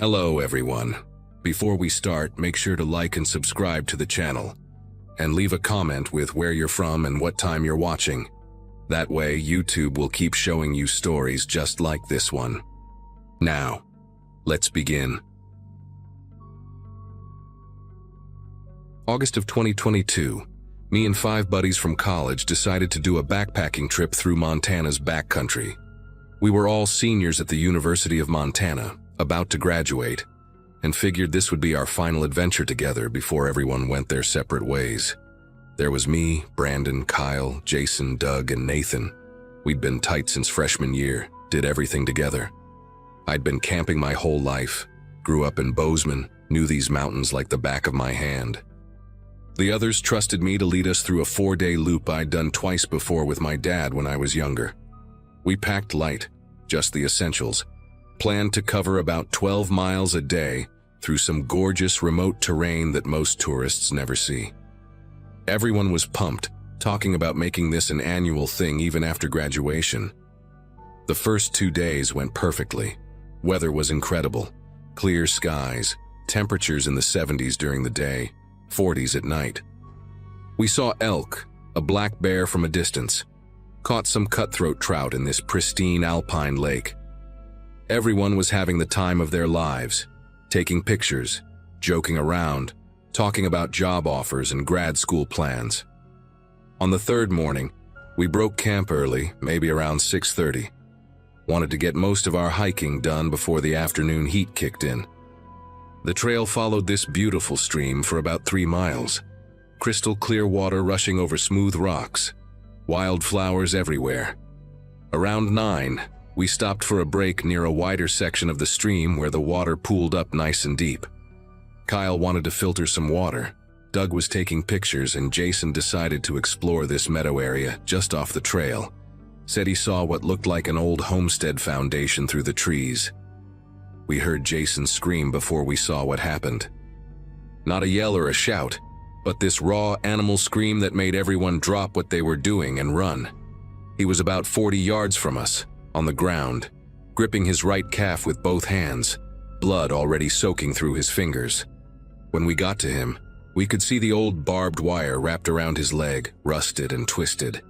Hello everyone. Before we start, make sure to like and subscribe to the channel. And leave a comment with where you're from and what time you're watching. That way, YouTube will keep showing you stories just like this one. Now, let's begin. August of 2022, me and 5 buddies from college decided to do a backpacking trip through Montana's backcountry. We were all seniors at the University of Montana, about to graduate, and figured this would be our final adventure together before everyone went their separate ways. There was me, Brandon, Kyle, Jason, Doug, and Nathan. We'd been tight since freshman year, did everything together. I'd been camping my whole life, grew up in Bozeman, knew these mountains like the back of my hand. The others trusted me to lead us through a 4-day loop I'd done twice before with my dad when I was younger. We packed light, just the essentials, planned to cover about 12 miles a day through some gorgeous remote terrain that most tourists never see. Everyone was pumped, talking about making this an annual thing even after graduation. The first 2 days went perfectly. Weather was incredible. Clear skies, temperatures in the 70s during the day, 40s at night. We saw elk, a black bear from a distance, caught some cutthroat trout in this pristine alpine lake. Everyone was having the time of their lives, taking pictures, joking around, talking about job offers and grad school plans. On the 3rd morning, we broke camp early, maybe around 6:30. Wanted to get most of our hiking done before the afternoon heat kicked in. The trail followed this beautiful stream for about 3 miles. Crystal clear water rushing over smooth rocks, wildflowers everywhere. Around 9, we stopped for a break near a wider section of the stream where the water pooled up nice and deep. Kyle wanted to filter some water, Doug was taking pictures, and Jason decided to explore this meadow area just off the trail. Said he saw what looked like an old homestead foundation through the trees. We heard Jason scream before we saw what happened. Not a yell or a shout, but this raw animal scream that made everyone drop what they were doing and run. He was about 40 yards from us, on the ground, gripping his right calf with both hands, blood already soaking through his fingers. When we got to him, we could see the old barbed wire wrapped around his leg, rusted and twisted.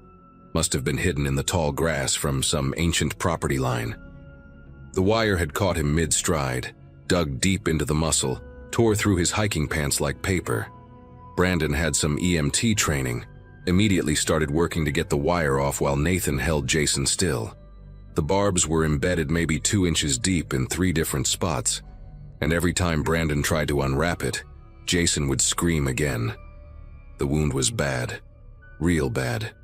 Must have been hidden in the tall grass from some ancient property line. The wire had caught him mid-stride, dug deep into the muscle, tore through his hiking pants like paper. Brandon had some EMT training, immediately started working to get the wire off while Nathan held Jason still. The barbs were embedded maybe 2 inches deep in 3 different spots, and every time Brandon tried to unwrap it, Jason would scream again. The wound was bad, real bad.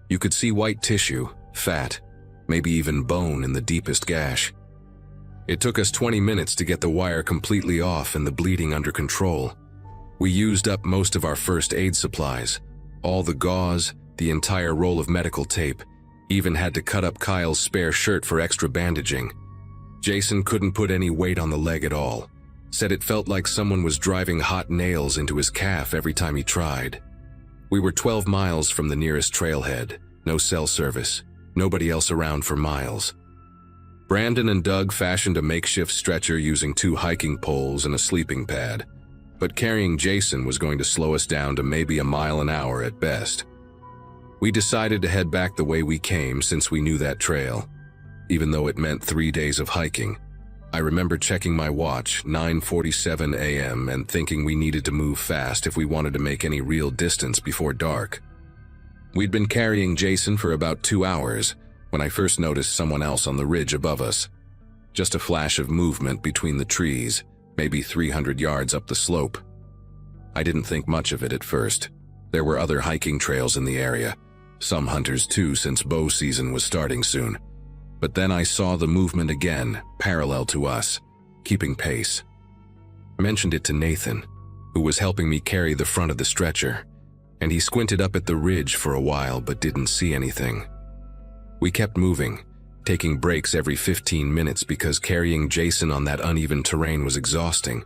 You could see white tissue, fat, maybe even bone in the deepest gash. It took us 20 minutes to get the wire completely off and the bleeding under control. We used up most of our first aid supplies, all the gauze, the entire roll of medical tape, even had to cut up Kyle's spare shirt for extra bandaging. Jason couldn't put any weight on the leg at all. Said it felt like someone was driving hot nails into his calf every time he tried. We were 12 miles from the nearest trailhead, no cell service, nobody else around for miles. Brandon and Doug fashioned a makeshift stretcher using 2 hiking poles and a sleeping pad, but carrying Jason was going to slow us down to maybe a mile an hour at best. We decided to head back the way we came since we knew that trail, even though it meant 3 days of hiking. I remember checking my watch, 9:47 a.m., and thinking we needed to move fast if we wanted to make any real distance before dark. We'd been carrying Jason for about 2 hours when I first noticed someone else on the ridge above us. Just a flash of movement between the trees, maybe 300 yards up the slope. I didn't think much of it at first. There were other hiking trails in the area, some hunters too since bow season was starting soon. But then I saw the movement again, parallel to us, keeping pace. I mentioned it to Nathan, who was helping me carry the front of the stretcher, and he squinted up at the ridge for a while but didn't see anything. We kept moving, taking breaks every 15 minutes because carrying Jason on that uneven terrain was exhausting.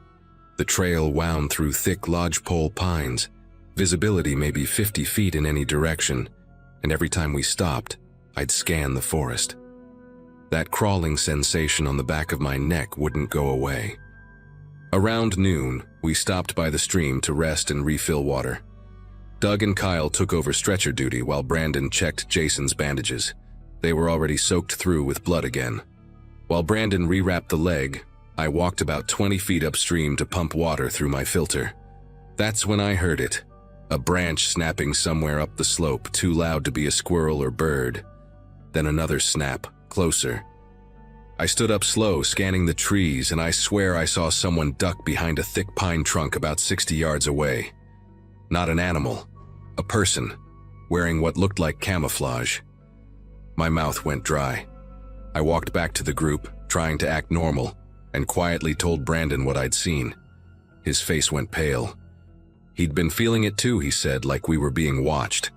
The trail wound through thick lodgepole pines, visibility maybe 50 feet in any direction, and every time we stopped, I'd scan the forest. That crawling sensation on the back of my neck wouldn't go away. Around noon, we stopped by the stream to rest and refill water. Doug and Kyle took over stretcher duty while Brandon checked Jason's bandages. They were already soaked through with blood again. While Brandon rewrapped the leg, I walked about 20 feet upstream to pump water through my filter. That's when I heard it. A branch snapping somewhere up the slope, too loud to be a squirrel or bird. Then another snap, closer. I stood up slow, scanning the trees, and I swear I saw someone duck behind a thick pine trunk about 60 yards away. Not an animal, a person, wearing what looked like camouflage. My mouth went dry. I walked back to the group, trying to act normal, and quietly told Brandon what I'd seen. His face went pale. He'd been feeling it too, he said, like we were being watched.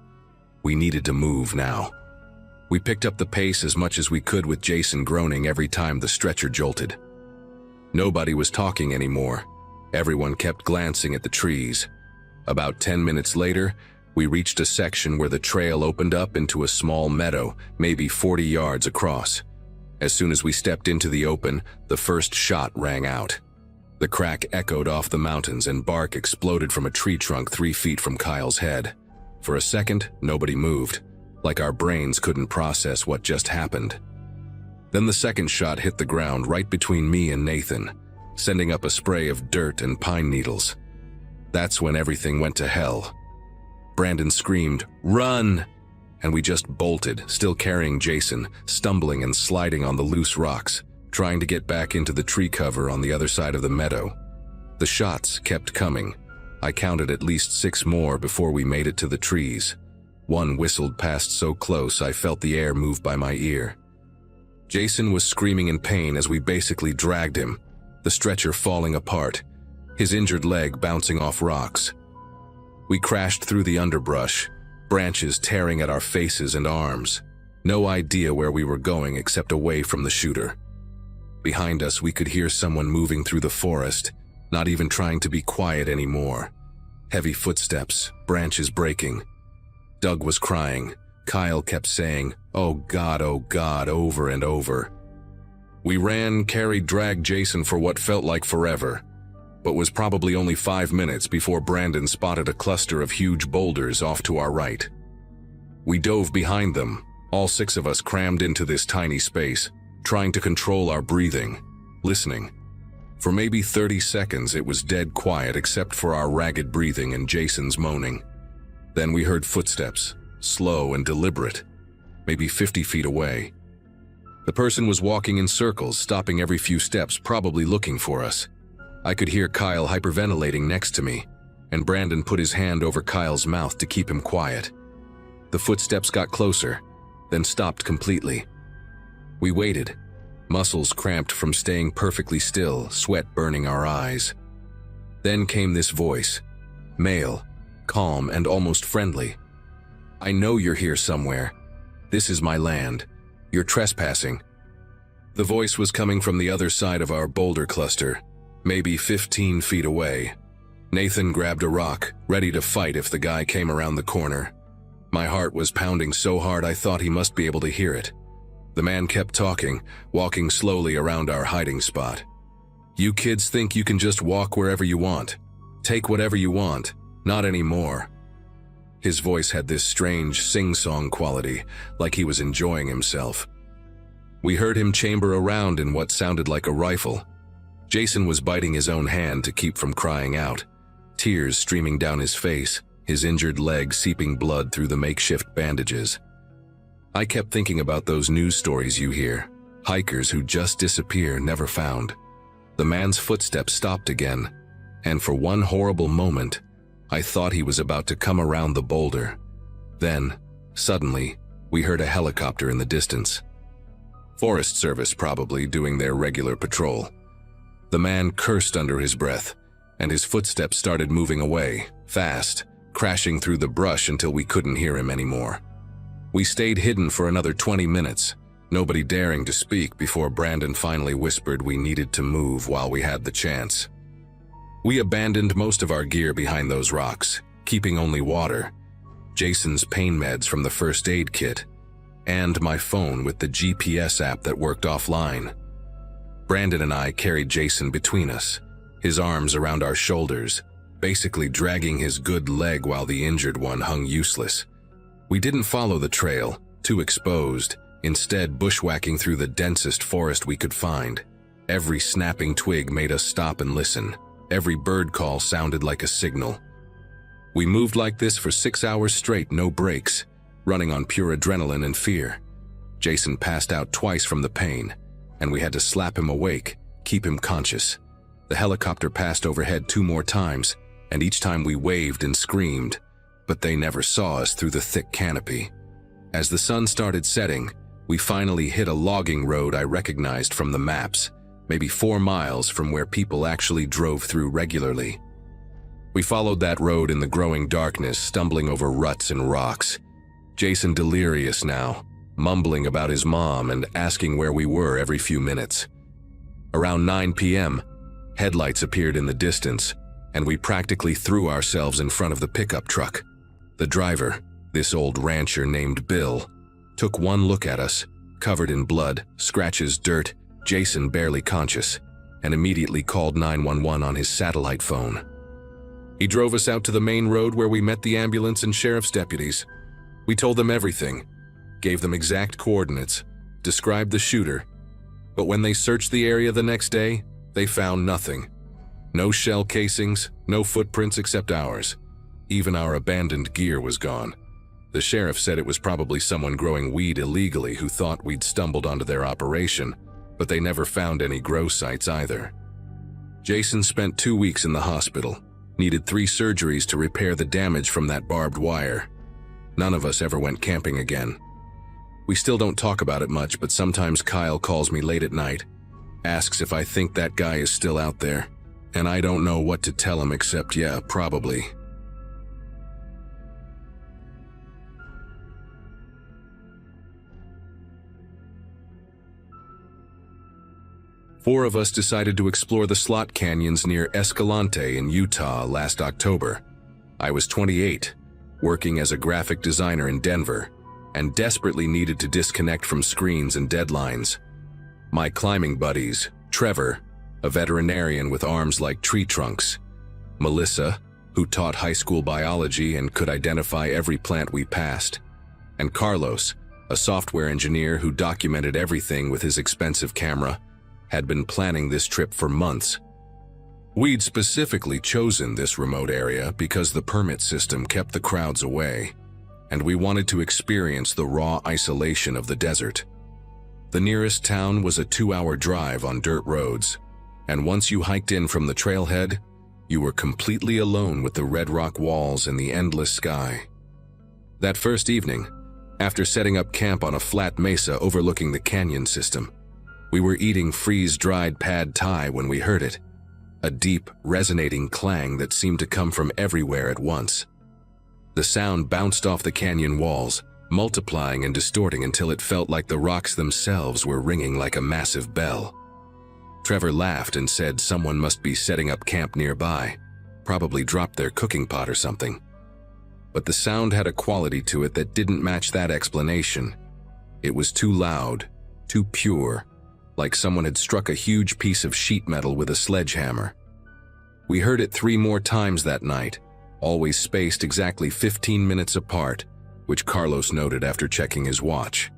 We needed to move now. We picked up the pace as much as we could with Jason groaning every time the stretcher jolted. Nobody was talking anymore. Everyone kept glancing at the trees. About 10 minutes later, we reached a section where the trail opened up into a small meadow, maybe 40 yards across. As soon as we stepped into the open, the first shot rang out. The crack echoed off the mountains and bark exploded from a tree trunk 3 feet from Kyle's head. For a second, nobody moved, like our brains couldn't process what just happened. Then the second shot hit the ground right between me and Nathan, sending up a spray of dirt and pine needles. That's when everything went to hell. Brandon screamed, "Run!" And we just bolted, still carrying Jason, stumbling and sliding on the loose rocks, trying to get back into the tree cover on the other side of the meadow. The shots kept coming. I counted at least 6 more before we made it to the trees. One whistled past so close I felt the air move by my ear. Jason was screaming in pain as we basically dragged him, the stretcher falling apart, his injured leg bouncing off rocks. We crashed through the underbrush, branches tearing at our faces and arms. No idea where we were going except away from the shooter. Behind us, we could hear someone moving through the forest, not even trying to be quiet anymore. Heavy footsteps, branches breaking. Doug was crying. Kyle kept saying, oh God," over and over. We ran, carried, dragged Jason for what felt like forever, but was probably only 5 minutes before Brandon spotted a cluster of huge boulders off to our right. We dove behind them, all 6 of us crammed into this tiny space, trying to control our breathing, listening. For maybe 30 seconds it was dead quiet except for our ragged breathing and Jason's moaning. Then we heard footsteps, slow and deliberate, maybe 50 feet away. The person was walking in circles, stopping every few steps, probably looking for us. I could hear Kyle hyperventilating next to me, and Brandon put his hand over Kyle's mouth to keep him quiet. The footsteps got closer, then stopped completely. We waited, muscles cramped from staying perfectly still, sweat burning our eyes. Then came this voice, male, calm and almost friendly. "I know you're here somewhere. This is my land. You're trespassing." The voice was coming from the other side of our boulder cluster, maybe 15 feet away. Nathan grabbed a rock, ready to fight if the guy came around the corner. My heart was pounding so hard I thought he must be able to hear it. The man kept talking, walking slowly around our hiding spot. "You kids think you can just walk wherever you want. Take whatever you want. Not anymore." His voice had this strange sing-song quality, like he was enjoying himself. We heard him chamber around in what sounded like a rifle. Jason was biting his own hand to keep from crying out, tears streaming down his face, his injured leg seeping blood through the makeshift bandages. I kept thinking about those news stories you hear, hikers who just disappear, never found. The man's footsteps stopped again, and for one horrible moment, I thought he was about to come around the boulder. Then, suddenly, we heard a helicopter in the distance. Forest Service probably doing their regular patrol. The man cursed under his breath, and his footsteps started moving away, fast, crashing through the brush until we couldn't hear him anymore. We stayed hidden for another 20 minutes, nobody daring to speak before Brandon finally whispered we needed to move while we had the chance. We abandoned most of our gear behind those rocks, keeping only water, Jason's pain meds from the first aid kit, and my phone with the GPS app that worked offline. Brandon and I carried Jason between us, his arms around our shoulders, basically dragging his good leg while the injured one hung useless. We didn't follow the trail, too exposed, instead bushwhacking through the densest forest we could find. Every snapping twig made us stop and listen. Every bird call sounded like a signal. We moved like this for 6 hours straight, no breaks, running on pure adrenaline and fear. Jason passed out twice from the pain, and we had to slap him awake, keep him conscious. The helicopter passed overhead 2 more times, and each time we waved and screamed, but they never saw us through the thick canopy. As the sun started setting, we finally hit a logging road I recognized from the maps, maybe 4 miles from where people actually drove through regularly. We followed that road in the growing darkness, stumbling over ruts and rocks. Jason delirious now, mumbling about his mom and asking where we were every few minutes. Around 9 p.m., headlights appeared in the distance, and we practically threw ourselves in front of the pickup truck. The driver, this old rancher named Bill, took one look at us, covered in blood, scratches, dirt, Jason barely conscious, and immediately called 911 on his satellite phone. He drove us out to the main road where we met the ambulance and sheriff's deputies. We told them everything, gave them exact coordinates, described the shooter, but when they searched the area the next day, they found nothing. No shell casings, no footprints except ours. Even our abandoned gear was gone. The sheriff said it was probably someone growing weed illegally who thought we'd stumbled onto their operation, but they never found any grow sites either. Jason spent 2 weeks in the hospital, needed 3 surgeries to repair the damage from that barbed wire. None of us ever went camping again. We still don't talk about it much, but sometimes Kyle calls me late at night, asks if I think that guy is still out there, and I don't know what to tell him except, yeah, probably. Four of us decided to explore the slot canyons near Escalante in Utah last October. I was 28, working as a graphic designer in Denver, and desperately needed to disconnect from screens and deadlines. My climbing buddies, Trevor, a veterinarian with arms like tree trunks, Melissa, who taught high school biology and could identify every plant we passed, and Carlos, a software engineer who documented everything with his expensive camera, had been planning this trip for months. We'd specifically chosen this remote area because the permit system kept the crowds away, and we wanted to experience the raw isolation of the desert. The nearest town was a 2-hour drive on dirt roads, and once you hiked in from the trailhead, you were completely alone with the red rock walls and the endless sky. That first evening, after setting up camp on a flat mesa overlooking the canyon system, we were eating freeze-dried pad thai when we heard it, a deep, resonating clang that seemed to come from everywhere at once. The sound bounced off the canyon walls, multiplying and distorting until it felt like the rocks themselves were ringing like a massive bell. Trevor laughed and said someone must be setting up camp nearby, probably dropped their cooking pot or something. But the sound had a quality to it that didn't match that explanation. It was too loud, too pure, like someone had struck a huge piece of sheet metal with a sledgehammer. We heard it 3 more times that night, always spaced exactly 15 minutes apart, which Carlos noted after checking his watch.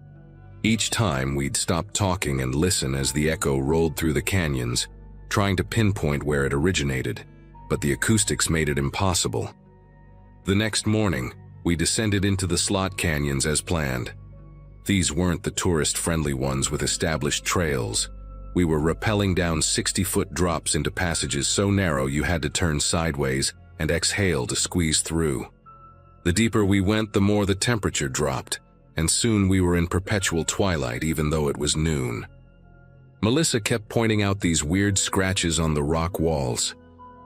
Each time we'd stop talking and listen as the echo rolled through the canyons, trying to pinpoint where it originated, but the acoustics made it impossible. The next morning, we descended into the slot canyons as planned. These weren't the tourist-friendly ones with established trails. We were rappelling down 60-foot drops into passages so narrow you had to turn sideways and exhale to squeeze through. The deeper we went, the more the temperature dropped, and soon we were in perpetual twilight even though it was noon. Melissa kept pointing out these weird scratches on the rock walls,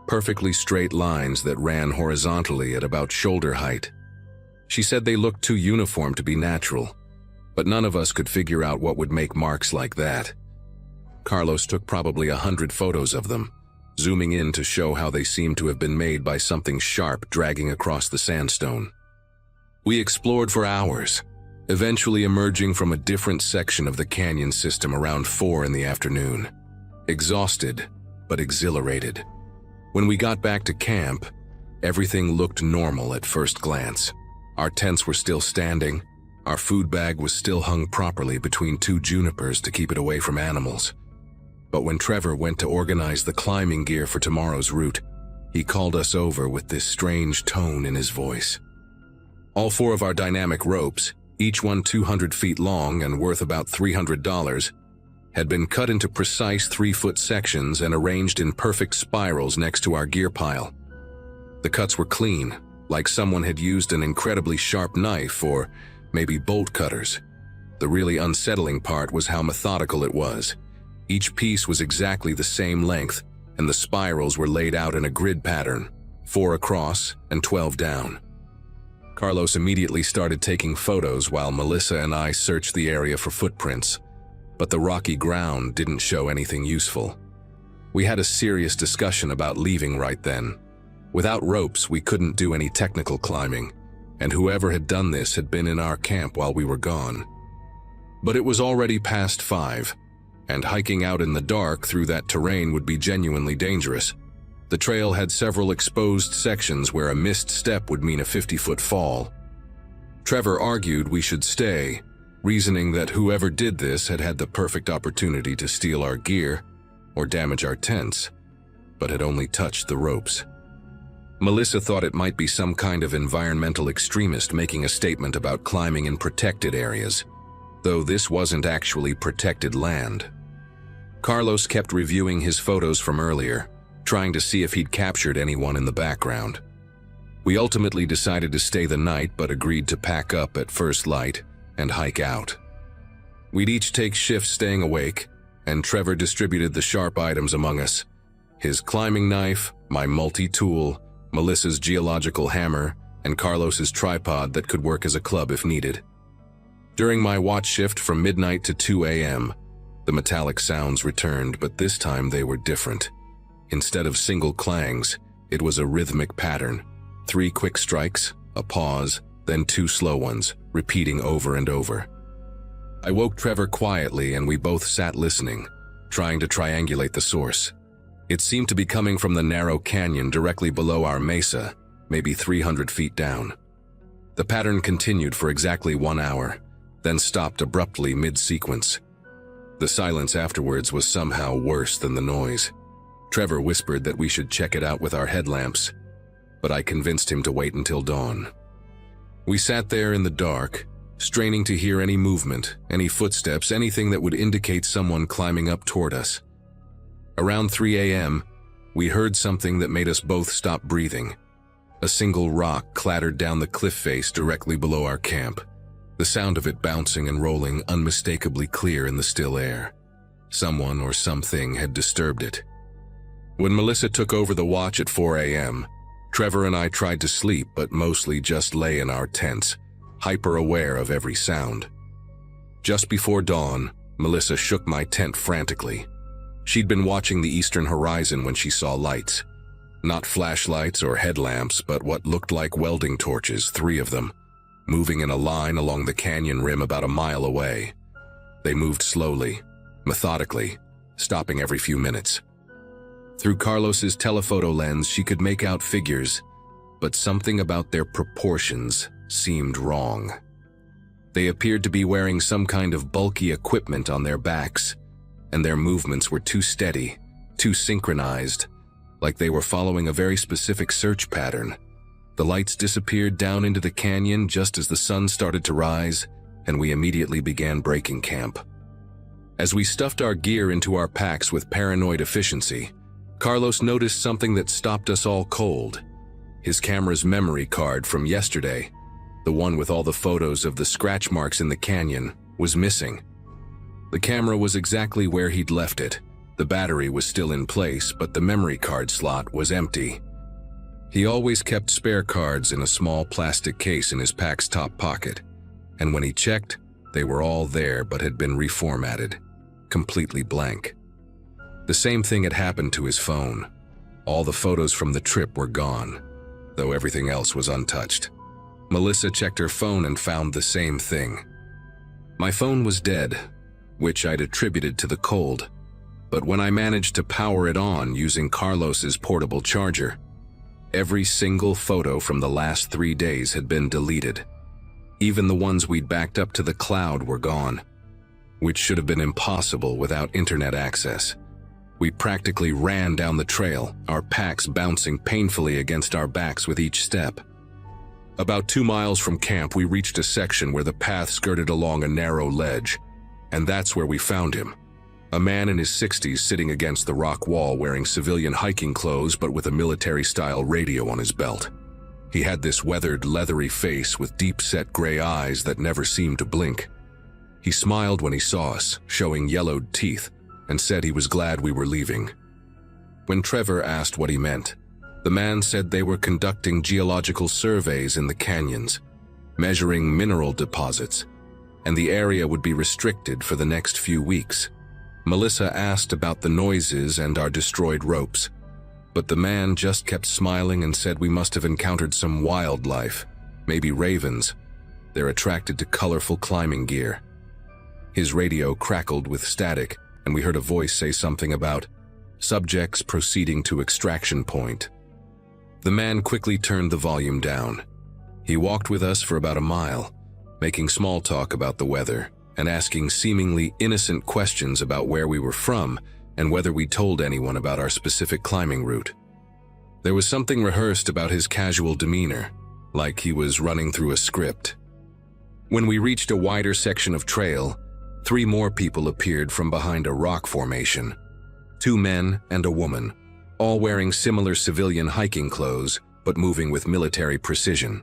perfectly straight lines that ran horizontally at about shoulder height. She said they looked too uniform to be natural, but none of us could figure out what would make marks like that. Carlos took probably 100 photos of them, zooming in to show how they seemed to have been made by something sharp dragging across the sandstone. We explored for hours, eventually emerging from a different section of the canyon system around 4 in the afternoon. Exhausted, but exhilarated. When we got back to camp, everything looked normal at first glance. Our tents were still standing. Our food bag was still hung properly between two junipers to keep it away from animals. But when Trevor went to organize the climbing gear for tomorrow's route, he called us over with this strange tone in his voice. All 4 of our dynamic ropes, each one 200 feet long and worth about $300, had been cut into precise 3-foot sections and arranged in perfect spirals next to our gear pile. The cuts were clean, like someone had used an incredibly sharp knife or maybe bolt cutters. The really unsettling part was how methodical it was. Each piece was exactly the same length, and the spirals were laid out in a grid pattern, 4 across and 12 down. Carlos immediately started taking photos while Melissa and I searched the area for footprints, but the rocky ground didn't show anything useful. We had a serious discussion about leaving right then. Without ropes, we couldn't do any technical climbing, and whoever had done this had been in our camp while we were gone. But it was already past 5, and hiking out in the dark through that terrain would be genuinely dangerous. The trail had several exposed sections where a missed step would mean a 50-foot fall. Trevor argued we should stay, reasoning that whoever did this had had the perfect opportunity to steal our gear or damage our tents, but had only touched the ropes. Melissa thought it might be some kind of environmental extremist making a statement about climbing in protected areas, though this wasn't actually protected land. Carlos kept reviewing his photos from earlier, trying to see if he'd captured anyone in the background. We ultimately decided to stay the night but agreed to pack up at first light and hike out. We'd each take shifts staying awake, and Trevor distributed the sharp items among us. His climbing knife, my multi-tool, Melissa's geological hammer, and Carlos's tripod that could work as a club if needed. During my watch shift from midnight to 2 a.m., the metallic sounds returned, but this time they were different. Instead of single clangs, it was a rhythmic pattern. 3 quick strikes, a pause, then 2 slow ones, repeating over and over. I woke Trevor quietly and we both sat listening, trying to triangulate the source. It seemed to be coming from the narrow canyon directly below our mesa, maybe 300 feet down. The pattern continued for exactly 1 hour, then stopped abruptly mid-sequence. The silence afterwards was somehow worse than the noise. Trevor whispered that we should check it out with our headlamps, but I convinced him to wait until dawn. We sat there in the dark, straining to hear any movement, any footsteps, anything that would indicate someone climbing up toward us. Around 3 a.m., we heard something that made us both stop breathing. A single rock clattered down the cliff face directly below our camp, the sound of it bouncing and rolling unmistakably clear in the still air. Someone or something had disturbed it. When Melissa took over the watch at 4 a.m., Trevor and I tried to sleep but mostly just lay in our tents, hyper-aware of every sound. Just before dawn, Melissa shook my tent frantically. She'd been watching the eastern horizon when she saw lights. Not flashlights or headlamps, but what looked like welding torches, 3 of them, moving in a line along the canyon rim about a mile away. They moved slowly, methodically, stopping every few minutes. Through Carlos's telephoto lens, she could make out figures, but something about their proportions seemed wrong. They appeared to be wearing some kind of bulky equipment on their backs, and their movements were too steady, too synchronized, like they were following a very specific search pattern. The lights disappeared down into the canyon just as the sun started to rise, and we immediately began breaking camp. As we stuffed our gear into our packs with paranoid efficiency, Carlos noticed something that stopped us all cold. His camera's memory card from yesterday, the one with all the photos of the scratch marks in the canyon, was missing. The camera was exactly where he'd left it. The battery was still in place, but the memory card slot was empty. He always kept spare cards in a small plastic case in his pack's top pocket, and when he checked, they were all there but had been reformatted, completely blank. The same thing had happened to his phone. All the photos from the trip were gone, though everything else was untouched. Melissa checked her phone and found the same thing. My phone was dead, which I'd attributed to the cold, but when I managed to power it on using Carlos's portable charger, every single photo from the last 3 days had been deleted. Even the ones we'd backed up to the cloud were gone, which should have been impossible without internet access. We practically ran down the trail, our packs bouncing painfully against our backs with each step. About 2 miles from camp, we reached a section where the path skirted along a narrow ledge, and that's where we found him. A man in his 60s sitting against the rock wall wearing civilian hiking clothes but with a military-style radio on his belt. He had this weathered, leathery face with deep-set gray eyes that never seemed to blink. He smiled when he saw us, showing yellowed teeth, and said he was glad we were leaving. When Trevor asked what he meant, the man said they were conducting geological surveys in the canyons, measuring mineral deposits, and the area would be restricted for the next few weeks. Melissa asked about the noises and our destroyed ropes, but the man just kept smiling and said we must have encountered some wildlife, maybe ravens. They're attracted to colorful climbing gear. His radio crackled with static, and we heard a voice say something about subjects proceeding to extraction point. The man quickly turned the volume down. He walked with us for about a mile, making small talk about the weather and asking seemingly innocent questions about where we were from and whether we told anyone about our specific climbing route. There was something rehearsed about his casual demeanor, like he was running through a script. When we reached a wider section of trail, 3 more people appeared from behind a rock formation. 2 men and a woman, all wearing similar civilian hiking clothes, but moving with military precision.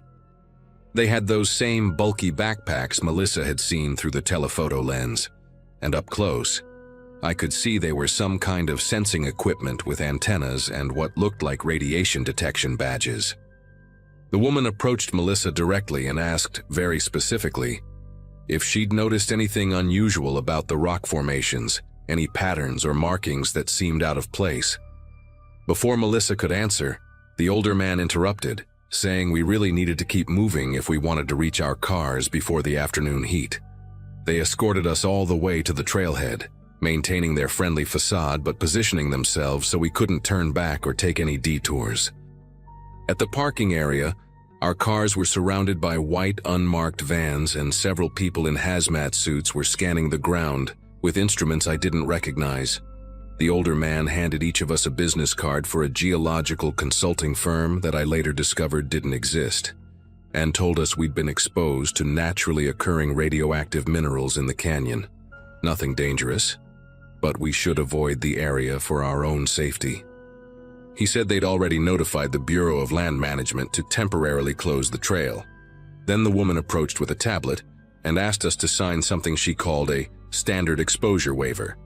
They had those same bulky backpacks Melissa had seen through the telephoto lens, and up close, I could see they were some kind of sensing equipment with antennas and what looked like radiation detection badges. The woman approached Melissa directly and asked, very specifically, if she'd noticed anything unusual about the rock formations, any patterns or markings that seemed out of place. Before Melissa could answer, the older man interrupted, saying we really needed to keep moving if we wanted to reach our cars before the afternoon heat. They escorted us all the way to the trailhead, maintaining their friendly facade but positioning themselves so we couldn't turn back or take any detours. At the parking area, our cars were surrounded by white unmarked vans and several people in hazmat suits were scanning the ground with instruments I didn't recognize. The older man handed each of us a business card for a geological consulting firm that I later discovered didn't exist, and told us we'd been exposed to naturally occurring radioactive minerals in the canyon. Nothing dangerous, but we should avoid the area for our own safety. He said they'd already notified the Bureau of Land Management to temporarily close the trail. Then the woman approached with a tablet and asked us to sign something she called a standard exposure waiver.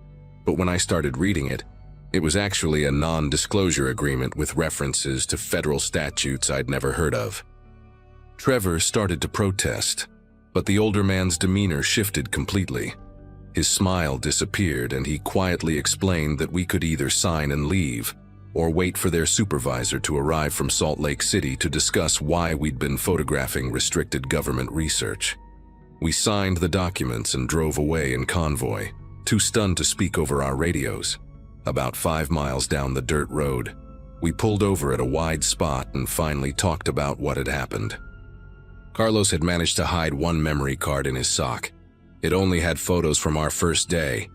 But when I started reading it, it was actually a non-disclosure agreement with references to federal statutes I'd never heard of. Trevor started to protest, but the older man's demeanor shifted completely. His smile disappeared and he quietly explained that we could either sign and leave, or wait for their supervisor to arrive from Salt Lake City to discuss why we'd been photographing restricted government research. We signed the documents and drove away in convoy, too stunned to speak over our radios. About 5 miles down the dirt road, we pulled over at a wide spot and finally talked about what had happened. Carlos had managed to hide one memory card in his sock. It only had photos from our first day,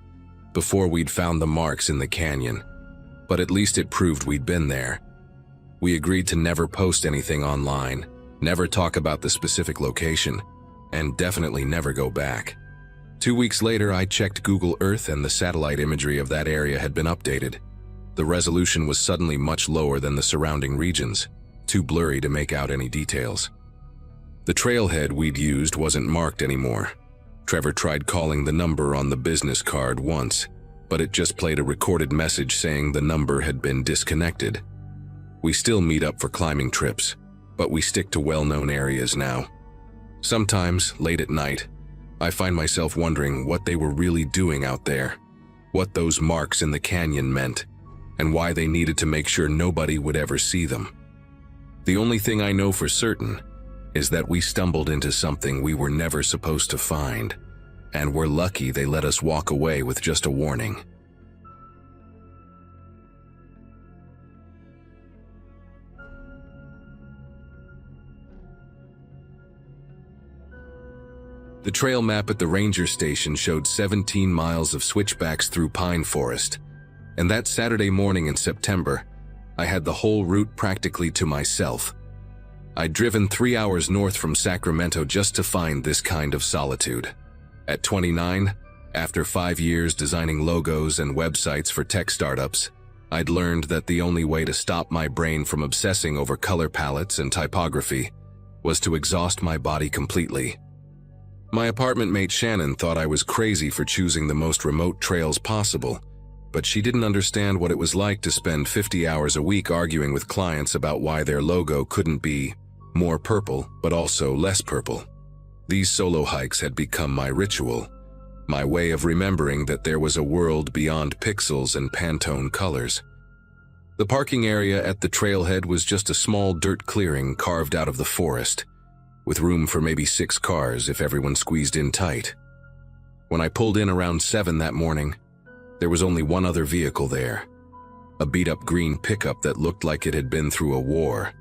before we'd found the marks in the canyon. But at least it proved we'd been there. We agreed to never post anything online, never talk about the specific location, and definitely never go back. 2 weeks later, I checked Google Earth and the satellite imagery of that area had been updated. The resolution was suddenly much lower than the surrounding regions, too blurry to make out any details. The trailhead we'd used wasn't marked anymore. Trevor tried calling the number on the business card once, but it just played a recorded message saying the number had been disconnected. We still meet up for climbing trips, but we stick to well-known areas now. Sometimes, late at night, I find myself wondering what they were really doing out there, what those marks in the canyon meant, and why they needed to make sure nobody would ever see them. The only thing I know for certain is that we stumbled into something we were never supposed to find, and we're lucky they let us walk away with just a warning. The trail map at the ranger station showed 17 miles of switchbacks through pine forest, and that Saturday morning in September, I had the whole route practically to myself. I'd driven 3 hours north from Sacramento just to find this kind of solitude. At 29, after 5 years designing logos and websites for tech startups, I'd learned that the only way to stop my brain from obsessing over color palettes and typography was to exhaust my body completely. My apartment mate Shannon thought I was crazy for choosing the most remote trails possible, but she didn't understand what it was like to spend 50 hours a week arguing with clients about why their logo couldn't be more purple, but also less purple. These solo hikes had become my ritual, my way of remembering that there was a world beyond pixels and Pantone colors. The parking area at the trailhead was just a small dirt clearing carved out of the forest, with room for maybe 6 cars if everyone squeezed in tight. When I pulled in around 7 that morning, there was only one other vehicle there, a beat-up green pickup that looked like it had been through a war.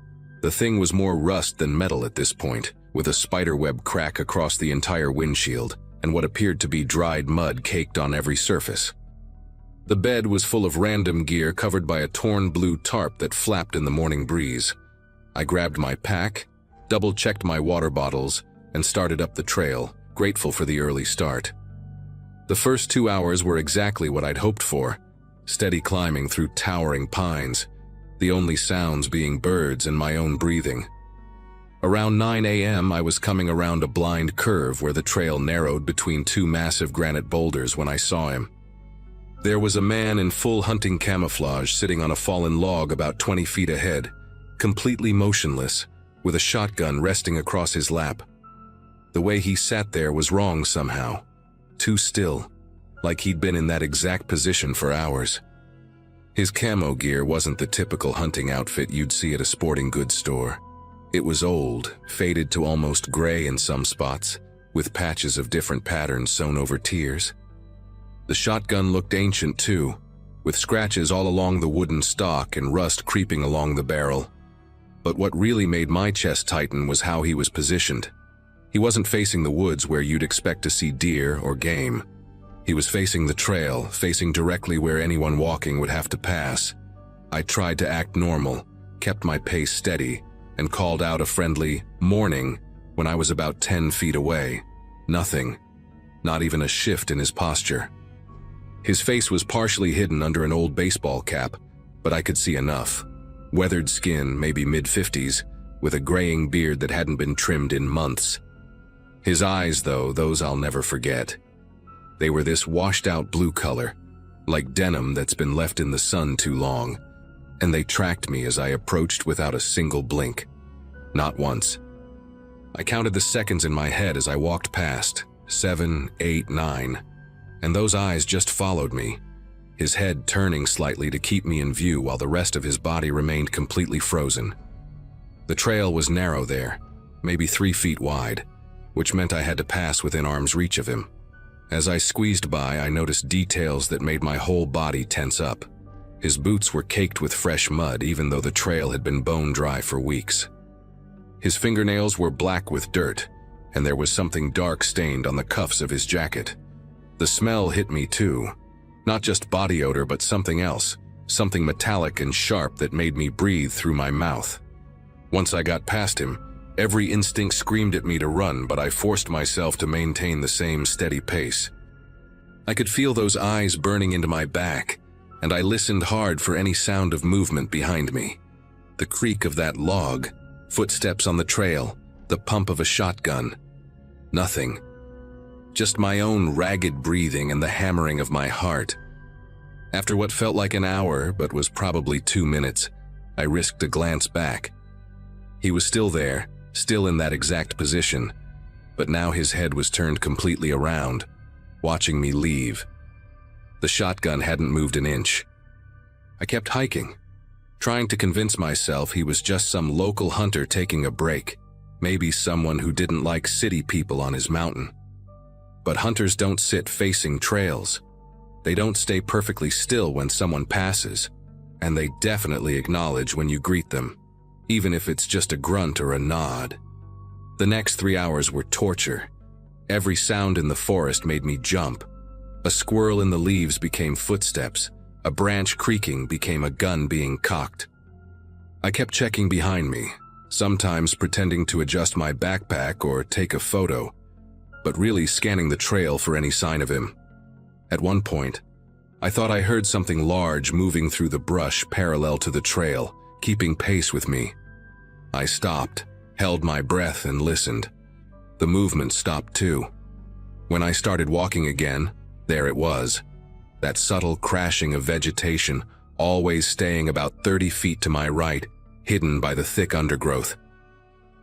The thing was more rust than metal at this point, with a spiderweb crack across the entire windshield and what appeared to be dried mud caked on every surface. The bed was full of random gear covered by a torn blue tarp that flapped in the morning breeze. I grabbed my pack, double-checked my water bottles, and started up the trail, grateful for the early start. The first 2 hours were exactly what I'd hoped for, steady climbing through towering pines, the only sounds being birds and my own breathing. Around 9 a.m., I was coming around a blind curve where the trail narrowed between 2 massive granite boulders when I saw him. There was a man in full hunting camouflage sitting on a fallen log about 20 feet ahead, completely motionless, with a shotgun resting across his lap. The way he sat there was wrong somehow, too still, like he'd been in that exact position for hours. His camo gear wasn't the typical hunting outfit you'd see at a sporting goods store. It was old, faded to almost gray in some spots, with patches of different patterns sewn over tears. The shotgun looked ancient too, with scratches all along the wooden stock and rust creeping along the barrel. But what really made my chest tighten was how he was positioned. He wasn't facing the woods where you'd expect to see deer or game. He was facing the trail, facing directly where anyone walking would have to pass. I tried to act normal, kept my pace steady, and called out a friendly "morning" when I was about 10 feet away. Nothing. Not even a shift in his posture. His face was partially hidden under an old baseball cap, but I could see enough. Weathered skin, maybe mid-50s, with a graying beard that hadn't been trimmed in months. His eyes, though, those I'll never forget. They were this washed-out blue color, like denim that's been left in the sun too long, and they tracked me as I approached without a single blink. Not once. I counted the seconds in my head as I walked past, 7, 8, 9, and those eyes just followed me, his head turning slightly to keep me in view while the rest of his body remained completely frozen. The trail was narrow there, maybe 3 feet wide, which meant I had to pass within arm's reach of him. As I squeezed by, I noticed details that made my whole body tense up. His boots were caked with fresh mud even though the trail had been bone dry for weeks. His fingernails were black with dirt, and there was something dark stained on the cuffs of his jacket. The smell hit me too. Not just body odor, but something else, something metallic and sharp that made me breathe through my mouth. Once I got past him, every instinct screamed at me to run, but I forced myself to maintain the same steady pace. I could feel those eyes burning into my back, and I listened hard for any sound of movement behind me. The creak of that log, footsteps on the trail, the pump of a shotgun. Nothing. Just my own ragged breathing and the hammering of my heart. After what felt like an hour, but was probably 2 minutes, I risked a glance back. He was still there, still in that exact position, but now his head was turned completely around, watching me leave. The shotgun hadn't moved an inch. I kept hiking, trying to convince myself he was just some local hunter taking a break, maybe someone who didn't like city people on his mountain. But hunters don't sit facing trails. They don't stay perfectly still when someone passes, and they definitely acknowledge when you greet them, even if it's just a grunt or a nod. The next 3 hours were torture. Every sound in the forest made me jump. A squirrel in the leaves became footsteps. A branch creaking became a gun being cocked. I kept checking behind me, sometimes pretending to adjust my backpack or take a photo, but really scanning the trail for any sign of him. At one point, I thought I heard something large moving through the brush parallel to the trail, keeping pace with me. I stopped, held my breath, and listened. The movement stopped too. When I started walking again, there it was. That subtle crashing of vegetation, always staying about 30 feet to my right, hidden by the thick undergrowth.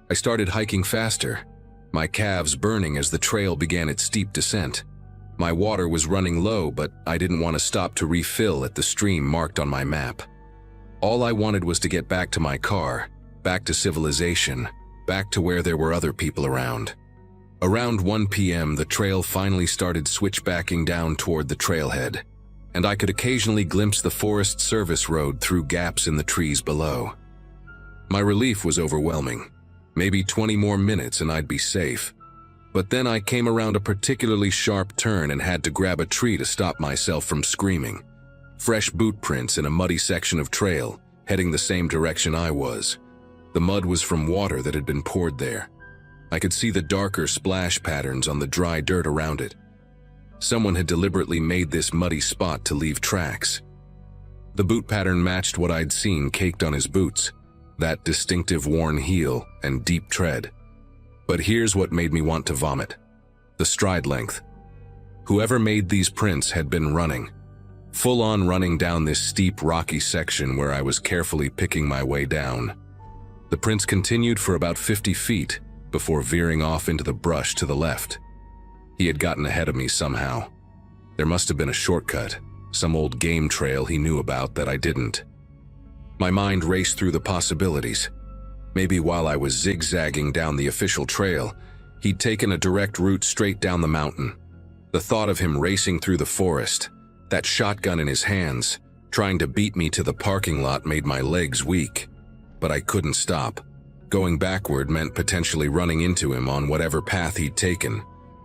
I started hiking faster, my calves burning as the trail began its steep descent. My water was running low, but I didn't want to stop to refill at the stream marked on my map. All I wanted was to get back to my car, back to civilization, back to where there were other people around. Around 1 p.m., the trail finally started switchbacking down toward the trailhead, and I could occasionally glimpse the Forest Service road through gaps in the trees below. My relief was overwhelming. Maybe 20 more minutes and I'd be safe. But then I came around a particularly sharp turn and had to grab a tree to stop myself from screaming. Fresh boot prints in a muddy section of trail, heading the same direction I was. The mud was from water that had been poured there. I could see the darker splash patterns on the dry dirt around it. Someone had deliberately made this muddy spot to leave tracks. The boot pattern matched what I'd seen caked on his boots, that distinctive worn heel and deep tread. But here's what made me want to vomit: the stride length. Whoever made these prints had been running, full-on running down this steep, rocky section where I was carefully picking my way down. The prints continued for about 50 feet before veering off into the brush to the left. He had gotten ahead of me somehow. There must have been a shortcut, some old game trail he knew about that I didn't. My mind raced through the possibilities. Maybe while I was zigzagging down the official trail, he'd taken a direct route straight down the mountain. The thought of him racing through the forest, that shotgun in his hands, trying to beat me to the parking lot made my legs weak. But I couldn't stop. Going backward meant potentially running into him on whatever path he'd taken.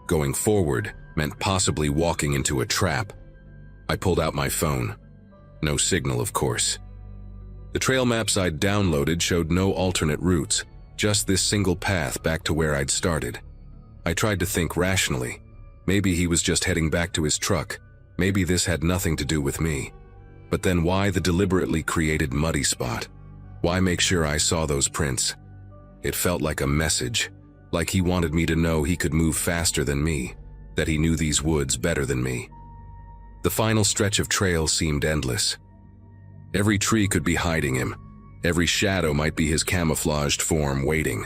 Going forward meant possibly walking into a trap. I pulled out my phone. No signal, of course. The trail maps I'd downloaded showed no alternate routes, just this single path back to where I'd started. I tried to think rationally. Maybe he was just heading back to his truck. Maybe this had nothing to do with me. But then why the deliberately created muddy spot? Why make sure I saw those prints? It felt like a message, like he wanted me to know he could move faster than me, that he knew these woods better than me. The final stretch of trail seemed endless. Every tree could be hiding him. Every shadow might be his camouflaged form waiting.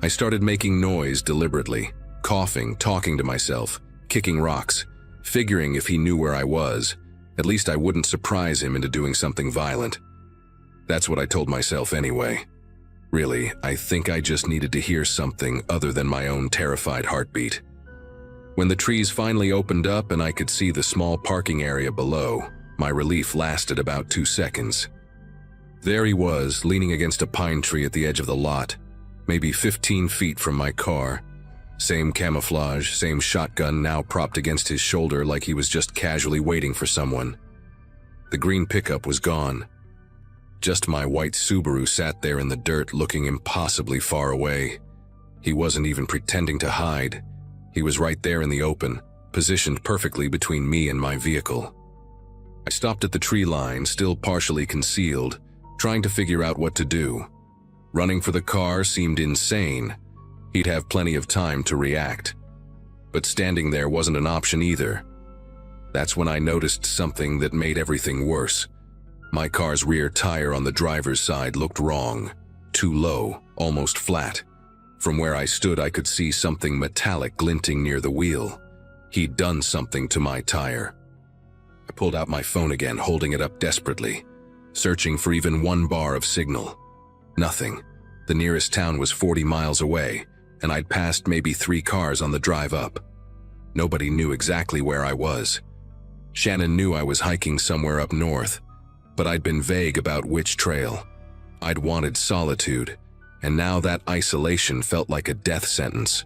I started making noise deliberately, coughing, talking to myself, kicking rocks, figuring if he knew where I was, at least I wouldn't surprise him into doing something violent. That's what I told myself anyway. Really, I think I just needed to hear something other than my own terrified heartbeat. When the trees finally opened up and I could see the small parking area below, my relief lasted about 2 seconds. There he was, leaning against a pine tree at the edge of the lot, maybe 15 feet from my car. Same camouflage, same shotgun now propped against his shoulder like he was just casually waiting for someone. The green pickup was gone. Just my white Subaru sat there in the dirt looking impossibly far away. He wasn't even pretending to hide. He was right there in the open, positioned perfectly between me and my vehicle. I stopped at the tree line, still partially concealed, trying to figure out what to do. Running for the car seemed insane. He'd have plenty of time to react. But standing there wasn't an option either. That's when I noticed something that made everything worse. My car's rear tire on the driver's side looked wrong, too low, almost flat. From where I stood, I could see something metallic glinting near the wheel. He'd done something to my tire. I pulled out my phone again, holding it up desperately, searching for even one bar of signal. Nothing. The nearest town was 40 miles away, and I'd passed maybe 3 cars on the drive up. Nobody knew exactly where I was. Shannon knew I was hiking somewhere up north, but I'd been vague about which trail. I'd wanted solitude, and now that isolation felt like a death sentence.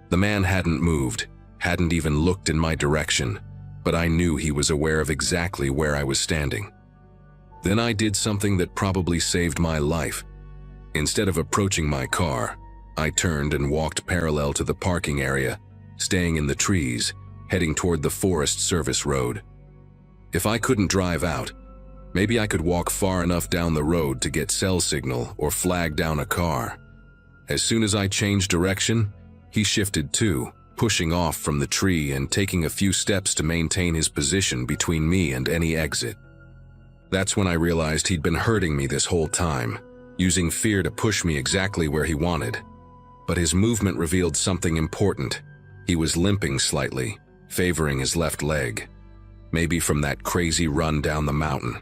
The man hadn't moved, hadn't even looked in my direction, but I knew he was aware of exactly where I was standing. Then I did something that probably saved my life. Instead of approaching my car, I turned and walked parallel to the parking area, staying in the trees, heading toward the Forest Service Road. If I couldn't drive out, maybe I could walk far enough down the road to get cell signal or flag down a car. As soon as I changed direction, he shifted too, pushing off from the tree and taking a few steps to maintain his position between me and any exit. That's when I realized he'd been hurting me this whole time, using fear to push me exactly where he wanted. But his movement revealed something important. He was limping slightly, favoring his left leg, maybe from that crazy run down the mountain.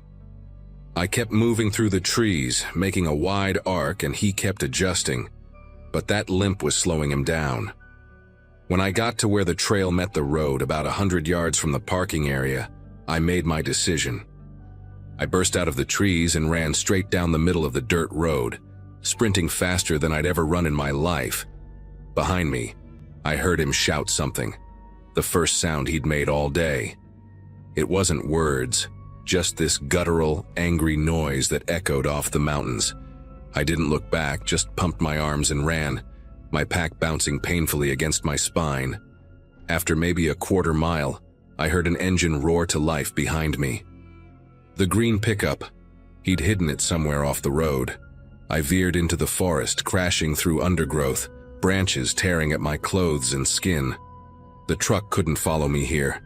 I kept moving through the trees, making a wide arc, and he kept adjusting, but that limp was slowing him down. When I got to where the trail met the road, about 100 yards from the parking area, I made my decision. I burst out of the trees and ran straight down the middle of the dirt road, sprinting faster than I'd ever run in my life. Behind me, I heard him shout something, the first sound he'd made all day. It wasn't words, just this guttural, angry noise that echoed off the mountains. I didn't look back, just pumped my arms and ran, my pack bouncing painfully against my spine. After maybe a quarter mile, I heard an engine roar to life behind me. The green pickup. He'd hidden it somewhere off the road. I veered into the forest, crashing through undergrowth, branches tearing at my clothes and skin. The truck couldn't follow me here,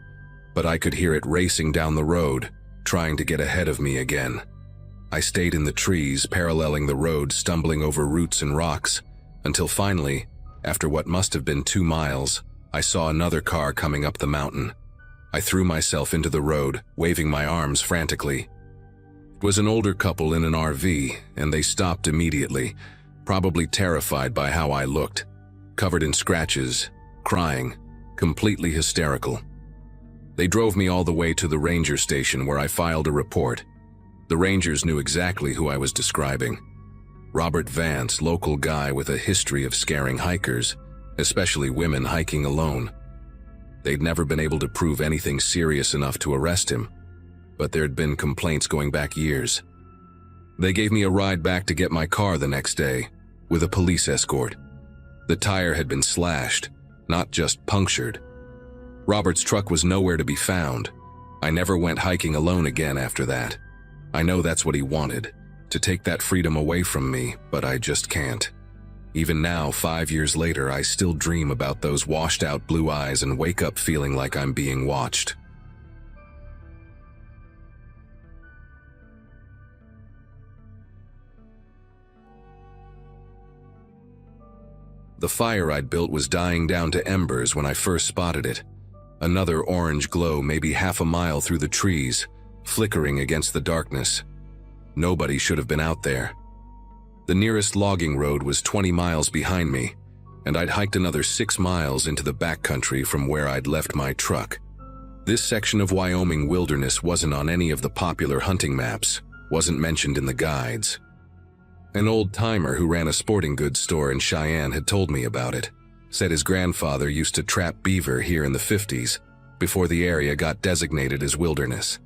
but I could hear it racing down the road, trying to get ahead of me again. I stayed in the trees, paralleling the road, stumbling over roots and rocks, until finally, after what must have been 2 miles, I saw another car coming up the mountain. I threw myself into the road, waving my arms frantically. It was an older couple in an RV, and they stopped immediately, probably terrified by how I looked, covered in scratches, crying, completely hysterical. They drove me all the way to the ranger station where I filed a report. The rangers knew exactly who I was describing. Robert Vance, local guy with a history of scaring hikers, especially women hiking alone. They'd never been able to prove anything serious enough to arrest him, but there'd been complaints going back years. They gave me a ride back to get my car the next day, with a police escort. The tire had been slashed, not just punctured. Robert's truck was nowhere to be found. I never went hiking alone again after that. I know that's what he wanted, to take that freedom away from me, but I just can't. Even now, 5 years later, I still dream about those washed-out blue eyes and wake up feeling like I'm being watched. The fire I'd built was dying down to embers when I first spotted it. Another orange glow maybe half a mile through the trees, flickering against the darkness. Nobody should have been out there. The nearest logging road was 20 miles behind me, and I'd hiked another 6 miles into the backcountry from where I'd left my truck. This section of Wyoming wilderness wasn't on any of the popular hunting maps, wasn't mentioned in the guides. An old-timer who ran a sporting goods store in Cheyenne had told me about it, said his grandfather used to trap beaver here in the 50s, before the area got designated as wilderness.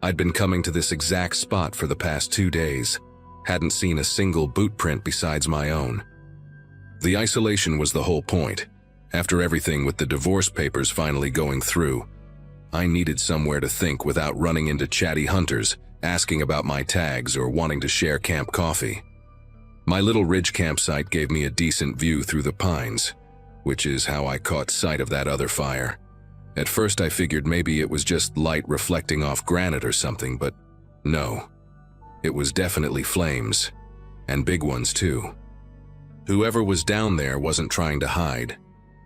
I'd been coming to this exact spot for the past 2 days, hadn't seen a single boot print besides my own. The isolation was the whole point. After everything with the divorce papers finally going through, I needed somewhere to think without running into chatty hunters, asking about my tags or wanting to share camp coffee. My little ridge campsite gave me a decent view through the pines, which is how I caught sight of that other fire. At first I figured maybe it was just light reflecting off granite or something, but no. It was definitely flames, and big ones too. Whoever was down there wasn't trying to hide.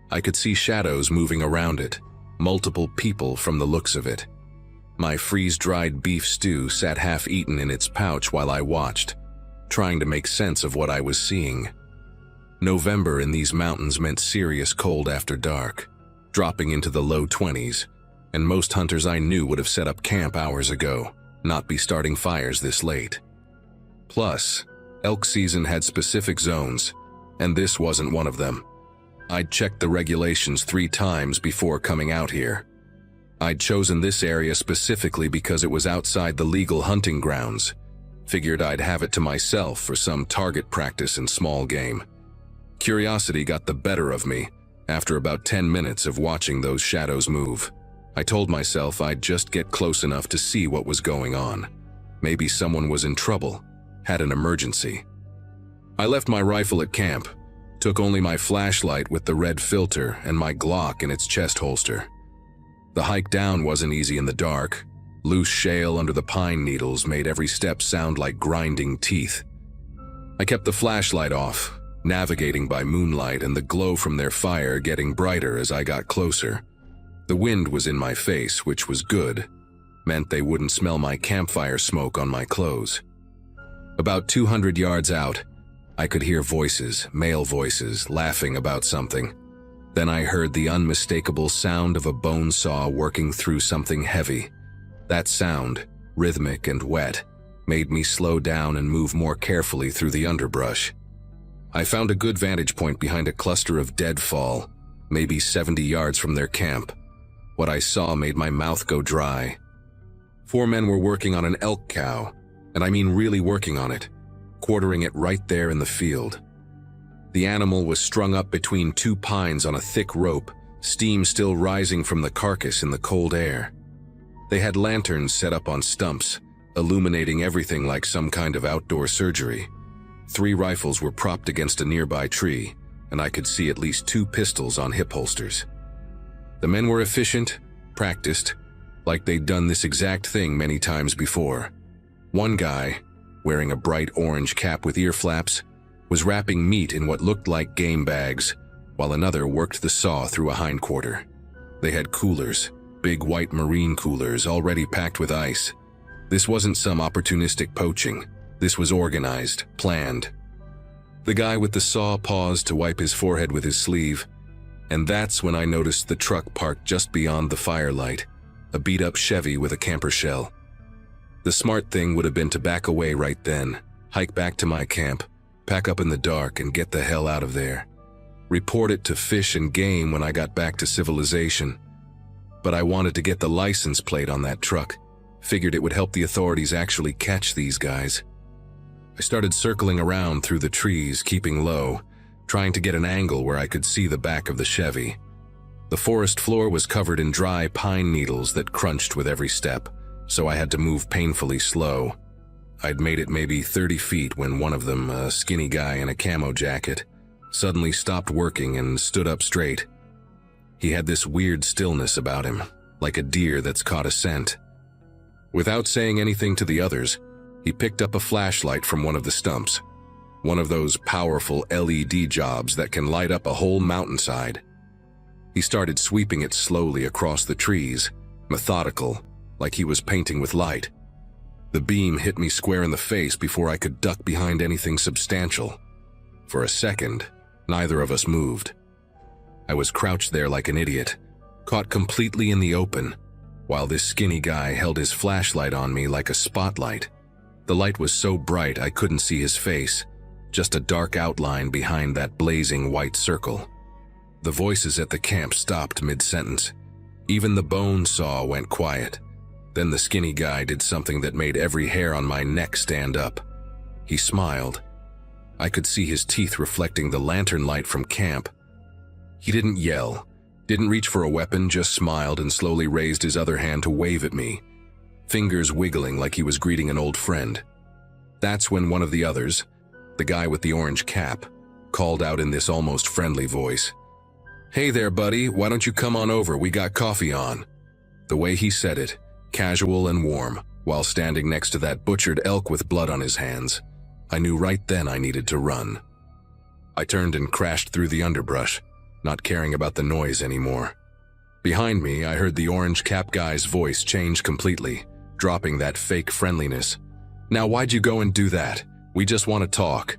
I could see shadows moving around it, multiple people from the looks of it. My freeze-dried beef stew sat half-eaten in its pouch while I watched, trying to make sense of what I was seeing. November in these mountains meant serious cold after dark, dropping into the low 20s, and most hunters I knew would have set up camp hours ago, not be starting fires this late. Plus, elk season had specific zones, and this wasn't one of them. I'd checked the regulations 3 times before coming out here. I'd chosen this area specifically because it was outside the legal hunting grounds. Figured I'd have it to myself for some target practice and small game. Curiosity got the better of me after about 10 minutes of watching those shadows move. I told myself I'd just get close enough to see what was going on. Maybe someone was in trouble, had an emergency. I left my rifle at camp, took only my flashlight with the red filter and my Glock in its chest holster. The hike down wasn't easy in the dark. Loose shale under the pine needles made every step sound like grinding teeth. I kept the flashlight off, navigating by moonlight and the glow from their fire getting brighter as I got closer. The wind was in my face, which was good. Meant they wouldn't smell my campfire smoke on my clothes. About 200 yards out, I could hear voices, male voices, laughing about something. Then I heard the unmistakable sound of a bone saw working through something heavy. That sound, rhythmic and wet, made me slow down and move more carefully through the underbrush. I found a good vantage point behind a cluster of deadfall, maybe 70 yards from their camp. What I saw made my mouth go dry. 4 men were working on an elk cow, and I mean really working on it, quartering it right there in the field. The animal was strung up between 2 pines on a thick rope, steam still rising from the carcass in the cold air. They had lanterns set up on stumps, illuminating everything like some kind of outdoor surgery. 3 rifles were propped against a nearby tree, and I could see at least 2 pistols on hip holsters. The men were efficient, practiced, like they'd done this exact thing many times before. One guy, wearing a bright orange cap with ear flaps, was wrapping meat in what looked like game bags, while another worked the saw through a hindquarter. They had coolers, big white marine coolers already packed with ice. This wasn't some opportunistic poaching. This was organized, planned. The guy with the saw paused to wipe his forehead with his sleeve, and that's when I noticed the truck parked just beyond the firelight, a beat-up Chevy with a camper shell. The smart thing would have been to back away right then, hike back to my camp, pack up in the dark and get the hell out of there. Report it to Fish and Game when I got back to civilization. But I wanted to get the license plate on that truck. Figured it would help the authorities actually catch these guys. I started circling around through the trees, keeping low, trying to get an angle where I could see the back of the Chevy. The forest floor was covered in dry pine needles that crunched with every step, so I had to move painfully slow. I'd made it maybe 30 feet when one of them, a skinny guy in a camo jacket, suddenly stopped working and stood up straight. He had this weird stillness about him, like a deer that's caught a scent. Without saying anything to the others, he picked up a flashlight from one of the stumps, one of those powerful LED jobs that can light up a whole mountainside. He started sweeping it slowly across the trees, methodical, like he was painting with light. The beam hit me square in the face before I could duck behind anything substantial. For a second, neither of us moved. I was crouched there like an idiot, caught completely in the open, while this skinny guy held his flashlight on me like a spotlight. The light was so bright I couldn't see his face, just a dark outline behind that blazing white circle. The voices at the camp stopped mid-sentence. Even the bone saw went quiet. Then the skinny guy did something that made every hair on my neck stand up. He smiled. I could see his teeth reflecting the lantern light from camp. He didn't yell, didn't reach for a weapon, just smiled and slowly raised his other hand to wave at me, fingers wiggling like he was greeting an old friend. That's when one of the others, the guy with the orange cap, called out in this almost friendly voice, "Hey there, buddy, why don't you come on over, we got coffee on." The way he said it, casual and warm, while standing next to that butchered elk with blood on his hands, I knew right then I needed to run. I turned and crashed through the underbrush, not caring about the noise anymore. Behind me, I heard the orange cap guy's voice change completely, dropping that fake friendliness. "Now why'd you go and do that? We just want to talk."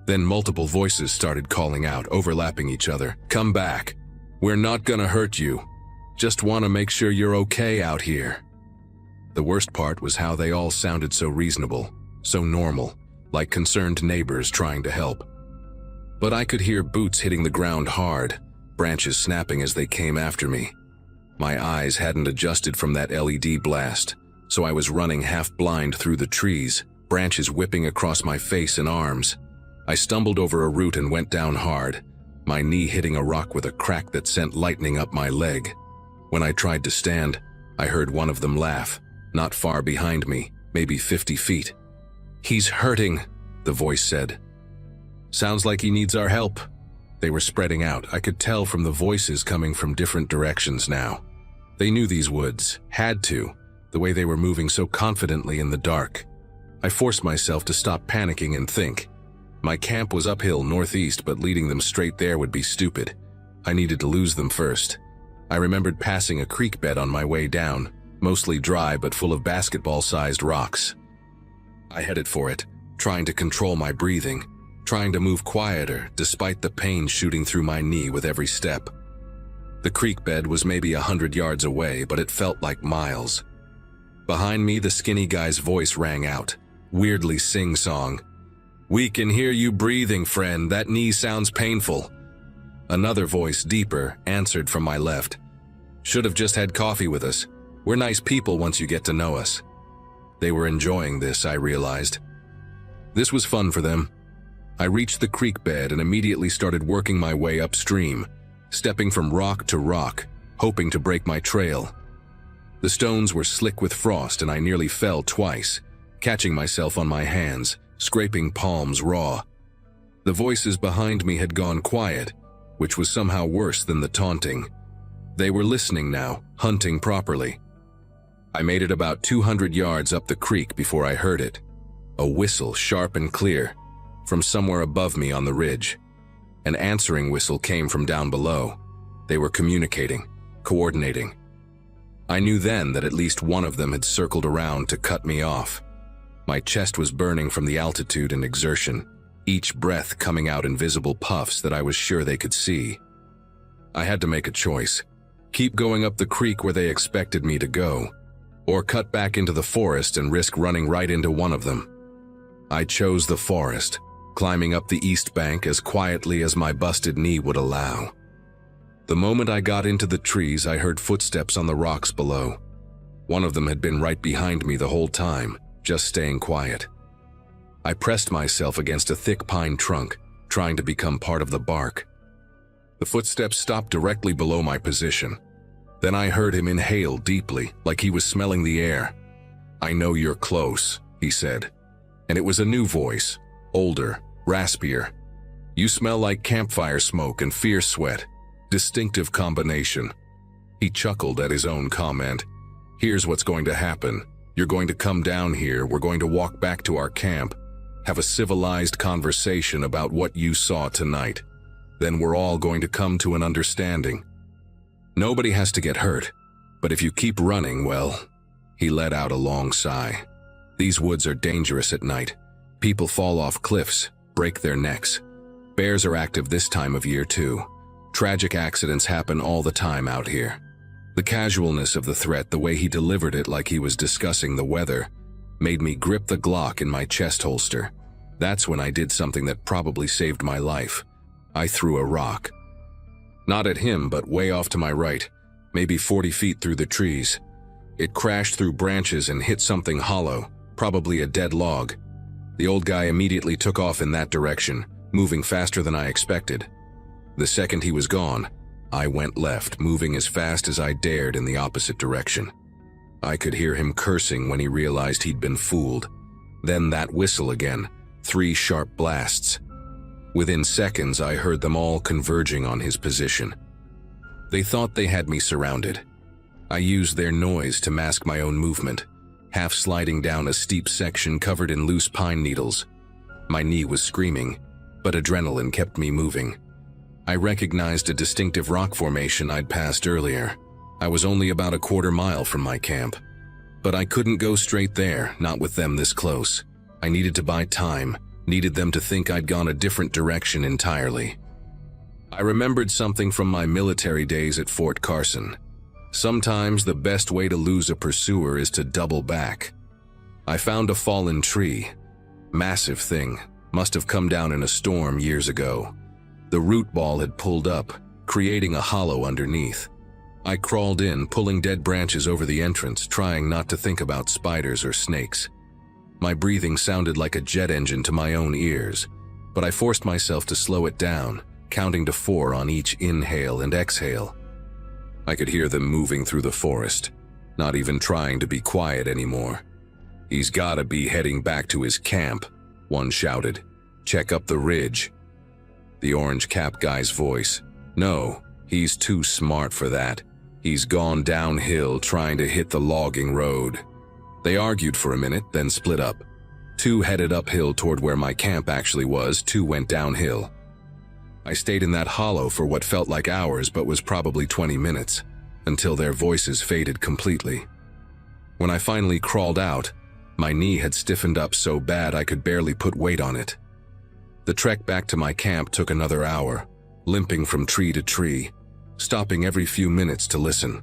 Then multiple voices started calling out, overlapping each other. "Come back. We're not gonna hurt you. Just want to make sure you're okay out here." The worst part was how they all sounded so reasonable, so normal, like concerned neighbors trying to help. But I could hear boots hitting the ground hard, branches snapping as they came after me. My eyes hadn't adjusted from that LED blast, so I was running half blind through the trees, branches whipping across my face and arms. I stumbled over a root and went down hard, my knee hitting a rock with a crack that sent lightning up my leg. When I tried to stand, I heard one of them laugh, not far behind me, maybe 50 feet. "He's hurting," the voice said. "Sounds like he needs our help." They were spreading out. I could tell from the voices coming from different directions now. They knew these woods, had to, the way they were moving so confidently in the dark. I forced myself to stop panicking and think. My camp was uphill northeast, but leading them straight there would be stupid. I needed to lose them first. I remembered passing a creek bed on my way down, mostly dry but full of basketball-sized rocks. I headed for it, trying to control my breathing, trying to move quieter despite the pain shooting through my knee with every step. The creek bed was maybe 100 yards away, but it felt like miles. Behind me, the skinny guy's voice rang out, weirdly sing-song. "We can hear you breathing, friend. That knee sounds painful." Another voice, deeper, answered from my left. "Should have just had coffee with us. We're nice people once you get to know us." They were enjoying this, I realized. This was fun for them. I reached the creek bed and immediately started working my way upstream, stepping from rock to rock, hoping to break my trail. The stones were slick with frost and I nearly fell twice, catching myself on my hands, scraping palms raw. The voices behind me had gone quiet, which was somehow worse than the taunting. They were listening now, hunting properly. I made it about 200 yards up the creek before I heard it. A whistle, sharp and clear, from somewhere above me on the ridge. An answering whistle came from down below. They were communicating, coordinating. I knew then that at least one of them had circled around to cut me off. My chest was burning from the altitude and exertion, each breath coming out in visible puffs that I was sure they could see. I had to make a choice. Keep going up the creek where they expected me to go, or cut back into the forest and risk running right into one of them. I chose the forest, climbing up the east bank as quietly as my busted knee would allow. The moment I got into the trees, I heard footsteps on the rocks below. One of them had been right behind me the whole time, just staying quiet. I pressed myself against a thick pine trunk, trying to become part of the bark. The footsteps stopped directly below my position. Then I heard him inhale deeply, like he was smelling the air. "I know you're close," he said. And it was a new voice, older, raspier. "You smell like campfire smoke and fierce sweat. Distinctive combination." He chuckled at his own comment. "Here's what's going to happen. You're going to come down here, we're going to walk back to our camp, have a civilized conversation about what you saw tonight. Then we're all going to come to an understanding. Nobody has to get hurt, but if you keep running, well..." He let out a long sigh. "These woods are dangerous at night. People fall off cliffs, break their necks. Bears are active this time of year too. Tragic accidents happen all the time out here." The casualness of the threat, the way he delivered it like he was discussing the weather, made me grip the Glock in my chest holster. That's when I did something that probably saved my life. I threw a rock. Not at him, but way off to my right, maybe 40 feet through the trees. It crashed through branches and hit something hollow, probably a dead log. The old guy immediately took off in that direction, moving faster than I expected. The second he was gone, I went left, moving as fast as I dared in the opposite direction. I could hear him cursing when he realized he'd been fooled. Then that whistle again, 3 sharp blasts. Within seconds, I heard them all converging on his position. They thought they had me surrounded. I used their noise to mask my own movement, half sliding down a steep section covered in loose pine needles. My knee was screaming, but adrenaline kept me moving. I recognized a distinctive rock formation I'd passed earlier. I was only about a quarter mile from my camp. But I couldn't go straight there, not with them this close. I needed to buy time, needed them to think I'd gone a different direction entirely. I remembered something from my military days at Fort Carson. Sometimes the best way to lose a pursuer is to double back. I found a fallen tree. Massive thing, must have come down in a storm years ago. The root ball had pulled up, creating a hollow underneath. I crawled in, pulling dead branches over the entrance, trying not to think about spiders or snakes. My breathing sounded like a jet engine to my own ears, but I forced myself to slow it down, counting to 4 on each inhale and exhale. I could hear them moving through the forest, not even trying to be quiet anymore. "He's gotta be heading back to his camp," one shouted. "Check up the ridge." The orange-capped guy's voice. "No, he's too smart for that. He's gone downhill trying to hit the logging road." They argued for a minute, then split up. 2 headed uphill toward where my camp actually was, 2 went downhill. I stayed in that hollow for what felt like hours but was probably 20 minutes, until their voices faded completely. When I finally crawled out, my knee had stiffened up so bad I could barely put weight on it. The trek back to my camp took another hour, limping from tree to tree, stopping every few minutes to listen.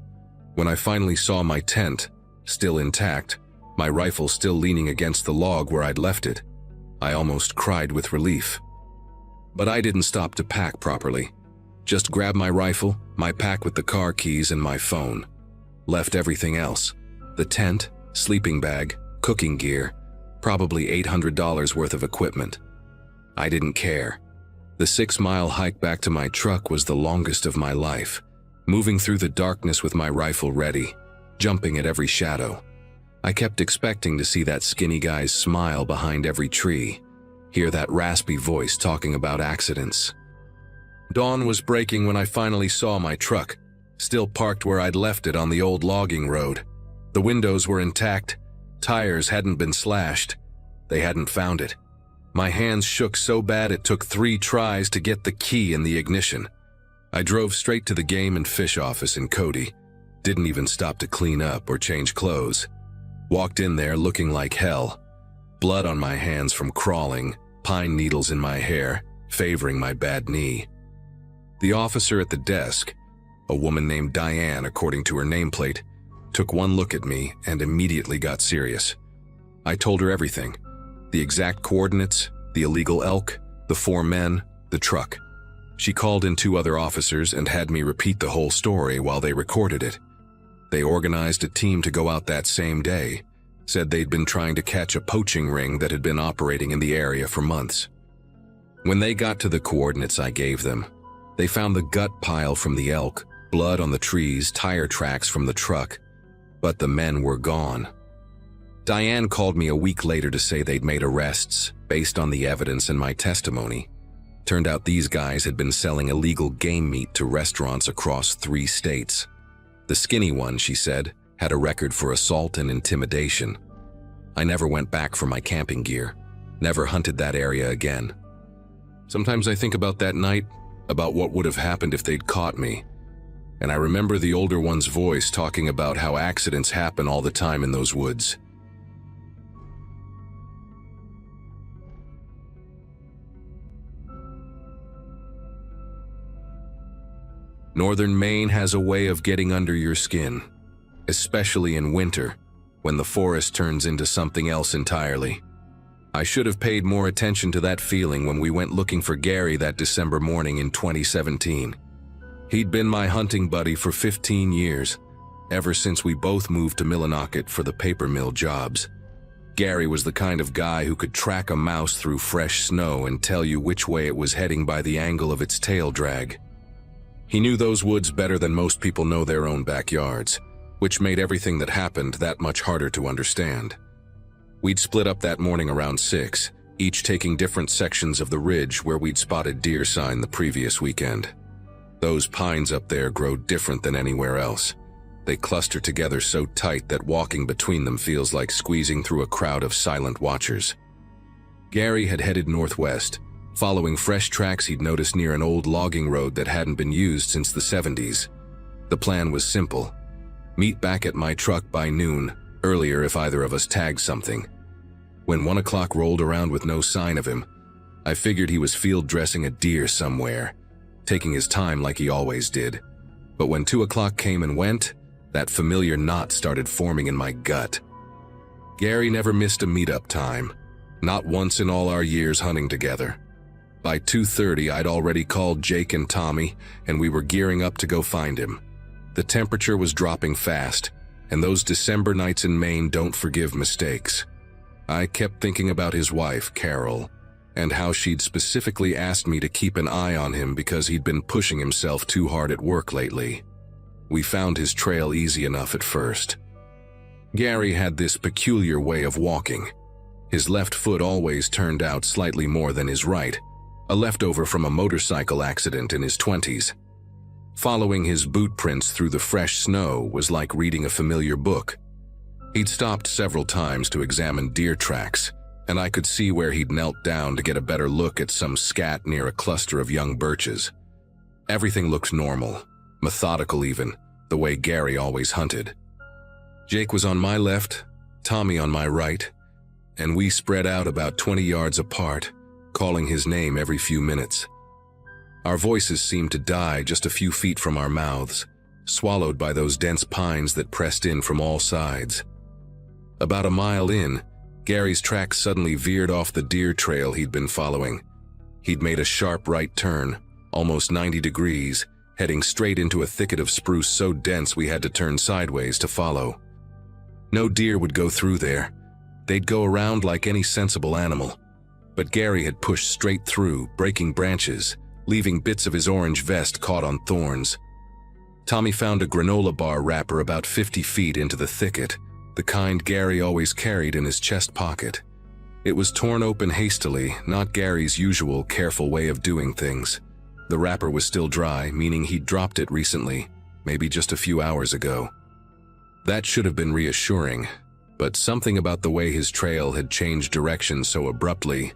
When I finally saw my tent, still intact, my rifle still leaning against the log where I'd left it, I almost cried with relief. But I didn't stop to pack properly. Just grabbed my rifle, my pack with the car keys, and my phone. Left everything else. The tent, sleeping bag, cooking gear, probably $800 worth of equipment. I didn't care. The 6-mile hike back to my truck was the longest of my life, moving through the darkness with my rifle ready, jumping at every shadow. I kept expecting to see that skinny guy's smile behind every tree, hear that raspy voice talking about accidents. Dawn was breaking when I finally saw my truck, still parked where I'd left it on the old logging road. The windows were intact, tires hadn't been slashed. They hadn't found it. My hands shook so bad it took 3 tries to get the key in the ignition. I drove straight to the game and fish office in Cody. Didn't even stop to clean up or change clothes. Walked in there looking like hell. Blood on my hands from crawling, pine needles in my hair, favoring my bad knee. The officer at the desk, a woman named Diane according to her nameplate, took one look at me and immediately got serious. I told her everything. The exact coordinates, the illegal elk, the 4 men, the truck. She called in 2 other officers and had me repeat the whole story while they recorded it. They organized a team to go out that same day, said they'd been trying to catch a poaching ring that had been operating in the area for months. When they got to the coordinates I gave them, they found the gut pile from the elk, blood on the trees, tire tracks from the truck, but the men were gone. Diane called me a week later to say they'd made arrests based on the evidence and my testimony. Turned out these guys had been selling illegal game meat to restaurants across 3 states. The skinny one, she said, had a record for assault and intimidation. I never went back for my camping gear, never hunted that area again. Sometimes I think about that night, about what would have happened if they'd caught me. And I remember the older one's voice talking about how accidents happen all the time in those woods. Northern Maine has a way of getting under your skin, especially in winter, when the forest turns into something else entirely. I should have paid more attention to that feeling when we went looking for Gary that December morning in 2017. He'd been my hunting buddy for 15 years, ever since we both moved to Millinocket for the paper mill jobs. Gary was the kind of guy who could track a mouse through fresh snow and tell you which way it was heading by the angle of its tail drag. He knew those woods better than most people know their own backyards, which made everything that happened that much harder to understand. We'd split up that morning around 6, each taking different sections of the ridge where we'd spotted deer sign the previous weekend. Those pines up there grow different than anywhere else. They cluster together so tight that walking between them feels like squeezing through a crowd of silent watchers. Gary had headed northwest, following fresh tracks he'd noticed near an old logging road that hadn't been used since the 70s. The plan was simple. Meet back at my truck by noon, earlier if either of us tagged something. When 1 o'clock rolled around with no sign of him, I figured he was field dressing a deer somewhere, taking his time like he always did. But when 2 o'clock came and went, that familiar knot started forming in my gut. Gary never missed a meetup time, not once in all our years hunting together. By 2:30, I'd already called Jake and Tommy, and we were gearing up to go find him. The temperature was dropping fast, and those December nights in Maine don't forgive mistakes. I kept thinking about his wife, Carol, and how she'd specifically asked me to keep an eye on him because he'd been pushing himself too hard at work lately. We found his trail easy enough at first. Gary had this peculiar way of walking. His left foot always turned out slightly more than his right, a leftover from a motorcycle accident in his 20s. Following his boot prints through the fresh snow was like reading a familiar book. He'd stopped several times to examine deer tracks, and I could see where he'd knelt down to get a better look at some scat near a cluster of young birches. Everything looked normal, methodical even, the way Gary always hunted. Jake was on my left, Tommy on my right, and we spread out about 20 yards apart, calling his name every few minutes. Our voices seemed to die just a few feet from our mouths, swallowed by those dense pines that pressed in from all sides. About a mile in, Gary's track suddenly veered off the deer trail he'd been following. He'd made a sharp right turn, almost 90 degrees, heading straight into a thicket of spruce so dense we had to turn sideways to follow. No deer would go through there. They'd go around like any sensible animal. But Gary had pushed straight through, breaking branches, leaving bits of his orange vest caught on thorns. Tommy found a granola bar wrapper about 50 feet into the thicket, the kind Gary always carried in his chest pocket. It was torn open hastily, not Gary's usual careful way of doing things. The wrapper was still dry, meaning he'd dropped it recently, maybe just a few hours ago. That should have been reassuring, but something about the way his trail had changed direction so abruptly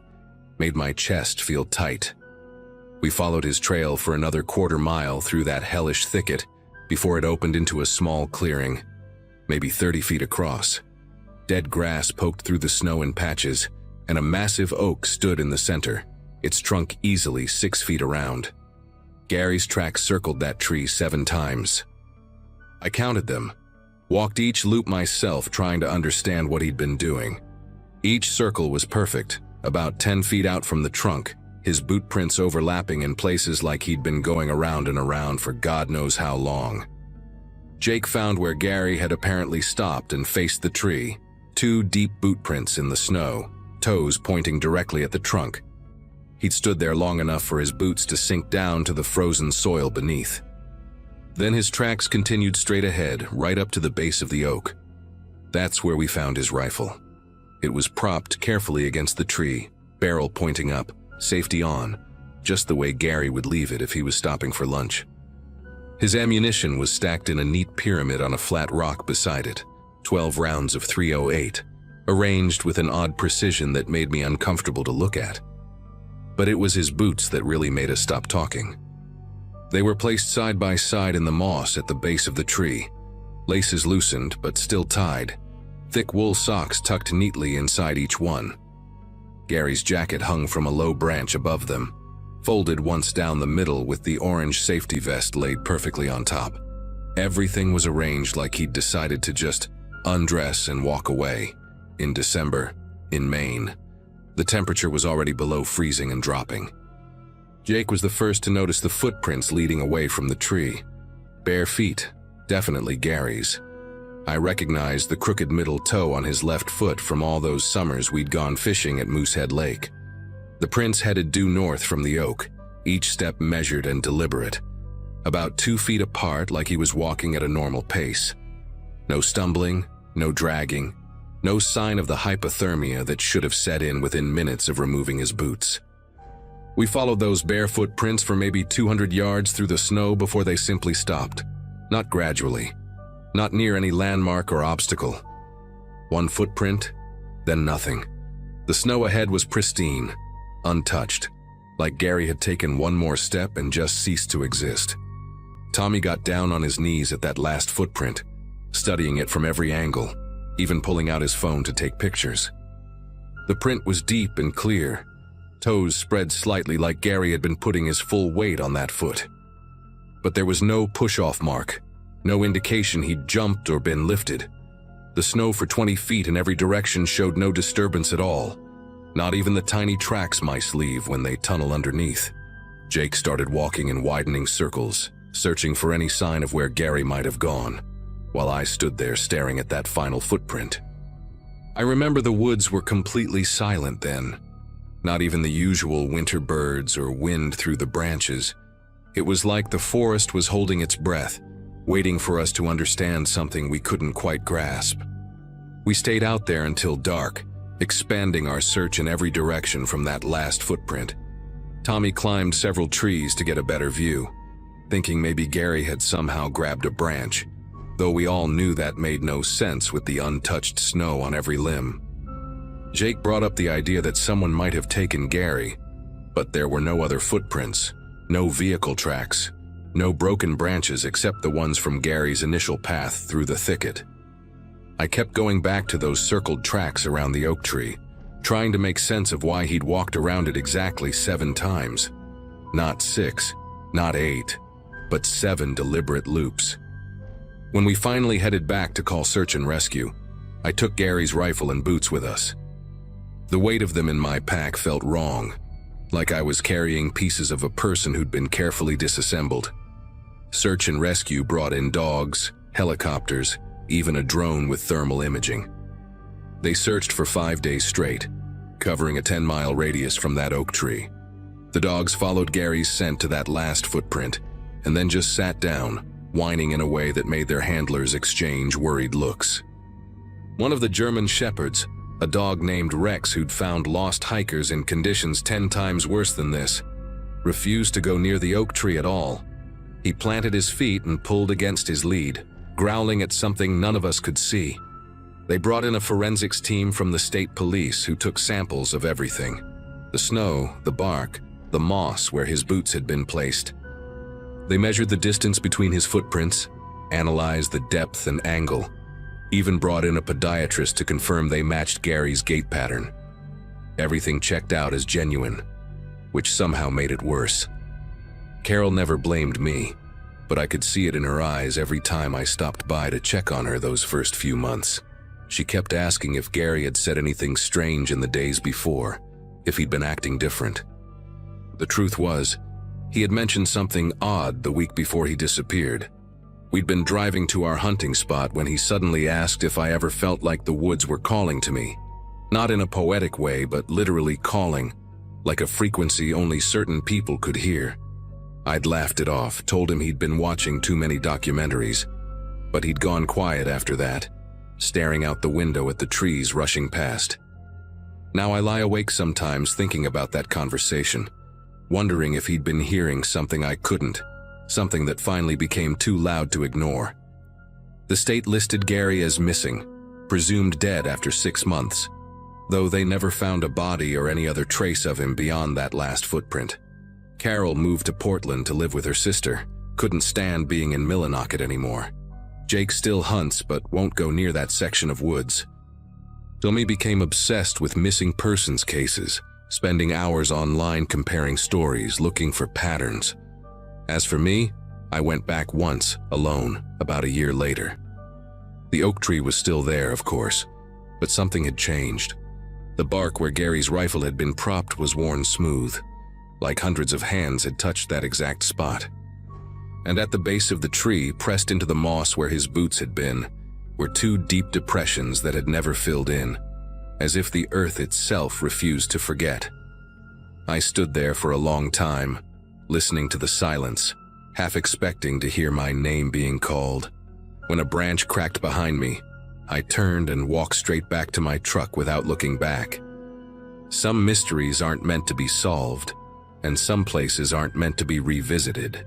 made my chest feel tight. We followed his trail for another quarter-mile through that hellish thicket before it opened into a small clearing, maybe 30 feet across. Dead grass poked through the snow in patches, and a massive oak stood in the center, its trunk easily 6 feet around. Gary's track circled that tree 7 times. I counted them, walked each loop myself trying to understand what he'd been doing. Each circle was perfect, about 10 feet out from the trunk, his boot prints overlapping in places like he'd been going around and around for God knows how long. Jake found where Gary had apparently stopped and faced the tree, 2 deep boot prints in the snow, toes pointing directly at the trunk. He'd stood there long enough for his boots to sink down to the frozen soil beneath. Then his tracks continued straight ahead, right up to the base of the oak. That's where we found his rifle. It was propped carefully against the tree, barrel pointing up, safety on, just the way Gary would leave it if he was stopping for lunch. His ammunition was stacked in a neat pyramid on a flat rock beside it, 12 rounds of .308, arranged with an odd precision that made me uncomfortable to look at. But it was his boots that really made us stop talking. They were placed side by side in the moss at the base of the tree, laces loosened but still tied, thick wool socks tucked neatly inside each one. Gary's jacket hung from a low branch above them, folded once down the middle with the orange safety vest laid perfectly on top. Everything was arranged like he'd decided to just undress and walk away. In December, in Maine, the temperature was already below freezing and dropping. Jake was the first to notice the footprints leading away from the tree. Bare feet, definitely Gary's. I recognized the crooked middle toe on his left foot from all those summers we'd gone fishing at Moosehead Lake. The prints headed due north from the oak, each step measured and deliberate, about 2 feet apart like he was walking at a normal pace. No stumbling, no dragging, no sign of the hypothermia that should have set in within minutes of removing his boots. We followed those bare footprints for maybe 200 yards through the snow before they simply stopped, not gradually, not near any landmark or obstacle. One footprint, then nothing. The snow ahead was pristine, untouched, like Gary had taken one more step and just ceased to exist. Tommy got down on his knees at that last footprint, studying it from every angle, even pulling out his phone to take pictures. The print was deep and clear, toes spread slightly like Gary had been putting his full weight on that foot. But there was no push-off mark, no indication he'd jumped or been lifted. The snow for 20 feet in every direction showed no disturbance at all. Not even the tiny tracks mice leave when they tunnel underneath. Jake started walking in widening circles, searching for any sign of where Gary might have gone, while I stood there staring at that final footprint. I remember the woods were completely silent then. Not even the usual winter birds or wind through the branches. It was like the forest was holding its breath, waiting for us to understand something we couldn't quite grasp. We stayed out there until dark, expanding our search in every direction from that last footprint. Tommy climbed several trees to get a better view, thinking maybe Gary had somehow grabbed a branch, though we all knew that made no sense with the untouched snow on every limb. Jake brought up the idea that someone might have taken Gary, but there were no other footprints, no vehicle tracks, no broken branches except the ones from Gary's initial path through the thicket. I kept going back to those circled tracks around the oak tree, trying to make sense of why he'd walked around it exactly 7 times. Not 6, not 8, but 7 deliberate loops. When we finally headed back to call search and rescue, I took Gary's rifle and boots with us. The weight of them in my pack felt wrong, like I was carrying pieces of a person who'd been carefully disassembled. Search and rescue brought in dogs, helicopters, even a drone with thermal imaging. They searched for 5 days straight, covering a 10-mile radius from that oak tree. The dogs followed Gary's scent to that last footprint, and then just sat down, whining in a way that made their handlers exchange worried looks. One of the German shepherds, a dog named Rex who'd found lost hikers in conditions 10 times worse than this, refused to go near the oak tree at all. He planted his feet and pulled against his lead, growling at something none of us could see. They brought in a forensics team from the state police who took samples of everything: the snow, the bark, the moss where his boots had been placed. They measured the distance between his footprints, analyzed the depth and angle, even brought in a podiatrist to confirm they matched Gary's gait pattern. Everything checked out as genuine, which somehow made it worse. Carol never blamed me, but I could see it in her eyes every time I stopped by to check on her those first few months. She kept asking if Gary had said anything strange in the days before, if he'd been acting different. The truth was, he had mentioned something odd the week before he disappeared. We'd been driving to our hunting spot when he suddenly asked if I ever felt like the woods were calling to me. Not in a poetic way, but literally calling, like a frequency only certain people could hear. I'd laughed it off, told him he'd been watching too many documentaries, but he'd gone quiet after that, staring out the window at the trees rushing past. Now I lie awake sometimes thinking about that conversation, wondering if he'd been hearing something I couldn't, something that finally became too loud to ignore. The state listed Gary as missing, presumed dead after 6 months, though they never found a body or any other trace of him beyond that last footprint. Carol moved to Portland to live with her sister, couldn't stand being in Millinocket anymore. Jake still hunts but won't go near that section of woods. Tommy became obsessed with missing persons cases, spending hours online comparing stories, looking for patterns. As for me, I went back once, alone, about a year later. The oak tree was still there, of course, but something had changed. The bark where Gary's rifle had been propped was worn smooth, like hundreds of hands had touched that exact spot. And at the base of the tree, pressed into the moss where his boots had been, were 2 deep depressions that had never filled in, as if the earth itself refused to forget. I stood there for a long time, listening to the silence, half expecting to hear my name being called. When a branch cracked behind me, I turned and walked straight back to my truck without looking back. Some mysteries aren't meant to be solved, and some places aren't meant to be revisited.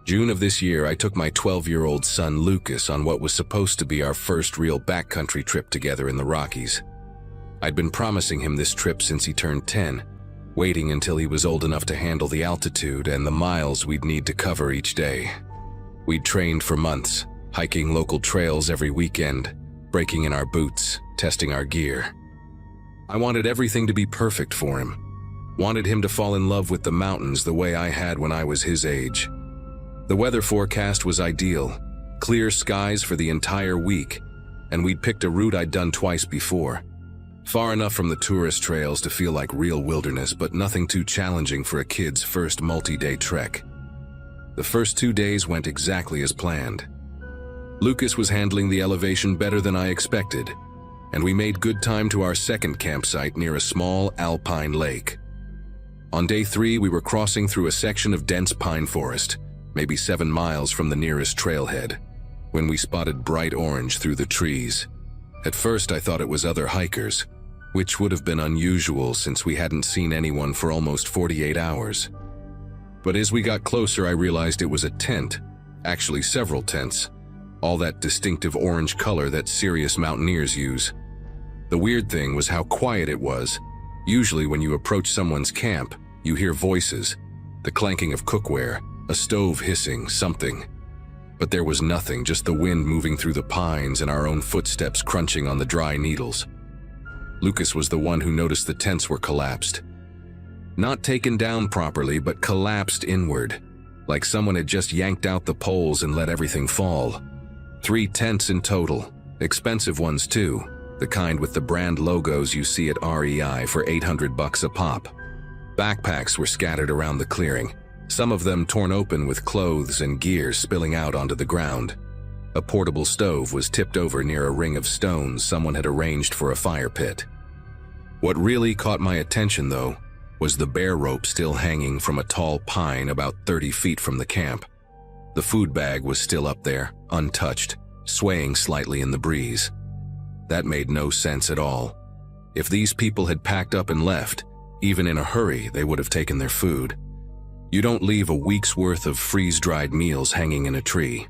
June of this year, I took my 12-year-old son Lucas on what was supposed to be our first real backcountry trip together in the Rockies. I'd been promising him this trip since he turned 10, waiting until he was old enough to handle the altitude and the miles we'd need to cover each day. We'd trained for months, hiking local trails every weekend, breaking in our boots, testing our gear. I wanted everything to be perfect for him. Wanted him to fall in love with the mountains the way I had when I was his age. The weather forecast was ideal, clear skies for the entire week, and we'd picked a route I'd done twice before. Far enough from the tourist trails to feel like real wilderness, but nothing too challenging for a kid's first multi-day trek. The first 2 days went exactly as planned. Lucas was handling the elevation better than I expected, and we made good time to our second campsite near a small alpine lake. On day 3, we were crossing through a section of dense pine forest, maybe 7 miles from the nearest trailhead, when we spotted bright orange through the trees. At first, I thought it was other hikers, which would have been unusual since we hadn't seen anyone for almost 48 hours. But as we got closer, I realized it was a tent, actually several tents, all that distinctive orange color that serious mountaineers use. The weird thing was how quiet it was. Usually when you approach someone's camp, you hear voices, the clanking of cookware, a stove hissing, something. But there was nothing, just the wind moving through the pines and our own footsteps crunching on the dry needles. Lucas was the one who noticed the tents were collapsed. Not taken down properly, but collapsed inward, like someone had just yanked out the poles and let everything fall. 3 tents in total, expensive ones too, the kind with the brand logos you see at REI for $800 a pop. Backpacks were scattered around the clearing, some of them torn open with clothes and gear spilling out onto the ground. A portable stove was tipped over near a ring of stones someone had arranged for a fire pit. What really caught my attention, though, was the bear rope still hanging from a tall pine about 30 feet from the camp. The food bag was still up there, untouched, swaying slightly in the breeze. That made no sense at all. If these people had packed up and left, even in a hurry, they would have taken their food. You don't leave a week's worth of freeze-dried meals hanging in a tree.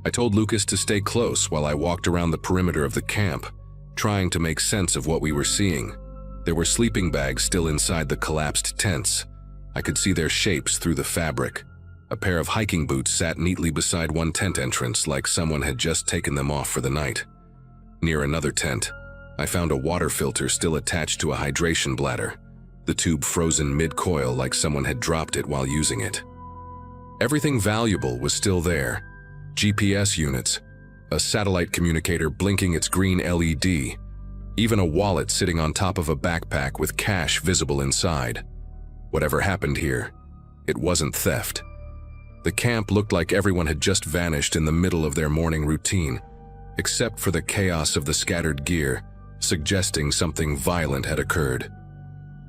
I told Lucas to stay close while I walked around the perimeter of the camp, trying to make sense of what we were seeing. There were sleeping bags still inside the collapsed tents. I could see their shapes through the fabric. A pair of hiking boots sat neatly beside one tent entrance, like someone had just taken them off for the night. Near another tent, I found a water filter still attached to a hydration bladder, the tube frozen mid-coil like someone had dropped it while using it. Everything valuable was still there. GPS units, a satellite communicator blinking its green LED, even a wallet sitting on top of a backpack with cash visible inside. Whatever happened here, it wasn't theft. The camp looked like everyone had just vanished in the middle of their morning routine, except for the chaos of the scattered gear, suggesting something violent had occurred.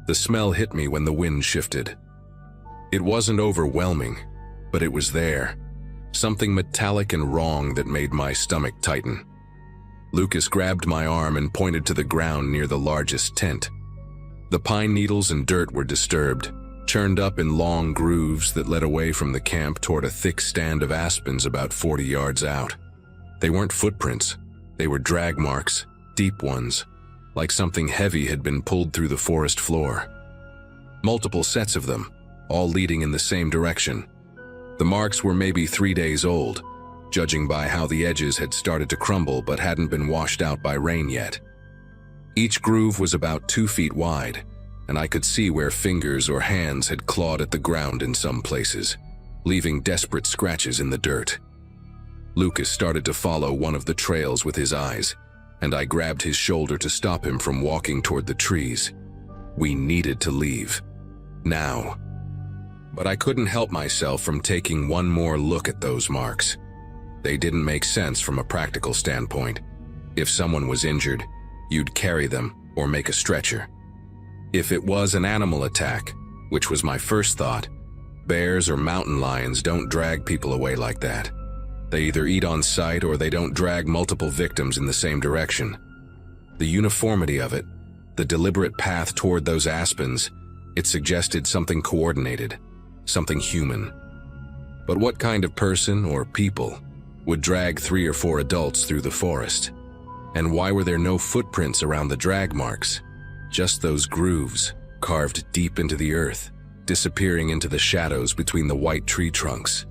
The smell hit me when the wind shifted. It wasn't overwhelming, but it was there. Something metallic and wrong that made my stomach tighten. Lucas grabbed my arm and pointed to the ground near the largest tent. The pine needles and dirt were disturbed, churned up in long grooves that led away from the camp toward a thick stand of aspens about 40 yards out. They weren't footprints, they were drag marks, deep ones, like something heavy had been pulled through the forest floor. Multiple sets of them, all leading in the same direction. The marks were maybe 3 days old, judging by how the edges had started to crumble but hadn't been washed out by rain yet. Each groove was about 2 feet wide, and I could see where fingers or hands had clawed at the ground in some places, leaving desperate scratches in the dirt. Lucas started to follow one of the trails with his eyes, and I grabbed his shoulder to stop him from walking toward the trees. We needed to leave. Now. But I couldn't help myself from taking one more look at those marks. They didn't make sense from a practical standpoint. If someone was injured, you'd carry them or make a stretcher. If it was an animal attack, which was my first thought, bears or mountain lions don't drag people away like that. They either eat on sight or they don't drag multiple victims in the same direction. The uniformity of it, the deliberate path toward those aspens, it suggested something coordinated, something human. But what kind of person or people would drag 3 or 4 adults through the forest? And why were there no footprints around the drag marks? Just those grooves, carved deep into the earth, disappearing into the shadows between the white tree trunks.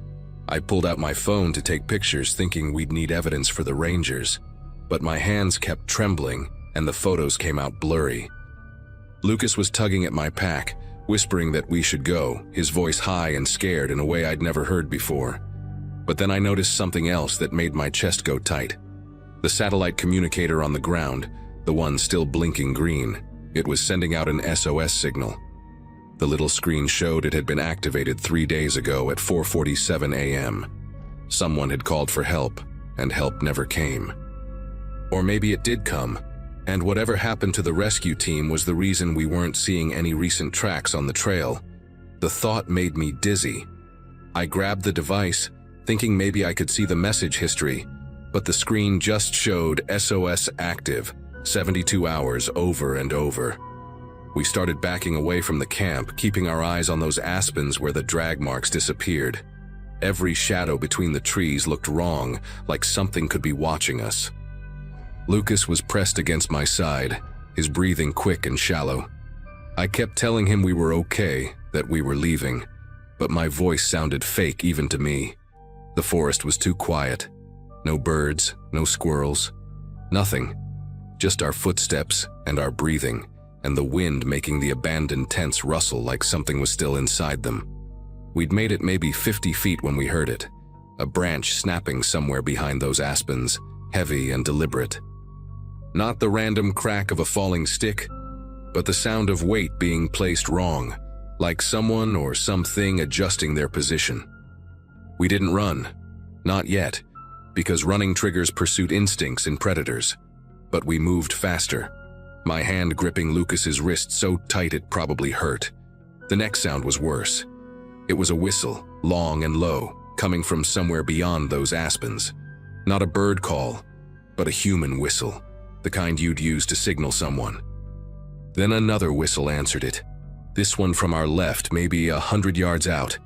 I pulled out my phone to take pictures, thinking we'd need evidence for the rangers, but my hands kept trembling and the photos came out blurry. Lucas was tugging at my pack, whispering that we should go, his voice high and scared in a way I'd never heard before. But then I noticed something else that made my chest go tight. The satellite communicator on the ground, the one still blinking green, it was sending out an SOS signal. The little screen showed it had been activated 3 days ago at 4:47 a.m. Someone had called for help, and help never came. Or maybe it did come, and whatever happened to the rescue team was the reason we weren't seeing any recent tracks on the trail. The thought made me dizzy. I grabbed the device, thinking maybe I could see the message history, but the screen just showed SOS active, 72 hours over and over. We started backing away from the camp, keeping our eyes on those aspens where the drag marks disappeared. Every shadow between the trees looked wrong, like something could be watching us. Lucas was pressed against my side, his breathing quick and shallow. I kept telling him we were okay, that we were leaving, but my voice sounded fake even to me. The forest was too quiet. No birds, no squirrels, nothing. Just our footsteps and our breathing, and the wind making the abandoned tents rustle like something was still inside them. We'd made it maybe 50 feet when we heard it, a branch snapping somewhere behind those aspens, heavy and deliberate. Not the random crack of a falling stick, but the sound of weight being placed wrong, like someone or something adjusting their position. We didn't run, not yet, because running triggers pursuit instincts in predators, but we moved faster, my hand gripping Lucas's wrist so tight it probably hurt. The next sound was worse. It was a whistle, long and low, coming from somewhere beyond those aspens. Not a bird call, but a human whistle, the kind you'd use to signal someone. Then another whistle answered it, this one from our left, maybe 100 yards out.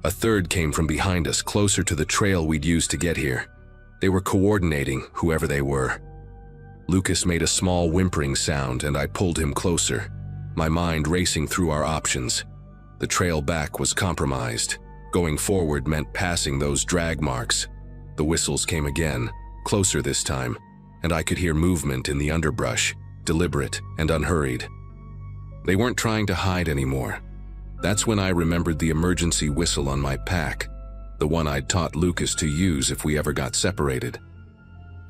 A third came from behind us, closer to the trail we'd used to get here. They were coordinating, whoever they were. Lucas made a small whimpering sound and I pulled him closer, my mind racing through our options. The trail back was compromised. Going forward meant passing those drag marks. The whistles came again, closer this time, and I could hear movement in the underbrush, deliberate and unhurried. They weren't trying to hide anymore. That's when I remembered the emergency whistle on my pack, the one I'd taught Lucas to use if we ever got separated.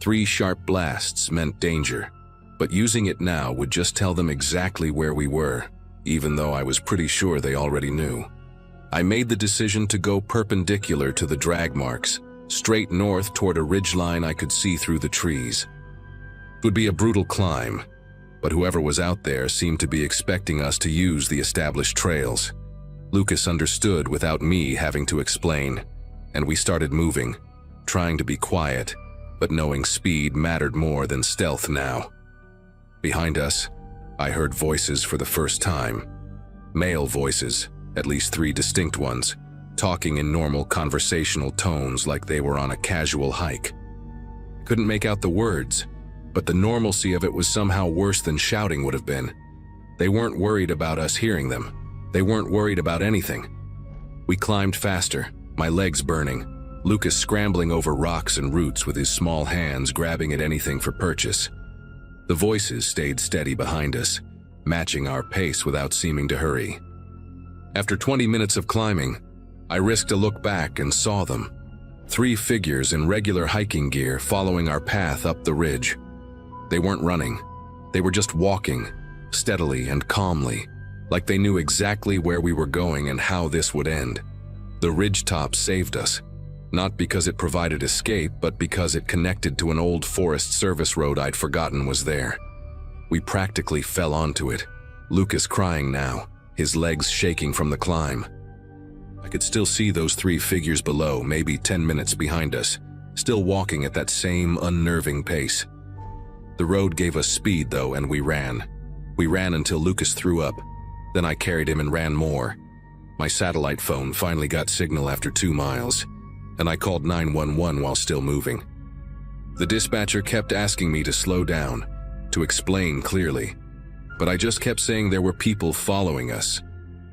3 sharp blasts meant danger, but using it now would just tell them exactly where we were, even though I was pretty sure they already knew. I made the decision to go perpendicular to the drag marks, straight north toward a ridgeline I could see through the trees. It would be a brutal climb, but whoever was out there seemed to be expecting us to use the established trails. Lucas understood without me having to explain, and we started moving, trying to be quiet, but knowing speed mattered more than stealth now. Behind us, I heard voices for the first time. Male voices, at least 3 distinct ones, talking in normal conversational tones like they were on a casual hike. Couldn't make out the words, but the normalcy of it was somehow worse than shouting would have been. They weren't worried about us hearing them. They weren't worried about anything. We climbed faster, my legs burning, Lucas scrambling over rocks and roots with his small hands grabbing at anything for purchase. The voices stayed steady behind us, matching our pace without seeming to hurry. After 20 minutes of climbing, I risked a look back and saw them. 3 figures in regular hiking gear following our path up the ridge. They weren't running. They were just walking, steadily and calmly, like they knew exactly where we were going and how this would end. The ridgetop saved us, not because it provided escape, but because it connected to an old Forest Service road I'd forgotten was there. We practically fell onto it, Lucas crying now, his legs shaking from the climb. I could still see those 3 figures below, maybe 10 minutes behind us, still walking at that same unnerving pace. The road gave us speed though, and we ran. We ran until Lucas threw up. Then I carried him and ran more. My satellite phone finally got signal after 2 miles, and I called 911 while still moving. The dispatcher kept asking me to slow down, to explain clearly, but I just kept saying there were people following us,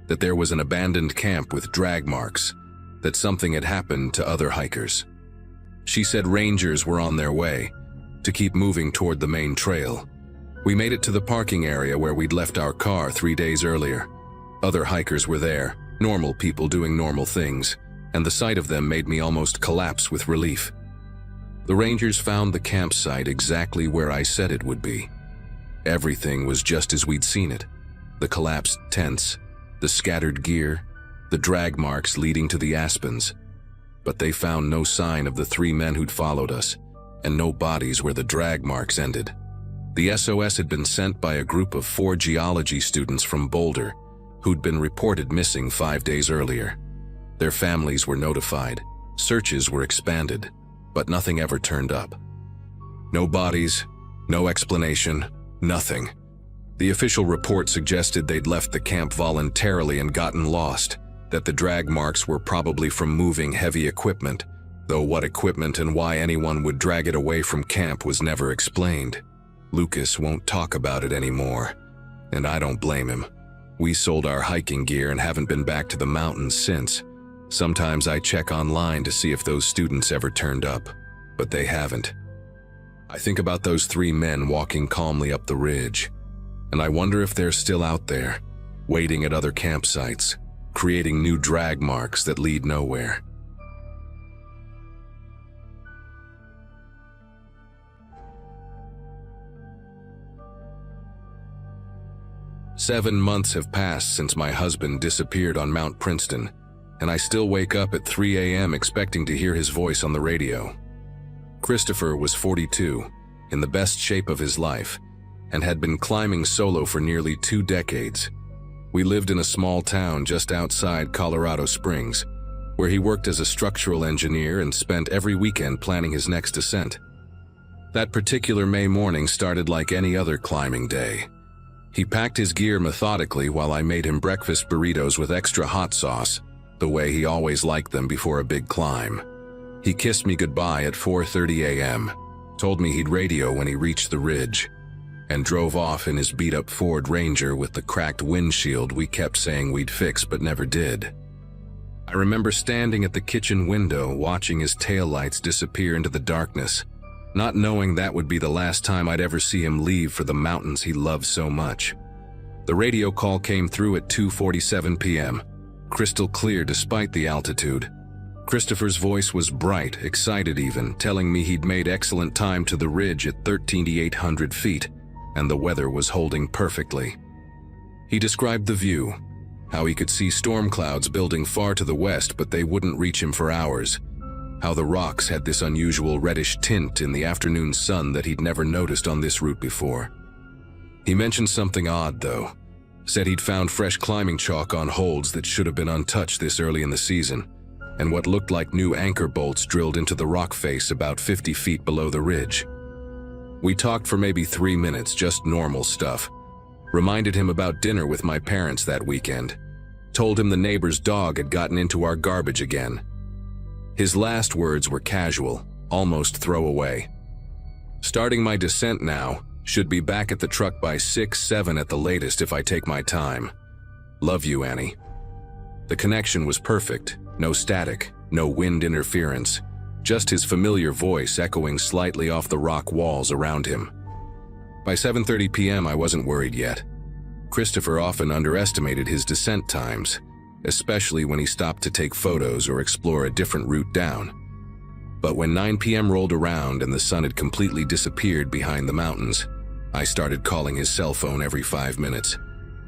that there was an abandoned camp with drag marks, that something had happened to other hikers. She said rangers were on their way, to keep moving toward the main trail. We made it to the parking area where we'd left our car 3 days earlier. Other hikers were there, normal people doing normal things, and the sight of them made me almost collapse with relief. The Rangers found the campsite exactly where I said it would be. Everything was just as we'd seen it. The collapsed tents, the scattered gear, the drag marks leading to the aspens. But they found no sign of the 3 men who'd followed us, and no bodies where the drag marks ended. The SOS had been sent by a group of 4 geology students from Boulder, who'd been reported missing 5 days earlier. Their families were notified, searches were expanded, but nothing ever turned up. No bodies, no explanation, nothing. The official report suggested they'd left the camp voluntarily and gotten lost, that the drag marks were probably from moving heavy equipment, though what equipment and why anyone would drag it away from camp was never explained. Lucas won't talk about it anymore, and I don't blame him. We sold our hiking gear and haven't been back to the mountains since. Sometimes I check online to see if those students ever turned up, but they haven't. I think about those 3 men walking calmly up the ridge, and I wonder if they're still out there, waiting at other campsites, creating new drag marks that lead nowhere. "7 months have passed since my husband disappeared on Mount Princeton, and I still wake up at 3 a.m. expecting to hear his voice on the radio. Christopher was 42, in the best shape of his life, and had been climbing solo for nearly 2 decades. We lived in a small town just outside Colorado Springs, where he worked as a structural engineer and spent every weekend planning his next ascent. That particular May morning started like any other climbing day. He packed his gear methodically while I made him breakfast burritos with extra hot sauce, the way he always liked them before a big climb. He kissed me goodbye at 4:30 a.m., told me he'd radio when he reached the ridge, and drove off in his beat-up Ford Ranger with the cracked windshield we kept saying we'd fix but never did. I remember standing at the kitchen window watching his taillights disappear into the darkness, not knowing that would be the last time I'd ever see him leave for the mountains he loved so much. The radio call came through at 2:47 p.m., crystal clear despite the altitude. Christopher's voice was bright, excited even, telling me he'd made excellent time to the ridge at 13,800 feet, and the weather was holding perfectly. He described the view, how he could see storm clouds building far to the west but they wouldn't reach him for hours, how the rocks had this unusual reddish tint in the afternoon sun that he'd never noticed on this route before. He mentioned something odd though, said he'd found fresh climbing chalk on holds that should have been untouched this early in the season, and what looked like new anchor bolts drilled into the rock face about 50 feet below the ridge. We talked for maybe 3 minutes, just normal stuff. Reminded him about dinner with my parents that weekend. Told him the neighbor's dog had gotten into our garbage again. His last words were casual, almost throwaway. "Starting my descent now. Should be back at the truck by 6-7 at the latest if I take my time. Love you, Annie." The connection was perfect. No static, no wind interference. Just his familiar voice echoing slightly off the rock walls around him. By 7:30 p.m. I wasn't worried yet. Christopher often underestimated his descent times, especially when he stopped to take photos or explore a different route down. But when 9 p.m. rolled around and the sun had completely disappeared behind the mountains, I started calling his cell phone every 5 minutes,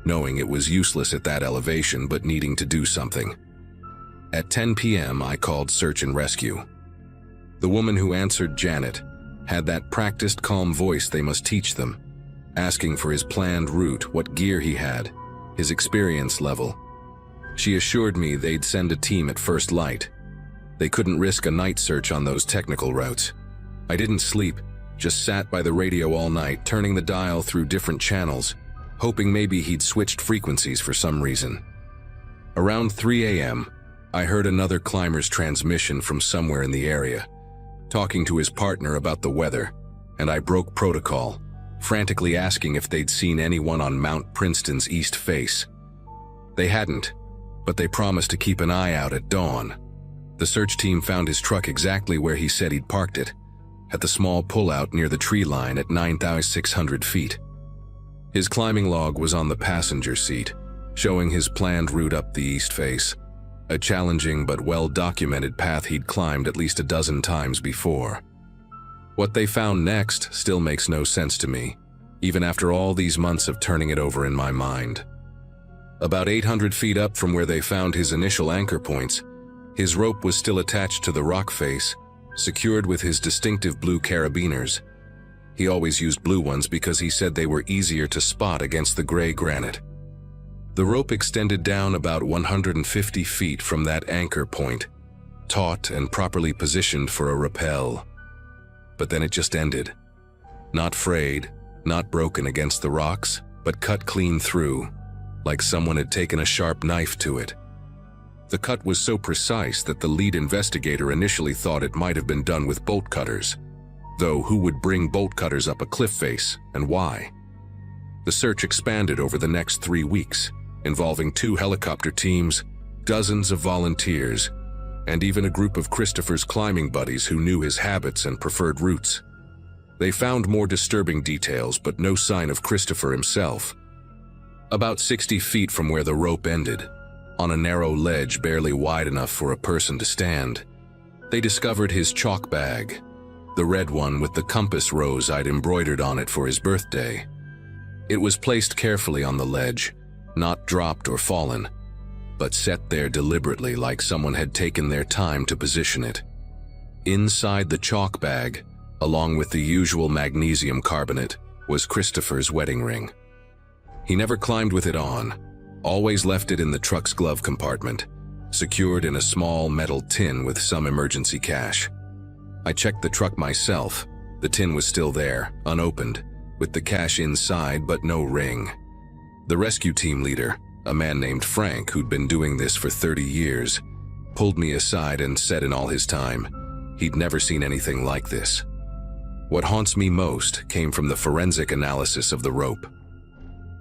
knowing it was useless at that elevation but needing to do something. At 10 p.m. I called search and rescue. The woman who answered, Janet, had that practiced calm voice they must teach them, asking for his planned route, what gear he had, his experience level. She assured me they'd send a team at first light. They couldn't risk a night search on those technical routes. I didn't sleep, just sat by the radio all night, turning the dial through different channels, hoping maybe he'd switched frequencies for some reason. Around 3 a.m., I heard another climber's transmission from somewhere in the area, talking to his partner about the weather, and I broke protocol, frantically asking if they'd seen anyone on Mount Princeton's east face. They hadn't, but they promised to keep an eye out at dawn. The search team found his truck exactly where he said he'd parked it, at the small pullout near the tree line at 9,600 feet. His climbing log was on the passenger seat, showing his planned route up the east face. a challenging but well-documented path he'd climbed at least a dozen times before. What they found next still makes no sense to me, even after all these months of turning it over in my mind. About 800 feet up from where they found his initial anchor points, his rope was still attached to the rock face, secured with his distinctive blue carabiners. He always used blue ones because he said they were easier to spot against the gray granite. The rope extended down about 150 feet from that anchor point, taut and properly positioned for a rappel. But then it just ended. Not frayed, not broken against the rocks, but cut clean through, like someone had taken a sharp knife to it. The cut was so precise that the lead investigator initially thought it might have been done with bolt cutters, though who would bring bolt cutters up a cliff face, and why? The search expanded over the next 3 weeks, involving 2 helicopter teams, dozens of volunteers, and even a group of Christopher's climbing buddies who knew his habits and preferred routes. They found more disturbing details, but no sign of Christopher himself. About 60 feet from where the rope ended, on a narrow ledge barely wide enough for a person to stand, they discovered his chalk bag, the red one with the compass rose I'd embroidered on it for his birthday. It was placed carefully on the ledge, not dropped or fallen, but set there deliberately like someone had taken their time to position it. Inside the chalk bag, along with the usual magnesium carbonate, was Christopher's wedding ring. He never climbed with it on, always left it in the truck's glove compartment, secured in a small metal tin with some emergency cash. I checked the truck myself. The tin was still there, unopened, with the cash inside but no ring. The rescue team leader, a man named Frank who'd been doing this for 30 years, pulled me aside and said in all his time, he'd never seen anything like this. What haunts me most came from the forensic analysis of the rope.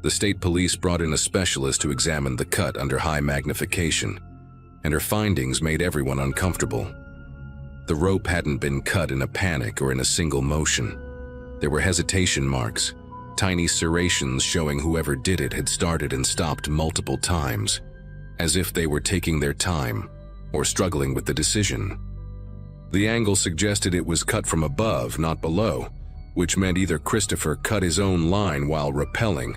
The state police brought in a specialist to examine the cut under high magnification, and her findings made everyone uncomfortable. The rope hadn't been cut in a panic or in a single motion. There were hesitation marks, tiny serrations showing whoever did it had started and stopped multiple times, as if they were taking their time or struggling with the decision. The angle suggested it was cut from above, not below, which meant either Christopher cut his own line while rappelling,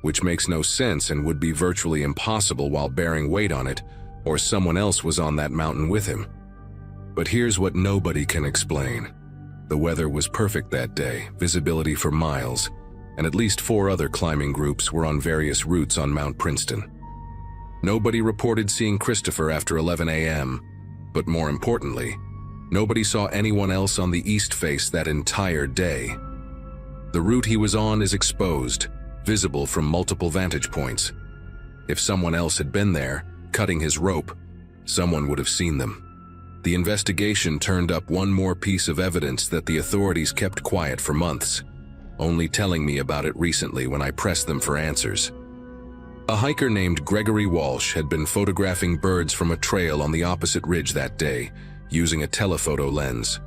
which makes no sense and would be virtually impossible while bearing weight on it, or someone else was on that mountain with him. But here's what nobody can explain. The weather was perfect that day, visibility for miles, and at least 4 other climbing groups were on various routes on Mount Princeton. Nobody reported seeing Christopher after 11 a.m., but more importantly, nobody saw anyone else on the east face that entire day. The route he was on is exposed, visible from multiple vantage points. If someone else had been there, cutting his rope, someone would have seen them. The investigation turned up one more piece of evidence that the authorities kept quiet for months, only telling me about it recently when I pressed them for answers. A hiker named Gregory Walsh had been photographing birds from a trail on the opposite ridge that day, using a telephoto lens.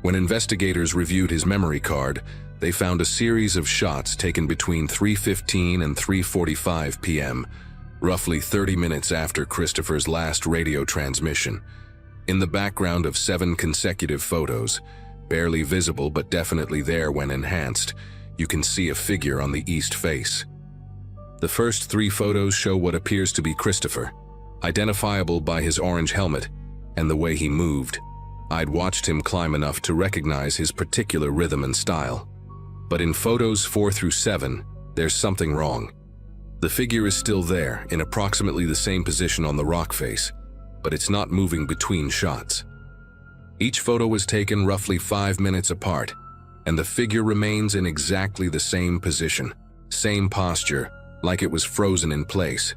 When investigators reviewed his memory card, they found a series of shots taken between 3:15 and 3:45 p.m., roughly 30 minutes after Christopher's last radio transmission. In the background of 7 consecutive photos, barely visible but definitely there when enhanced, you can see a figure on the east face. The first 3 photos show what appears to be Christopher, identifiable by his orange helmet and the way he moved. I'd watched him climb enough to recognize his particular rhythm and style. But in photos 4 through 7, there's something wrong. The figure is still there, in approximately the same position on the rock face, but it's not moving between shots. Each photo was taken roughly 5 minutes apart, and the figure remains in exactly the same position, same posture, like it was frozen in place.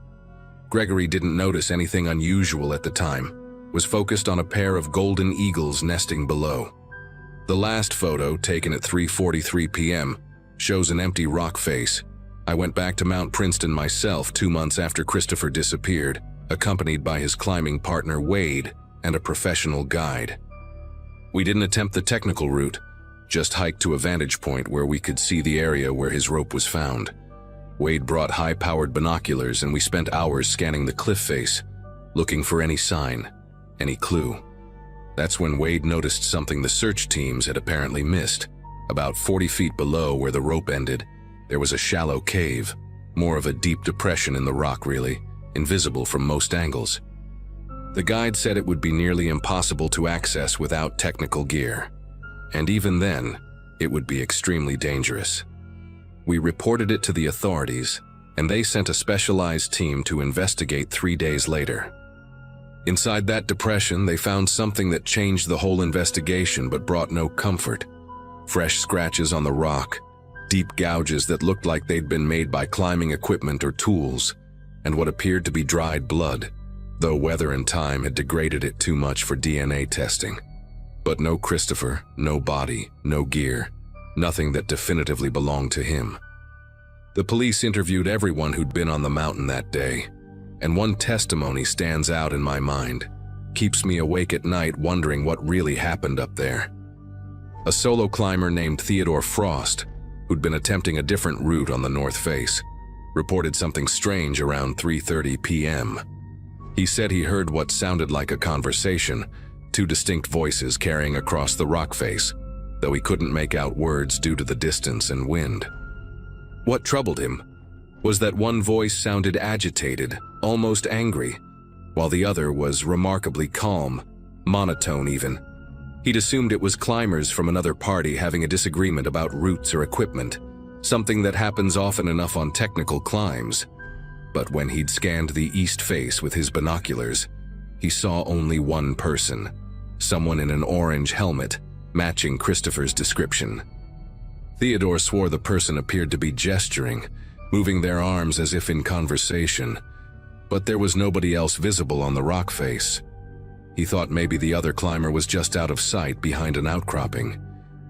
Gregory didn't notice anything unusual at the time, was focused on a pair of golden eagles nesting below. The last photo, taken at 3:43 p.m., shows an empty rock face. I went back to Mount Princeton myself 2 months after Christopher disappeared, accompanied by his climbing partner Wade and a professional guide. We didn't attempt the technical route, just hiked to a vantage point where we could see the area where his rope was found. Wade brought high-powered binoculars and we spent hours scanning the cliff face, looking for any sign, any clue. That's when Wade noticed something the search teams had apparently missed. About 40 feet below where the rope ended, there was a shallow cave, more of a deep depression in the rock really, invisible from most angles. The guide said it would be nearly impossible to access without technical gear, and even then, it would be extremely dangerous. We reported it to the authorities, and they sent a specialized team to investigate 3 days later. Inside that depression, they found something that changed the whole investigation but brought no comfort. Fresh scratches on the rock, deep gouges that looked like they'd been made by climbing equipment or tools, and what appeared to be dried blood, though weather and time had degraded it too much for DNA testing. But no Christopher, no body, no gear, nothing that definitively belonged to him. The police interviewed everyone who'd been on the mountain that day, and one testimony stands out in my mind, keeps me awake at night wondering what really happened up there. A solo climber named Theodore Frost, who'd been attempting a different route on the north face, reported something strange around 3:30 p.m. He said he heard what sounded like a conversation, two distinct voices carrying across the rock face, though he couldn't make out words due to the distance and wind. What troubled him was that one voice sounded agitated, almost angry, while the other was remarkably calm, monotone even. He'd assumed it was climbers from another party having a disagreement about routes or equipment, something that happens often enough on technical climbs. But when he'd scanned the east face with his binoculars, he saw only one person, someone in an orange helmet, matching Christopher's description. Theodore swore the person appeared to be gesturing, moving their arms as if in conversation, but there was nobody else visible on the rock face. He thought maybe the other climber was just out of sight behind an outcropping.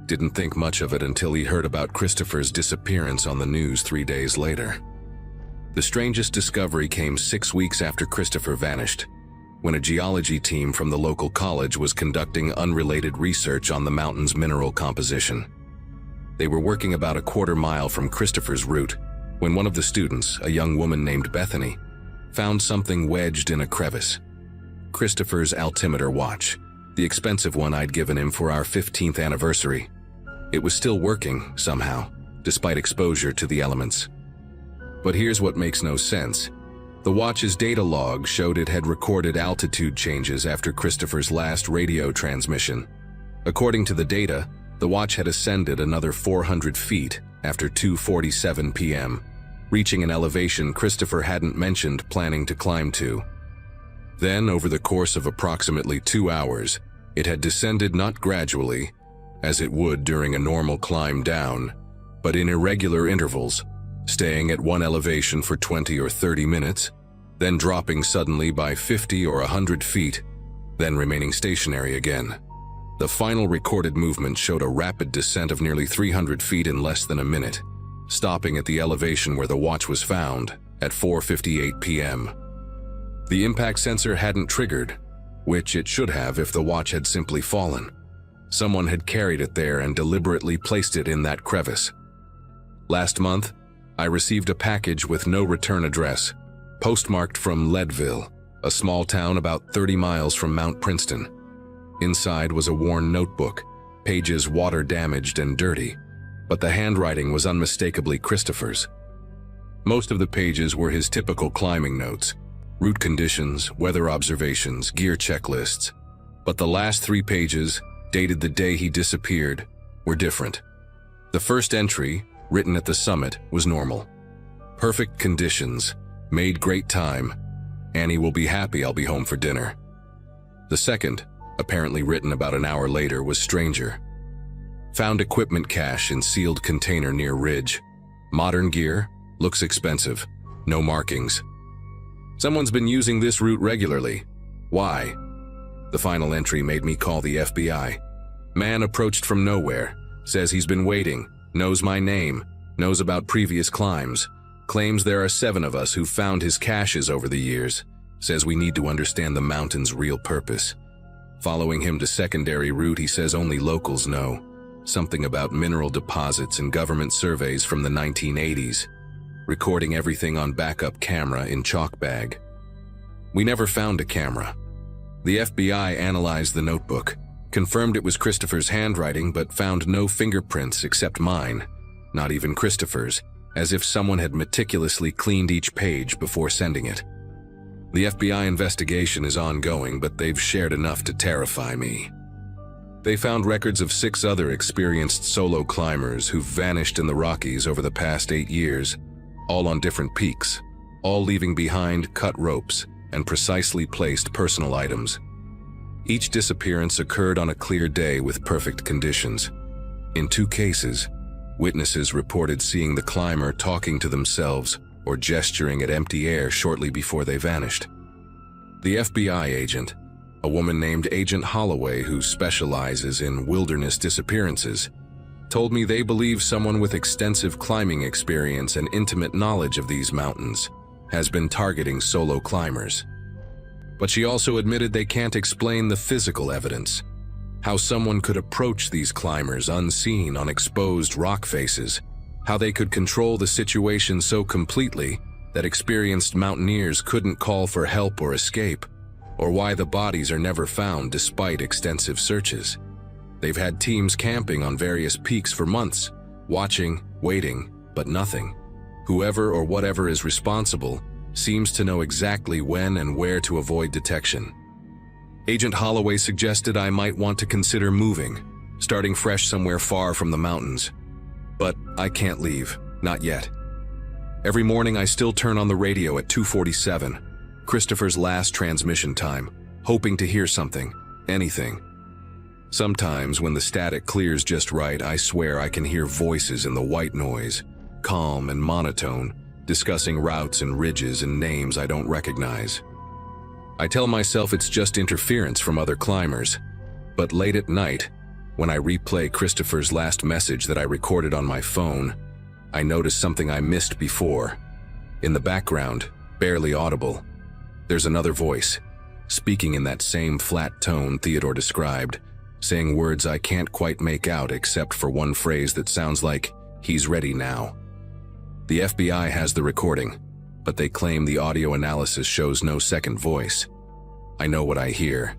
Didn't think much of it until he heard about Christopher's disappearance on the news 3 days later. The strangest discovery came 6 weeks after Christopher vanished, when a geology team from the local college was conducting unrelated research on the mountain's mineral composition. They were working about a quarter mile from Christopher's route when one of the students, a young woman named Bethany, found something wedged in a crevice. Christopher's altimeter watch, the expensive one I'd given him for our 15th anniversary. It was still working, somehow, despite exposure to the elements. But here's what makes no sense. The watch's data log showed it had recorded altitude changes after Christopher's last radio transmission. According to the data, the watch had ascended another 400 feet after 2:47 p.m., reaching an elevation Christopher hadn't mentioned planning to climb to. Then, over the course of approximately 2 hours, it had descended not gradually, as it would during a normal climb down, but in irregular intervals, staying at one elevation for 20 or 30 minutes, then dropping suddenly by 50 or 100 feet, then remaining stationary again. The final recorded movement showed a rapid descent of nearly 300 feet in less than a minute, stopping at the elevation where the watch was found at 4:58 p.m. The impact sensor hadn't triggered, which it should have if the watch had simply fallen. Someone had carried it there and deliberately placed it in that crevice. Last month, I received a package with no return address, postmarked from Leadville, a small town about 30 miles from Mount Princeton. Inside was a worn notebook, pages water-damaged and dirty, but the handwriting was unmistakably Christopher's. Most of the pages were his typical climbing notes, route conditions, weather observations, gear checklists, but the last 3 pages, dated the day he disappeared, were different. The first entry, written at the summit, was normal. Perfect conditions, made great time, Annie will be happy I'll be home for dinner. The second, apparently written about an hour later, was stranger. Found equipment cache in sealed container near ridge. Modern gear, looks expensive, no markings. Someone's been using this route regularly. Why? The final entry made me call the FBI. Man approached from nowhere, says he's been waiting, knows my name, knows about previous climbs, claims there are 7 of us who found his caches over the years, says we need to understand the mountain's real purpose. Following him to secondary route, he says only locals know, something about mineral deposits and government surveys from the 1980s, recording everything on backup camera in chalk bag. We never found a camera. The FBI analyzed the notebook, confirmed it was Christopher's handwriting, but found no fingerprints except mine, not even Christopher's, as if someone had meticulously cleaned each page before sending it. The FBI investigation is ongoing, but they've shared enough to terrify me. They found records of 6 other experienced solo climbers who've vanished in the Rockies over the past 8 years, all on different peaks, all leaving behind cut ropes and precisely placed personal items. Each disappearance occurred on a clear day with perfect conditions. In 2 cases, witnesses reported seeing the climber talking to themselves or gesturing at empty air shortly before they vanished. The FBI agent, a woman named Agent Holloway who specializes in wilderness disappearances, told me they believe someone with extensive climbing experience and intimate knowledge of these mountains has been targeting solo climbers. But she also admitted they can't explain the physical evidence, how someone could approach these climbers unseen on exposed rock faces, how they could control the situation so completely that experienced mountaineers couldn't call for help or escape, or why the bodies are never found despite extensive searches. They've had teams camping on various peaks for months, watching, waiting, but nothing. Whoever or whatever is responsible seems to know exactly when and where to avoid detection. Agent Holloway suggested I might want to consider moving, starting fresh somewhere far from the mountains. But I can't leave, not yet. Every morning I still turn on the radio at 2:47, Christopher's last transmission time, hoping to hear something, anything. Sometimes when the static clears just right, I swear I can hear voices in the white noise, calm and monotone, discussing routes and ridges and names I don't recognize. I tell myself it's just interference from other climbers, but late at night, when I replay Christopher's last message that I recorded on my phone, I notice something I missed before. In the background, barely audible, there's another voice, speaking in that same flat tone Theodore described, saying words I can't quite make out except for one phrase that sounds like, "He's ready now." The FBI has the recording, but they claim the audio analysis shows no second voice. I know what I hear.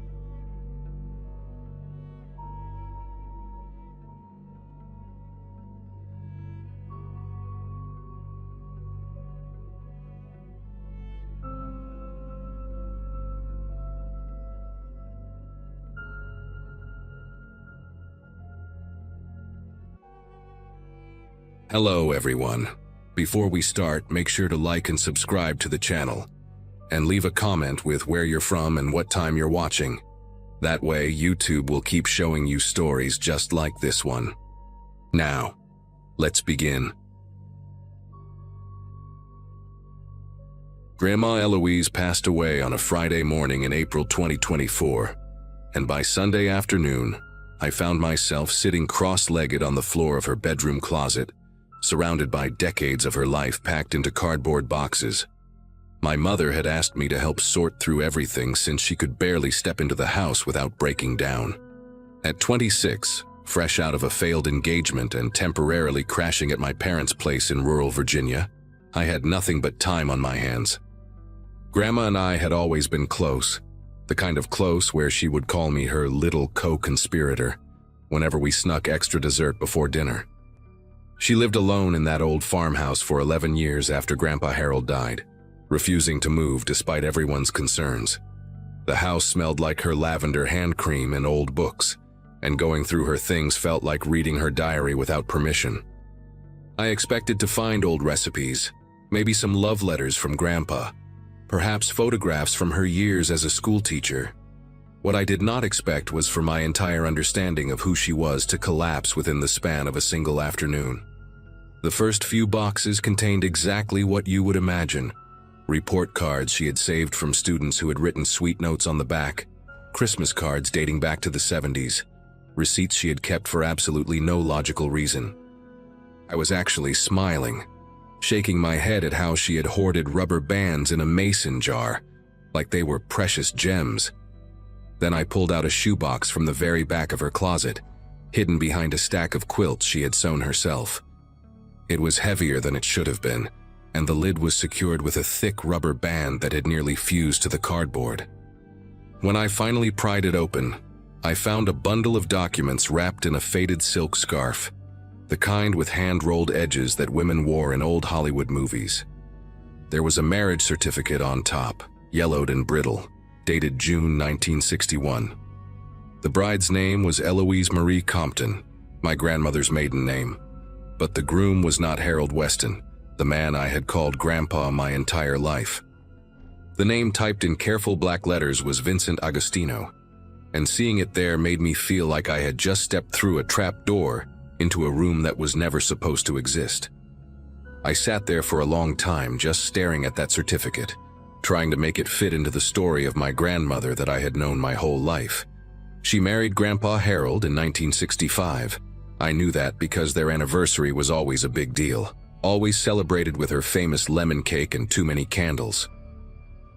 Hello everyone. Before we start, make sure to like and subscribe to the channel, and leave a comment with where you're from and what time you're watching. That way, YouTube will keep showing you stories just like this one. Now, let's begin. Grandma Eloise passed away on a Friday morning in April 2024, and by Sunday afternoon, I found myself sitting cross-legged on the floor of her bedroom closet, surrounded by decades of her life packed into cardboard boxes. My mother had asked me to help sort through everything since she could barely step into the house without breaking down. At 26, fresh out of a failed engagement and temporarily crashing at my parents' place in rural Virginia, I had nothing but time on my hands. Grandma and I had always been close, the kind of close where she would call me her little co-conspirator whenever we snuck extra dessert before dinner. She lived alone in that old farmhouse for 11 years after Grandpa Harold died, refusing to move despite everyone's concerns. The house smelled like her lavender hand cream and old books, and going through her things felt like reading her diary without permission. I expected to find old recipes, maybe some love letters from Grandpa, perhaps photographs from her years as a schoolteacher. What I did not expect was for my entire understanding of who she was to collapse within the span of a single afternoon. The first few boxes contained exactly what you would imagine. Report cards she had saved from students who had written sweet notes on the back, Christmas cards dating back to the 70s, receipts she had kept for absolutely no logical reason. I was actually smiling, shaking my head at how she had hoarded rubber bands in a mason jar, like they were precious gems. Then I pulled out a shoebox from the very back of her closet, hidden behind a stack of quilts she had sewn herself. It was heavier than it should have been, and the lid was secured with a thick rubber band that had nearly fused to the cardboard. When I finally pried it open, I found a bundle of documents wrapped in a faded silk scarf, the kind with hand-rolled edges that women wore in old Hollywood movies. There was a marriage certificate on top, yellowed and brittle, dated June 1961. The bride's name was Eloise Marie Compton, my grandmother's maiden name, but the groom was not Harold Weston, the man I had called Grandpa my entire life. The name typed in careful black letters was Vincent Agostino, and seeing it there made me feel like I had just stepped through a trap door into a room that was never supposed to exist. I sat there for a long time just staring at that certificate, trying to make it fit into the story of my grandmother that I had known my whole life. She married Grandpa Harold in 1965. I knew that because their anniversary was always a big deal, always celebrated with her famous lemon cake and too many candles.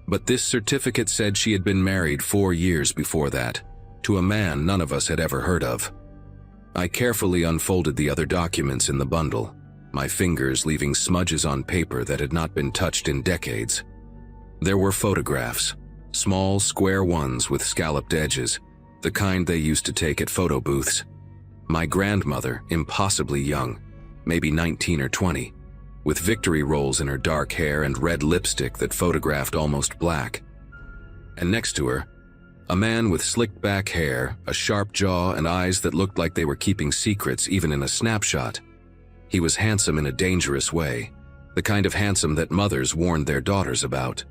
But this certificate said she had been married 4 years before that, to a man none of us had ever heard of. I carefully unfolded the other documents in the bundle, my fingers leaving smudges on paper that had not been touched in decades. There were photographs, small square ones with scalloped edges, the kind they used to take at photo booths. My grandmother, impossibly young, maybe 19 or 20, with victory rolls in her dark hair and red lipstick that photographed almost black. And next to her, a man with slicked back hair, a sharp jaw, and eyes that looked like they were keeping secrets even in a snapshot. He was handsome in a dangerous way, the kind of handsome that mothers warned their daughters about.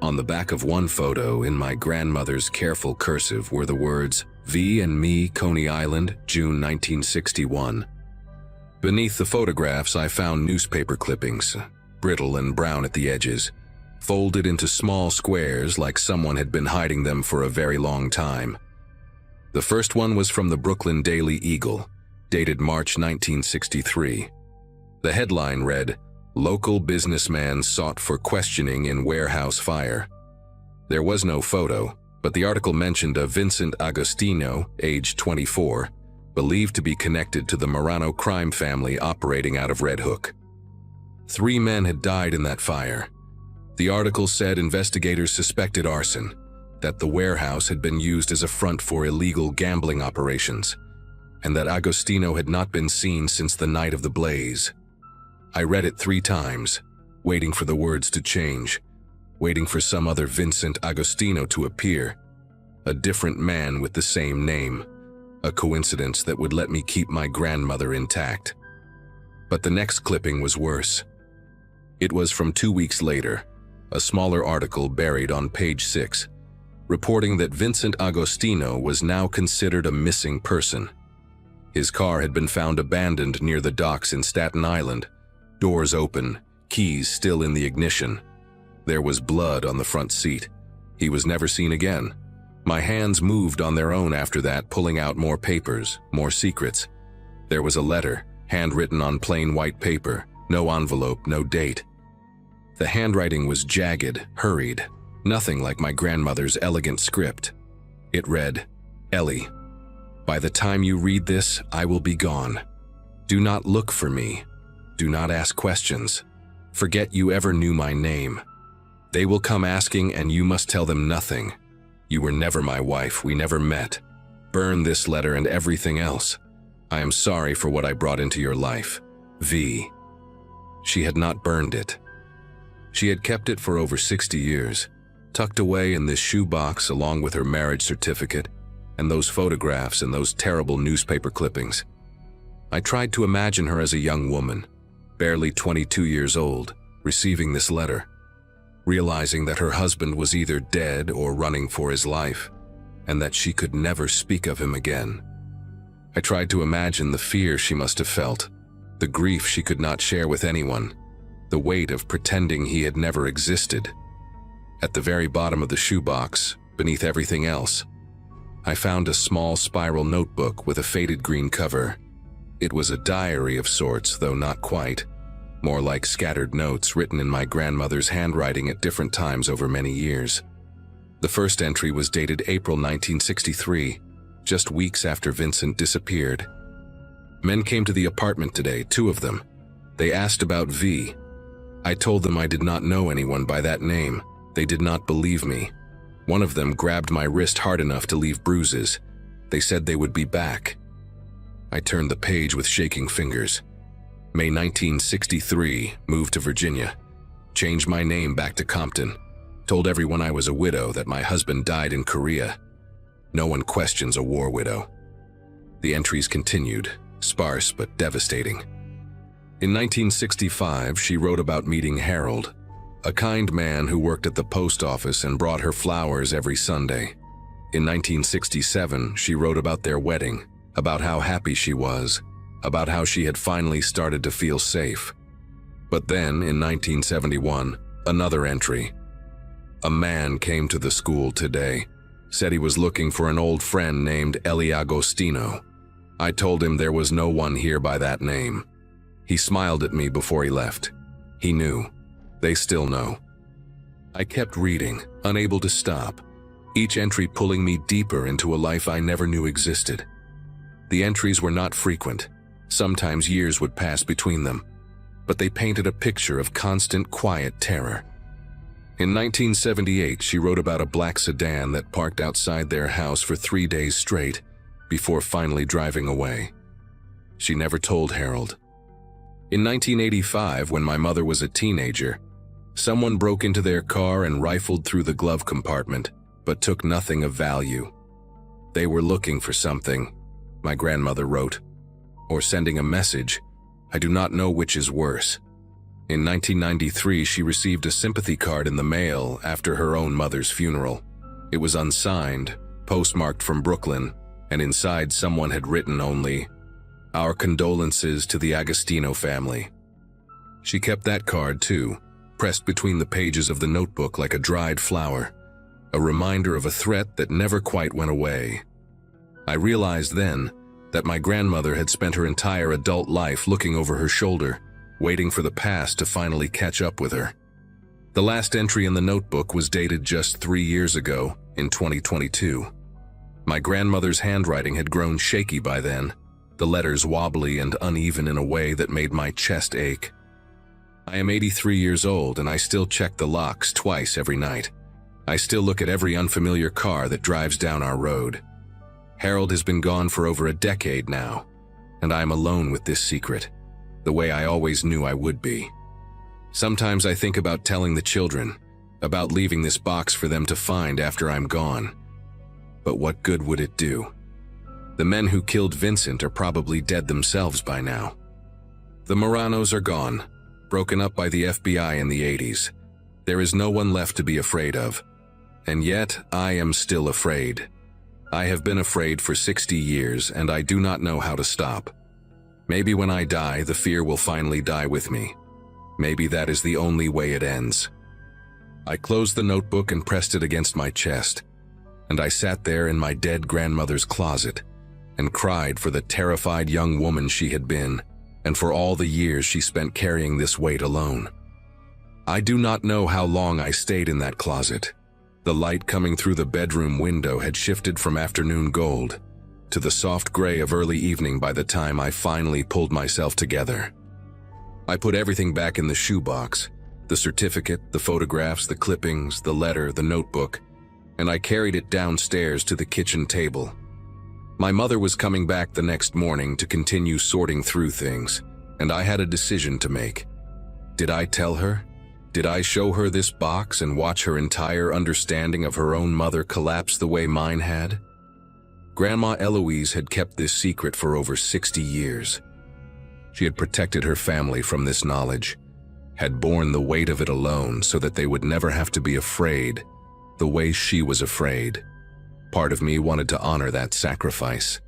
On the back of one photo, in my grandmother's careful cursive, were the words, "V and me, Coney Island, June 1961. Beneath the photographs, I found newspaper clippings, brittle and brown at the edges, folded into small squares like someone had been hiding them for a very long time. The first one was from the Brooklyn Daily Eagle, dated March 1963. The headline read, "Local businessman sought for questioning in warehouse fire." There was no photo, but the article mentioned a Vincent Agostino, age 24, believed to be connected to the Marano crime family operating out of Red Hook. 3 men had died in that fire. The article said investigators suspected arson, that the warehouse had been used as a front for illegal gambling operations, and that Agostino had not been seen since the night of the blaze. I read it 3 times, waiting for the words to change, waiting for some other Vincent Agostino to appear, a different man with the same name, a coincidence that would let me keep my grandmother intact. But the next clipping was worse. It was from 2 weeks later, a smaller article buried on page 6, reporting that Vincent Agostino was now considered a missing person. His car had been found abandoned near the docks in Staten Island, doors open, keys still in the ignition. There was blood on the front seat. He was never seen again. My hands moved on their own after that, pulling out more papers, more secrets. There was a letter, handwritten on plain white paper, no envelope, no date. The handwriting was jagged, hurried, nothing like my grandmother's elegant script. It read, "Ellie, by the time you read this, I will be gone. Do not look for me. Do not ask questions. Forget you ever knew my name. They will come asking and you must tell them nothing. You were never my wife, we never met. Burn this letter and everything else. I am sorry for what I brought into your life. V." She had not burned it. She had kept it for over 60 years, tucked away in this shoebox along with her marriage certificate and those photographs and those terrible newspaper clippings. I tried to imagine her as a young woman, barely 22 years old, receiving this letter, realizing that her husband was either dead or running for his life, and that she could never speak of him again. I tried to imagine the fear she must have felt, the grief she could not share with anyone, the weight of pretending he had never existed. At the very bottom of the shoebox, beneath everything else, I found a small spiral notebook with a faded green cover. It was a diary of sorts, though not quite, more like scattered notes written in my grandmother's handwriting at different times over many years. The first entry was dated April 1963, just weeks after Vincent disappeared. "Men came to the apartment today, 2 of them. They asked about V. I told them I did not know anyone by that name. They did not believe me. One of them grabbed my wrist hard enough to leave bruises. They said they would be back. I turned the page with shaking fingers. May 1963, moved to Virginia. Changed my name back to Compton. Told everyone I was a widow, that my husband died in Korea. No one questions a war widow. The entries continued, sparse but devastating. In 1965, she wrote about meeting Harold, a kind man who worked at the post office and brought her flowers every Sunday. In 1967, she wrote about their wedding, about how happy she was, about how she had finally started to feel safe. But then, in 1971, another entry. A man came to the school today, said he was looking for an old friend named Eli Agostino. I told him there was no one here by that name. He smiled at me before he left. He knew. They still know. I kept reading, unable to stop, each entry pulling me deeper into a life I never knew existed. The entries were not frequent. Sometimes years would pass between them, but they painted a picture of constant, quiet terror. In 1978, she wrote about a black sedan that parked outside their house for 3 days straight before finally driving away. She never told Harold. In 1985, when my mother was a teenager, someone broke into their car and rifled through the glove compartment, but took nothing of value. They were looking for something, my grandmother wrote, or sending a message. I do not know which is worse. In 1993, she received a sympathy card in the mail after her own mother's funeral. It was unsigned, postmarked from Brooklyn, and inside someone had written only, "Our condolences to the Agostino family." She kept that card too, pressed between the pages of the notebook like a dried flower, a reminder of a threat that never quite went away. I realized then that my grandmother had spent her entire adult life looking over her shoulder, waiting for the past to finally catch up with her. The last entry in the notebook was dated just 3 years ago, in 2022. My grandmother's handwriting had grown shaky by then, the letters wobbly and uneven in a way that made my chest ache. I am 83 years old and I still check the locks twice every night. I still look at every unfamiliar car that drives down our road. Harold has been gone for over a decade now, and I am alone with this secret, the way I always knew I would be. Sometimes I think about telling the children, about leaving this box for them to find after I'm gone. But what good would it do? The men who killed Vincent are probably dead themselves by now. The Moranos are gone, broken up by the FBI in the 80s. There is no one left to be afraid of. And yet, I am still afraid. I have been afraid for 60 years, and I do not know how to stop. Maybe when I die, the fear will finally die with me. Maybe that is the only way it ends. I closed the notebook and pressed it against my chest, and I sat there in my dead grandmother's closet and cried for the terrified young woman she had been, and for all the years she spent carrying this weight alone. I do not know how long I stayed in that closet. The light coming through the bedroom window had shifted from afternoon gold to the soft gray of early evening by the time I finally pulled myself together. I put everything back in the shoebox, the certificate, the photographs, the clippings, the letter, the notebook, and I carried it downstairs to the kitchen table. My mother was coming back the next morning to continue sorting through things, and I had a decision to make. Did I tell her? Did I show her this box and watch her entire understanding of her own mother collapse the way mine had? Grandma Eloise had kept this secret for over 60 years. She had protected her family from this knowledge, had borne the weight of it alone so that they would never have to be afraid the way she was afraid. Part of me wanted to honor that sacrifice,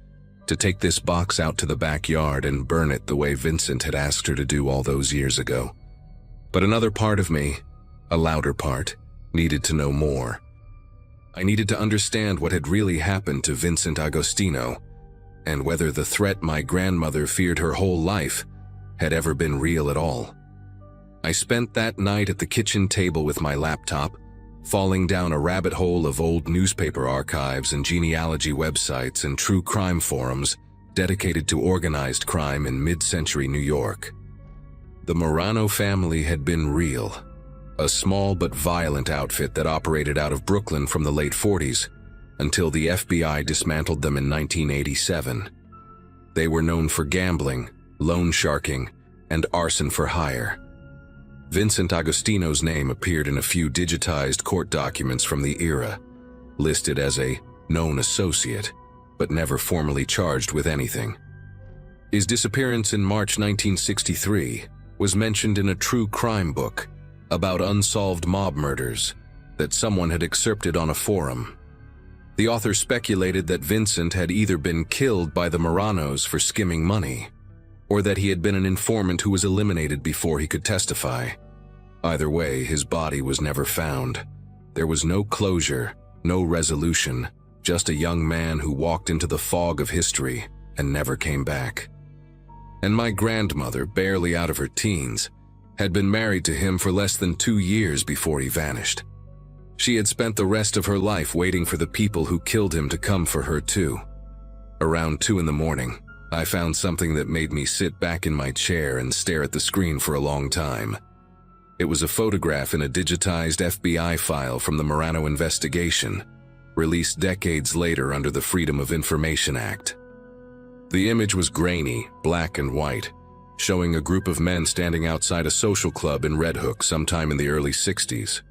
to take this box out to the backyard and burn it the way Vincent had asked her to do all those years ago. But another part of me, a louder part, needed to know more. I needed to understand what had really happened to Vincent Agostino, and whether the threat my grandmother feared her whole life had ever been real at all. I spent that night at the kitchen table with my laptop, falling down a rabbit hole of old newspaper archives and genealogy websites and true crime forums dedicated to organized crime in mid-century New York. The Morano family had been real, a small but violent outfit that operated out of Brooklyn from the late 40s until the FBI dismantled them in 1987. They were known for gambling, loan sharking, and arson for hire. Vincent Agostino's name appeared in a few digitized court documents from the era, listed as a known associate, but never formally charged with anything. His disappearance in March 1963 was mentioned in a true crime book about unsolved mob murders that someone had excerpted on a forum. The author speculated that Vincent had either been killed by the Moranos for skimming money, or that he had been an informant who was eliminated before he could testify. Either way, his body was never found. There was no closure, no resolution, just a young man who walked into the fog of history and never came back. And my grandmother, barely out of her teens, had been married to him for less than 2 years before he vanished. She had spent the rest of her life waiting for the people who killed him to come for her too. Around 2 in the morning, I found something that made me sit back in my chair and stare at the screen for a long time. It was a photograph in a digitized FBI file from the Morano investigation, released decades later under the Freedom of Information Act. The image was grainy, black and white, showing a group of men standing outside a social club in Red Hook sometime in the early 60s.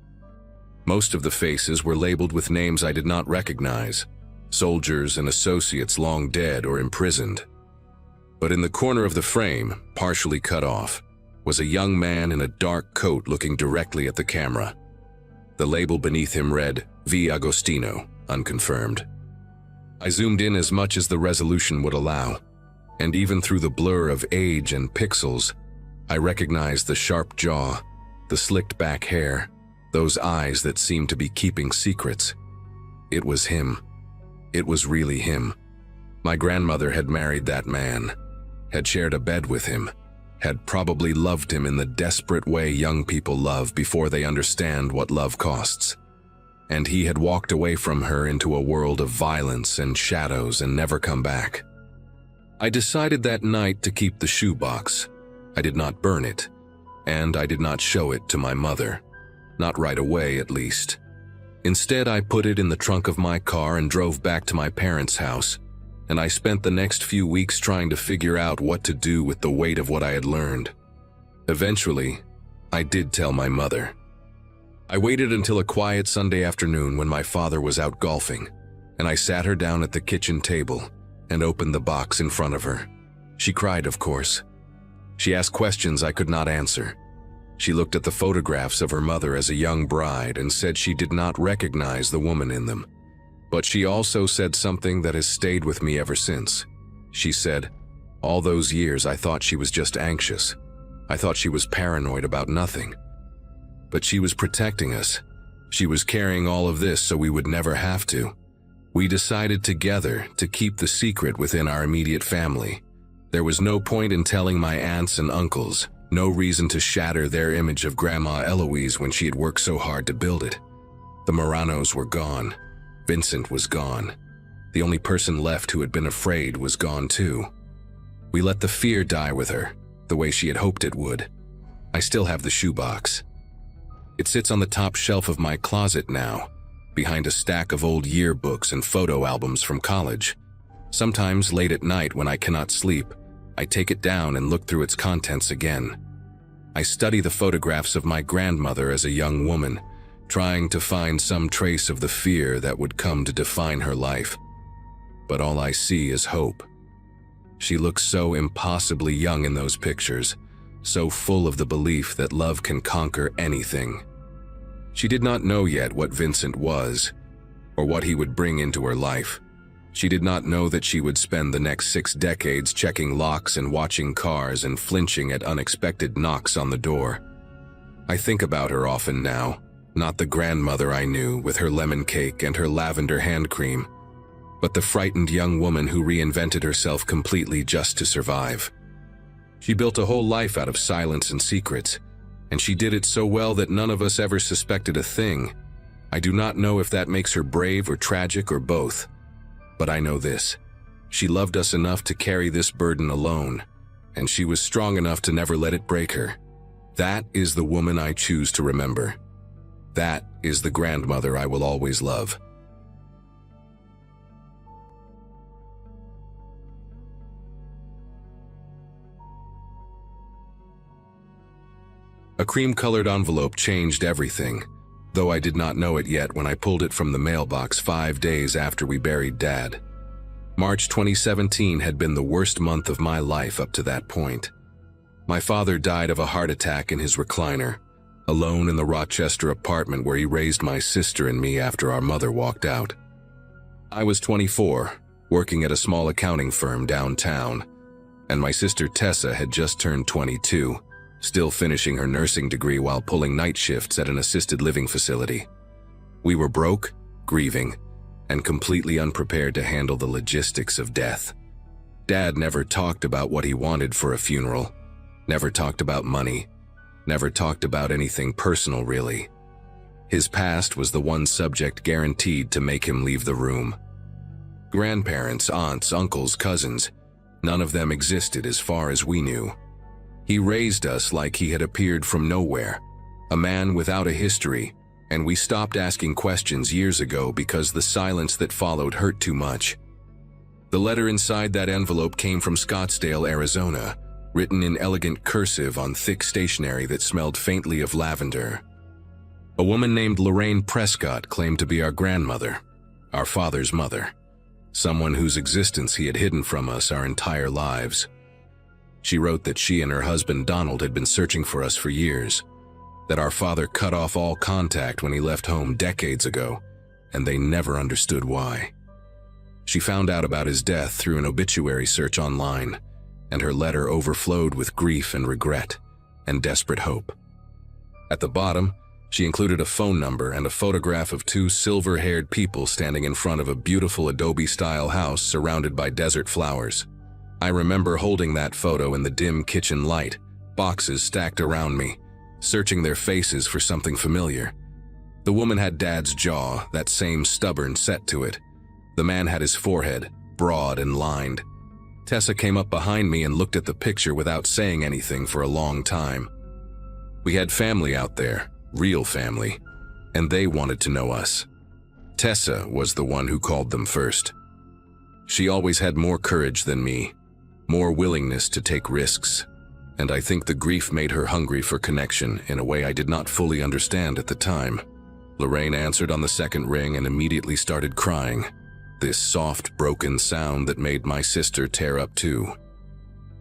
Most of the faces were labeled with names I did not recognize, soldiers and associates long dead or imprisoned. But in the corner of the frame, partially cut off, was a young man in a dark coat looking directly at the camera. The label beneath him read, V. Agostino, unconfirmed. I zoomed in as much as the resolution would allow, and even through the blur of age and pixels, I recognized the sharp jaw, the slicked back hair, those eyes that seemed to be keeping secrets. It was him. It was really him. My grandmother had married that man, had shared a bed with him, had probably loved him in the desperate way young people love before they understand what love costs. And he had walked away from her into a world of violence and shadows and never come back. I decided that night to keep the shoebox. I did not burn it, and I did not show it to my mother. Not right away, at least. Instead, I put it in the trunk of my car and drove back to my parents' house, and I spent the next few weeks trying to figure out what to do with the weight of what I had learned. Eventually, I did tell my mother. I waited until a quiet Sunday afternoon when my father was out golfing, and I sat her down at the kitchen table and opened the box in front of her. She cried, of course. She asked questions I could not answer. She looked at the photographs of her mother as a young bride and said she did not recognize the woman in them. But she also said something that has stayed with me ever since. She said, "All those years I thought she was just anxious. I thought she was paranoid about nothing. But she was protecting us. She was carrying all of this so we would never have to. We decided together to keep the secret within our immediate family. There was no point in telling my aunts and uncles, no reason to shatter their image of Grandma Eloise when she had worked so hard to build it. The Moranos were gone. Vincent was gone. The only person left who had been afraid was gone too. We let the fear die with her, the way she had hoped it would. I still have the shoebox. It sits on the top shelf of my closet now, behind a stack of old yearbooks and photo albums from college. Sometimes late at night when I cannot sleep, I take it down and look through its contents again. I study the photographs of my grandmother as a young woman, trying to find some trace of the fear that would come to define her life. But all I see is hope. She looks so impossibly young in those pictures, so full of the belief that love can conquer anything. She did not know yet what Vincent was, or what he would bring into her life. She did not know that she would spend the next 6 decades checking locks and watching cars and flinching at unexpected knocks on the door. I think about her often now, not the grandmother I knew with her lemon cake and her lavender hand cream, but the frightened young woman who reinvented herself completely just to survive. She built a whole life out of silence and secrets, and she did it so well that none of us ever suspected a thing. I do not know if that makes her brave or tragic or both. But I know this. She loved us enough to carry this burden alone, and she was strong enough to never let it break her. That is the woman I choose to remember. That is the grandmother I will always love. A cream-colored envelope changed everything, though I did not know it yet when I pulled it from the mailbox 5 days after we buried Dad. March 2017 had been the worst month of my life up to that point. My father died of a heart attack in his recliner, alone in the Rochester apartment where he raised my sister and me after our mother walked out. I was 24, working at a small accounting firm downtown, and my sister Tessa had just turned 22, still finishing her nursing degree while pulling night shifts at an assisted living facility. We were broke, grieving, and completely unprepared to handle the logistics of death. Dad never talked about what he wanted for a funeral, never talked about money, never talked about anything personal really. His past was the one subject guaranteed to make him leave the room. Grandparents, aunts, uncles, cousins, none of them existed as far as we knew. He raised us like he had appeared from nowhere, a man without a history, and we stopped asking questions years ago because the silence that followed hurt too much. The letter inside that envelope came from Scottsdale, Arizona, written in elegant cursive on thick stationery that smelled faintly of lavender. A woman named Lorraine Prescott claimed to be our grandmother, our father's mother, someone whose existence he had hidden from us our entire lives. She wrote that she and her husband Donald had been searching for us for years, that our father cut off all contact when he left home decades ago, and they never understood why. She found out about his death through an obituary search online, and her letter overflowed with grief and regret and desperate hope. At the bottom, she included a phone number and a photograph of 2 silver-haired people standing in front of a beautiful Adobe-style house surrounded by desert flowers. I remember holding that photo in the dim kitchen light, boxes stacked around me, searching their faces for something familiar. The woman had Dad's jaw, that same stubborn set to it. The man had his forehead, broad and lined. Tessa came up behind me and looked at the picture without saying anything for a long time. We had family out there, real family, and they wanted to know us. Tessa was the one who called them first. She always had more courage than me, more willingness to take risks, and I think the grief made her hungry for connection in a way I did not fully understand at the time. Lorraine answered on the second ring and immediately started crying, this soft, broken sound that made my sister tear up too.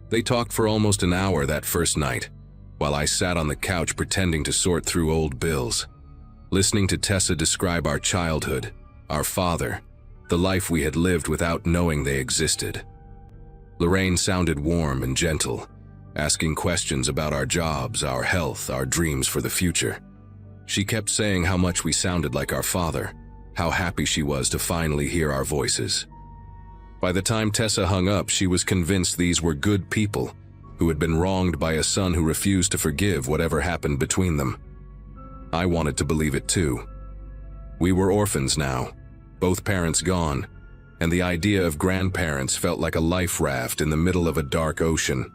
They talked for almost an hour that first night, while I sat on the couch pretending to sort through old bills, listening to Tessa describe our childhood, our father, the life we had lived without knowing they existed. Lorraine sounded warm and gentle, asking questions about our jobs, our health, our dreams for the future. She kept saying how much we sounded like our father, how happy she was to finally hear our voices. By the time Tessa hung up, she was convinced these were good people who had been wronged by a son who refused to forgive whatever happened between them. I wanted to believe it too. We were orphans now, both parents gone, and the idea of grandparents felt like a life raft in the middle of a dark ocean.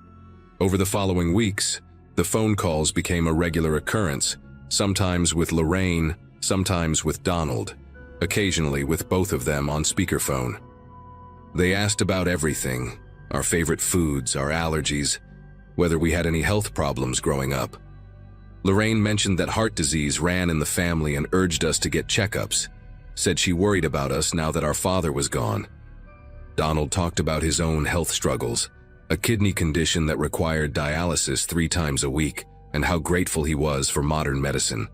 Over the following weeks, the phone calls became a regular occurrence, sometimes with Lorraine, sometimes with Donald, occasionally with both of them on speakerphone. They asked about everything, our favorite foods, our allergies, whether we had any health problems growing up. Lorraine mentioned that heart disease ran in the family and urged us to get checkups, said she worried about us now that our father was gone. Donald talked about his own health struggles, a kidney condition that required dialysis 3 times a week, and how grateful he was for modern medicine.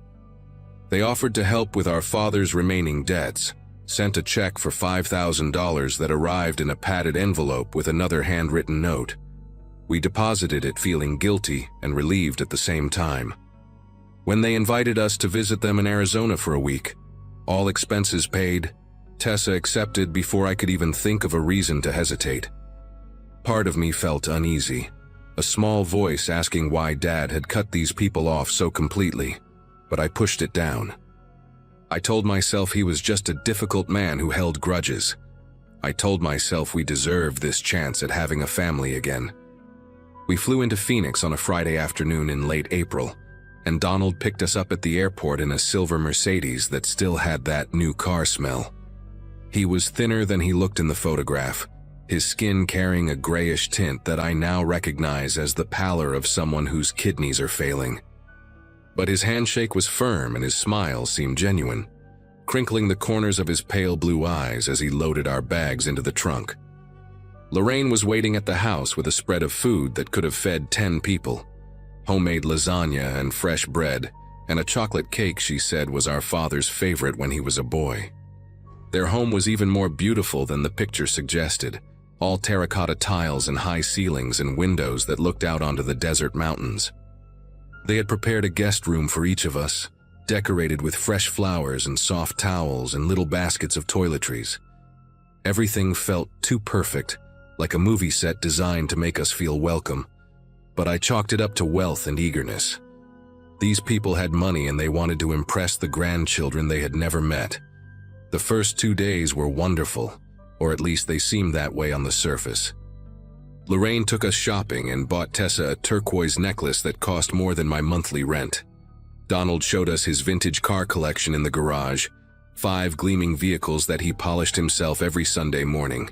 They offered to help with our father's remaining debts, sent a check for $5,000 that arrived in a padded envelope with another handwritten note. We deposited it feeling guilty and relieved at the same time. When they invited us to visit them in Arizona for a week, all expenses paid, Tessa accepted before I could even think of a reason to hesitate. Part of me felt uneasy, a small voice asking why Dad had cut these people off so completely, but I pushed it down. I told myself he was just a difficult man who held grudges. I told myself we deserved this chance at having a family again. We flew into Phoenix on a Friday afternoon in late April, and Donald picked us up at the airport in a silver Mercedes that still had that new car smell. He was thinner than he looked in the photograph, his skin carrying a grayish tint that I now recognize as the pallor of someone whose kidneys are failing. But his handshake was firm and his smile seemed genuine, crinkling the corners of his pale blue eyes as he loaded our bags into the trunk. Lorraine was waiting at the house with a spread of food that could have fed 10 people. Homemade lasagna and fresh bread, and a chocolate cake she said was our father's favorite when he was a boy. Their home was even more beautiful than the picture suggested, all terracotta tiles and high ceilings and windows that looked out onto the desert mountains. They had prepared a guest room for each of us, decorated with fresh flowers and soft towels and little baskets of toiletries. Everything felt too perfect, like a movie set designed to make us feel welcome, but I chalked it up to wealth and eagerness. These people had money and they wanted to impress the grandchildren they had never met. The first 2 days were wonderful, or at least they seemed that way on the surface. Lorraine took us shopping and bought Tessa a turquoise necklace that cost more than my monthly rent. Donald showed us his vintage car collection in the garage, 5 gleaming vehicles that he polished himself every Sunday morning.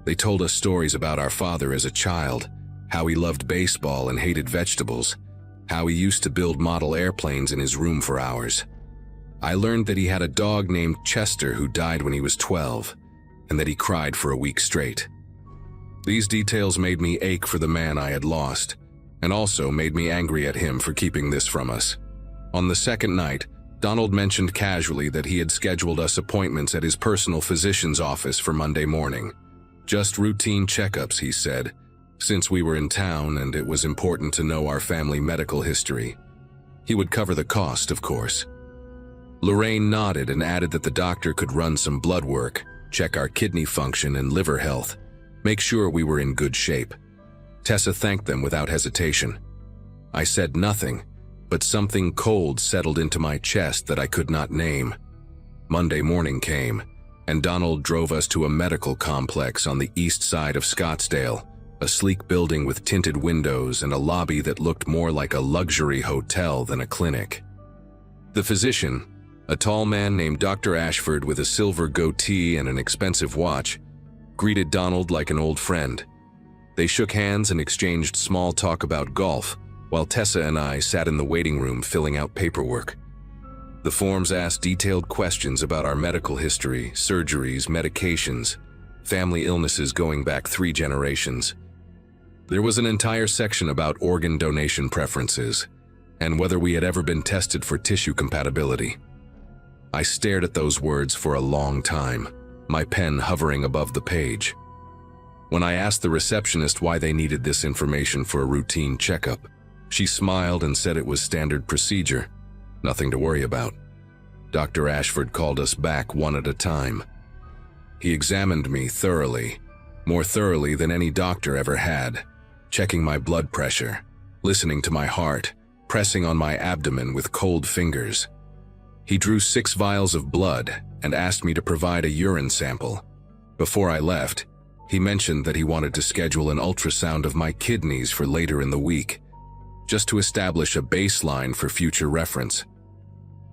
They told us stories about our father as a child, how he loved baseball and hated vegetables, how he used to build model airplanes in his room for hours. I learned that he had a dog named Chester who died when he was 12, and that he cried for a week straight. These details made me ache for the man I had lost, and also made me angry at him for keeping this from us. On the second night, Donald mentioned casually that he had scheduled us appointments at his personal physician's office for Monday morning. Just routine checkups, he said, since we were in town and it was important to know our family medical history. He would cover the cost, of course. Lorraine nodded and added that the doctor could run some blood work, check our kidney function and liver health, make sure we were in good shape. Tessa thanked them without hesitation. I said nothing, but something cold settled into my chest that I could not name. Monday morning came, and Donald drove us to a medical complex on the east side of Scottsdale, a sleek building with tinted windows and a lobby that looked more like a luxury hotel than a clinic. The physician, a tall man named Dr. Ashford with a silver goatee and an expensive watch, greeted Donald like an old friend. They shook hands and exchanged small talk about golf, while Tessa and I sat in the waiting room filling out paperwork. The forms asked detailed questions about our medical history, surgeries, medications, family illnesses going back 3 generations. There was an entire section about organ donation preferences, and whether we had ever been tested for tissue compatibility. I stared at those words for a long time, my pen hovering above the page. When I asked the receptionist why they needed this information for a routine checkup, she smiled and said it was standard procedure, nothing to worry about. Dr. Ashford called us back one at a time. He examined me thoroughly, more thoroughly than any doctor ever had, checking my blood pressure, listening to my heart, pressing on my abdomen with cold fingers. He drew 6 vials of blood and asked me to provide a urine sample. Before I left, he mentioned that he wanted to schedule an ultrasound of my kidneys for later in the week, just to establish a baseline for future reference.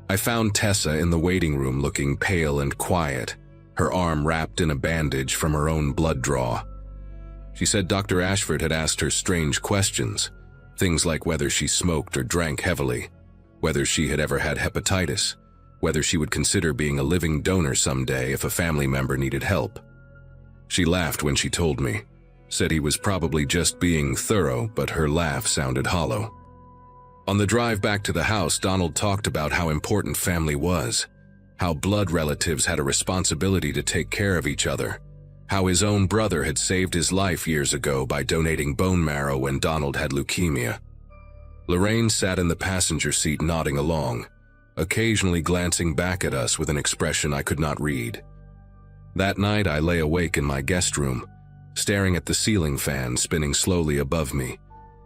I found Tessa in the waiting room looking pale and quiet, her arm wrapped in a bandage from her own blood draw. She said Dr. Ashford had asked her strange questions, things like whether she smoked or drank heavily, whether she had ever had hepatitis, whether she would consider being a living donor someday if a family member needed help. She laughed when she told me, said he was probably just being thorough, but her laugh sounded hollow. On the drive back to the house, Donald talked about how important family was, how blood relatives had a responsibility to take care of each other, how his own brother had saved his life years ago by donating bone marrow when Donald had leukemia. Lorraine sat in the passenger seat nodding along, occasionally glancing back at us with an expression I could not read. That night I lay awake in my guest room, staring at the ceiling fan spinning slowly above me,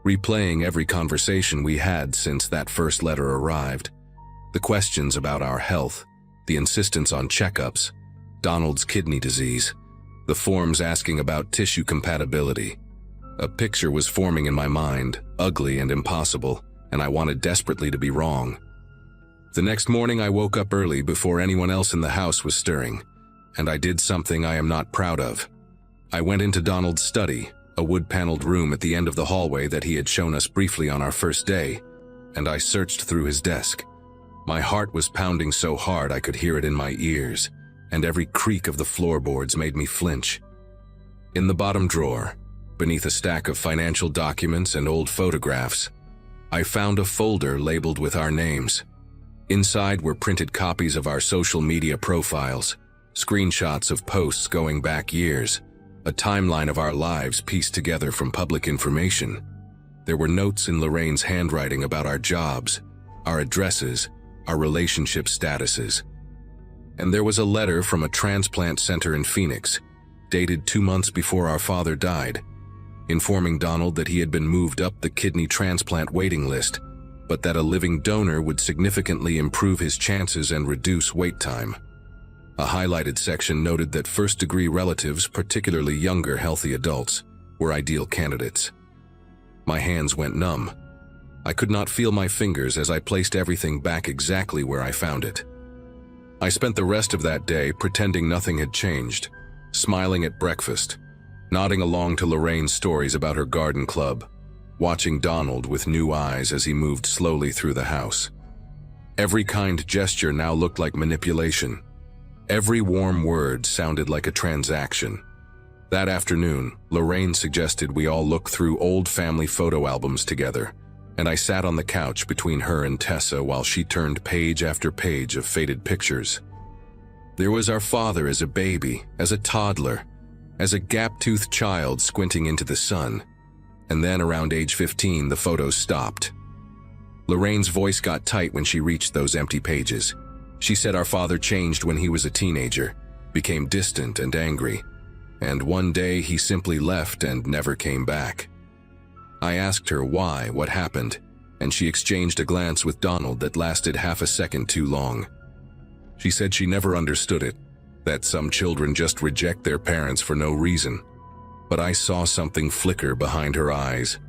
replaying every conversation we had since that first letter arrived, the questions about our health, the insistence on checkups, Donald's kidney disease, the forms asking about tissue compatibility. A picture was forming in my mind, ugly and impossible, and I wanted desperately to be wrong. The next morning I woke up early before anyone else in the house was stirring, and I did something I am not proud of. I went into Donald's study, a wood-paneled room at the end of the hallway that he had shown us briefly on our first day, and I searched through his desk. My heart was pounding so hard I could hear it in my ears, and every creak of the floorboards made me flinch. In the bottom drawer, beneath a stack of financial documents and old photographs, I found a folder labeled with our names. Inside were printed copies of our social media profiles, screenshots of posts going back years, a timeline of our lives pieced together from public information. There were notes in Lorraine's handwriting about our jobs, our addresses, our relationship statuses. And there was a letter from a transplant center in Phoenix, dated 2 months before our father died, informing Donald that he had been moved up the kidney transplant waiting list, but that a living donor would significantly improve his chances and reduce wait time. A highlighted section noted that first-degree relatives, particularly younger, healthy adults, were ideal candidates. My hands went numb. I could not feel my fingers as I placed everything back exactly where I found it. I spent the rest of that day pretending nothing had changed, smiling at breakfast, nodding along to Lorraine's stories about her garden club, watching Donald with new eyes as he moved slowly through the house. Every kind gesture now looked like manipulation. Every warm word sounded like a transaction. That afternoon, Lorraine suggested we all look through old family photo albums together, and I sat on the couch between her and Tessa while she turned page after page of faded pictures. There was our father as a baby, as a toddler, as a gap-toothed child squinting into the sun. And then around age 15, the photos stopped. Lorraine's voice got tight when she reached those empty pages. She said our father changed when he was a teenager, became distant and angry, and one day he simply left and never came back. I asked her why, what happened, and she exchanged a glance with Donald that lasted half a second too long. She said she never understood it, that some children just reject their parents for no reason. But I saw something flicker behind her eyes,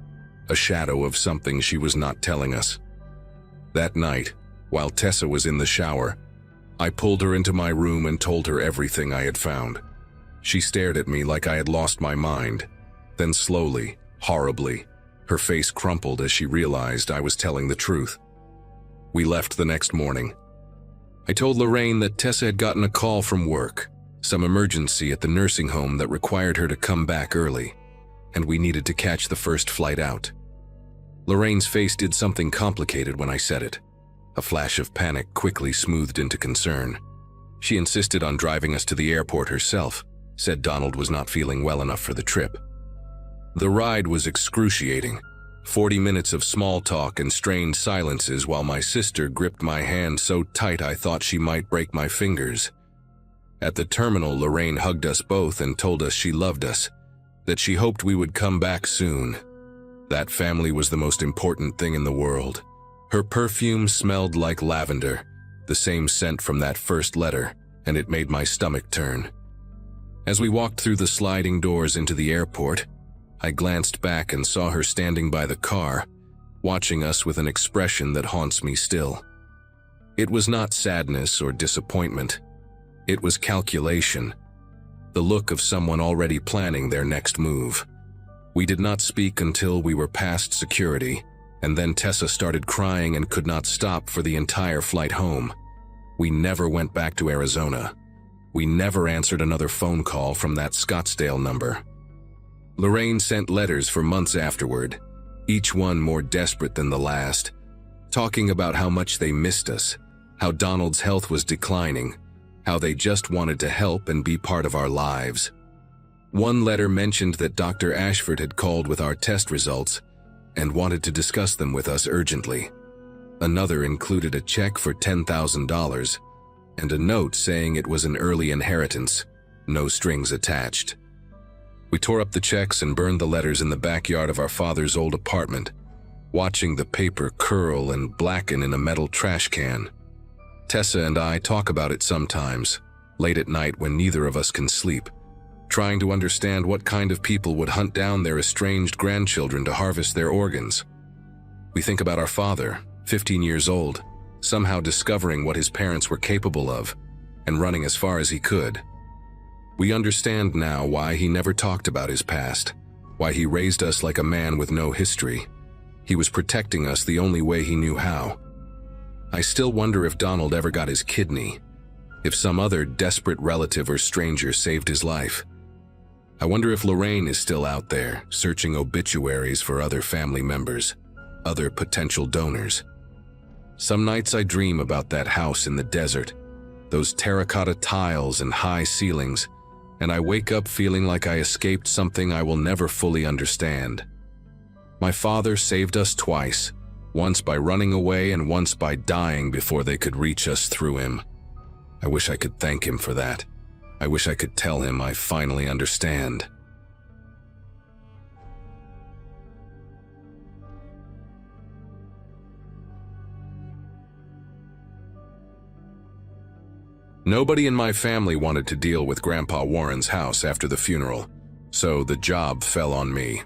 a shadow of something she was not telling us. That night, while Tessa was in the shower, I pulled her into my room and told her everything I had found. She stared at me like I had lost my mind. Then slowly, horribly, her face crumpled as she realized I was telling the truth. We left the next morning. I told Lorraine that Tessa had gotten a call from work, some emergency at the nursing home that required her to come back early, and we needed to catch the first flight out. Lorraine's face did something complicated when I said it. A flash of panic quickly smoothed into concern. She insisted on driving us to the airport herself, said Donald was not feeling well enough for the trip. The ride was excruciating, 40 minutes of small talk and strained silences while my sister gripped my hand so tight I thought she might break my fingers. At the terminal, Lorraine hugged us both and told us she loved us, that she hoped we would come back soon. That family was the most important thing in the world. Her perfume smelled like lavender, the same scent from that first letter, and it made my stomach turn. As we walked through the sliding doors into the airport, I glanced back and saw her standing by the car, watching us with an expression that haunts me still. It was not sadness or disappointment. It was calculation, the look of someone already planning their next move. We did not speak until we were past security, and then Tessa started crying and could not stop for the entire flight home. We never went back to Arizona. We never answered another phone call from that Scottsdale number. Lorraine sent letters for months afterward, each one more desperate than the last, talking about how much they missed us, how Donald's health was declining, how they just wanted to help and be part of our lives. One letter mentioned that Dr. Ashford had called with our test results and wanted to discuss them with us urgently. Another included a check for $10,000 and a note saying it was an early inheritance, no strings attached. We tore up the checks and burned the letters in the backyard of our father's old apartment, watching the paper curl and blacken in a metal trash can. Tessa and I talk about it sometimes, late at night when neither of us can sleep, trying to understand what kind of people would hunt down their estranged grandchildren to harvest their organs. We think about our father, 15 years old, somehow discovering what his parents were capable of and running as far as he could. We understand now why he never talked about his past, why he raised us like a man with no history. He was protecting us the only way he knew how. I still wonder if Donald ever got his kidney, if some other desperate relative or stranger saved his life. I wonder if Lorraine is still out there, searching obituaries for other family members, other potential donors. Some nights I dream about that house in the desert, those terracotta tiles and high ceilings, and I wake up feeling like I escaped something I will never fully understand. My father saved us twice, once by running away and once by dying before they could reach us through him. I wish I could thank him for that. I wish I could tell him I finally understand. Nobody in my family wanted to deal with Grandpa Warren's house after the funeral, so the job fell on me.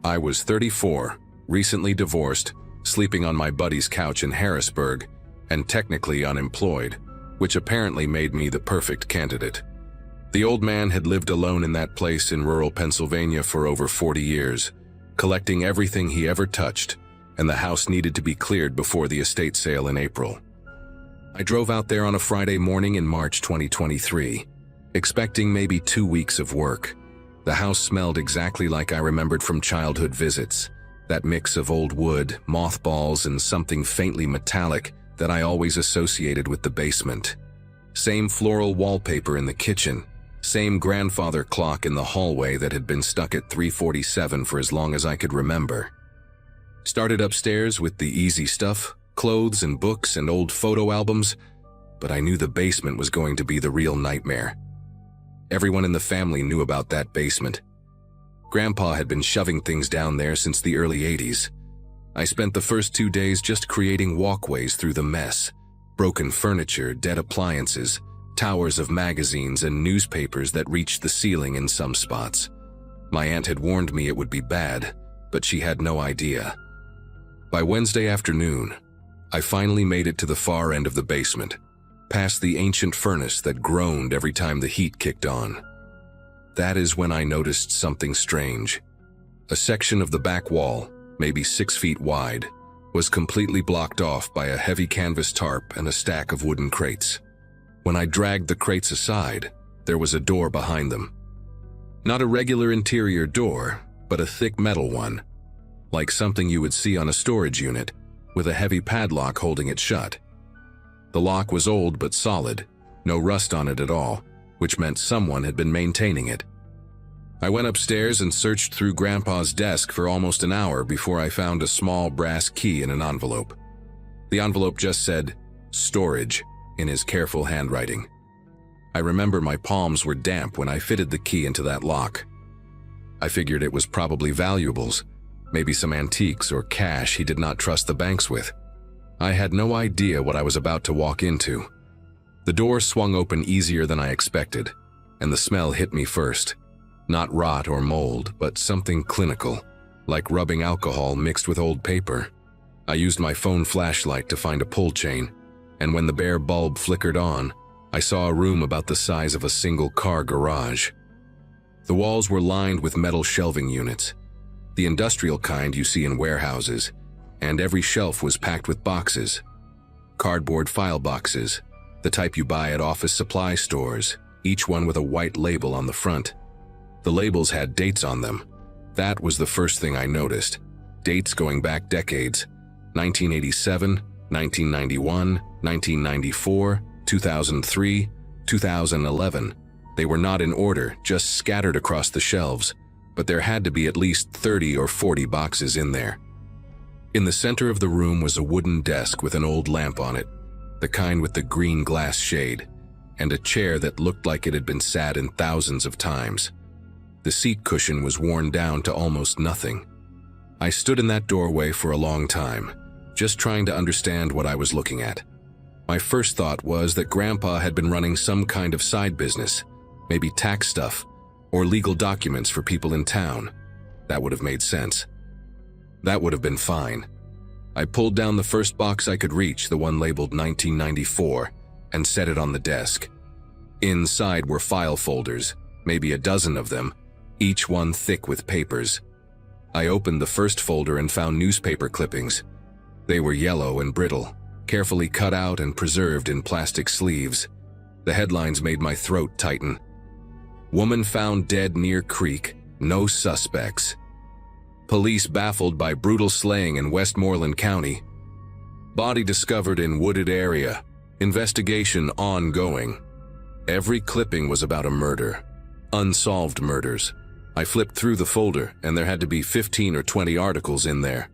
I was 34, recently divorced, sleeping on my buddy's couch in Harrisburg, and technically unemployed, which apparently made me the perfect candidate. The old man had lived alone in that place in rural Pennsylvania for over 40 years, collecting everything he ever touched, and the house needed to be cleared before the estate sale in April. I drove out there on a Friday morning in March 2023, expecting maybe 2 weeks of work. The house smelled exactly like I remembered from childhood visits, that mix of old wood, mothballs, and something faintly metallic that I always associated with the basement. Same floral wallpaper in the kitchen, same grandfather clock in the hallway that had been stuck at 3:47 for as long as I could remember. Started upstairs with the easy stuff, clothes and books and old photo albums, but I knew the basement was going to be the real nightmare. Everyone in the family knew about that basement. Grandpa had been shoving things down there since the early 80s. I spent the first 2 days just creating walkways through the mess, broken furniture, dead appliances, towers of magazines and newspapers that reached the ceiling in some spots. My aunt had warned me it would be bad, but she had no idea. By Wednesday afternoon, I finally made it to the far end of the basement, past the ancient furnace that groaned every time the heat kicked on. That is when I noticed something strange. A section of the back wall, maybe 6 feet wide, was completely blocked off by a heavy canvas tarp and a stack of wooden crates. When I dragged the crates aside, there was a door behind them. Not a regular interior door, but a thick metal one, like something you would see on a storage unit, with a heavy padlock holding it shut. The lock was old but solid, no rust on it at all, which meant someone had been maintaining it. I went upstairs and searched through Grandpa's desk for almost an hour before I found a small brass key in an envelope. The envelope just said, "Storage," in his careful handwriting. I remember my palms were damp when I fitted the key into that lock. I figured it was probably valuables, maybe some antiques or cash he did not trust the banks with. I had no idea what I was about to walk into. The door swung open easier than I expected, and the smell hit me first. Not rot or mold, but something clinical, like rubbing alcohol mixed with old paper. I used my phone flashlight to find a pull chain, and when the bare bulb flickered on, I saw a room about the size of a single-car garage. The walls were lined with metal shelving units, the industrial kind you see in warehouses, and every shelf was packed with boxes. Cardboard file boxes, the type you buy at office supply stores, each one with a white label on the front. The labels had dates on them. That was the first thing I noticed. Dates going back decades. 1987, 1991, 1994, 2003, 2011. They were not in order, just scattered across the shelves, but there had to be at least 30 or 40 boxes in there. In the center of the room was a wooden desk with an old lamp on it, the kind with the green glass shade, and a chair that looked like it had been sat in thousands of times. The seat cushion was worn down to almost nothing. I stood in that doorway for a long time, just trying to understand what I was looking at. My first thought was that Grandpa had been running some kind of side business, maybe tax stuff, Or legal documents for people in town. That would have made sense. That would have been fine. I pulled down the first box I could reach, the one labeled 1994, and set it on the desk. Inside were file folders, maybe a dozen of them, each one thick with papers. I opened the first folder and found newspaper clippings. They were yellow and brittle, carefully cut out and preserved in plastic sleeves. The headlines made my throat tighten. Woman found dead near creek, no suspects. Police baffled by brutal slaying in Westmoreland County. Body discovered in wooded area. Investigation ongoing. Every clipping was about a murder. Unsolved murders. I flipped through the folder, and there had to be 15 or 20 articles in there.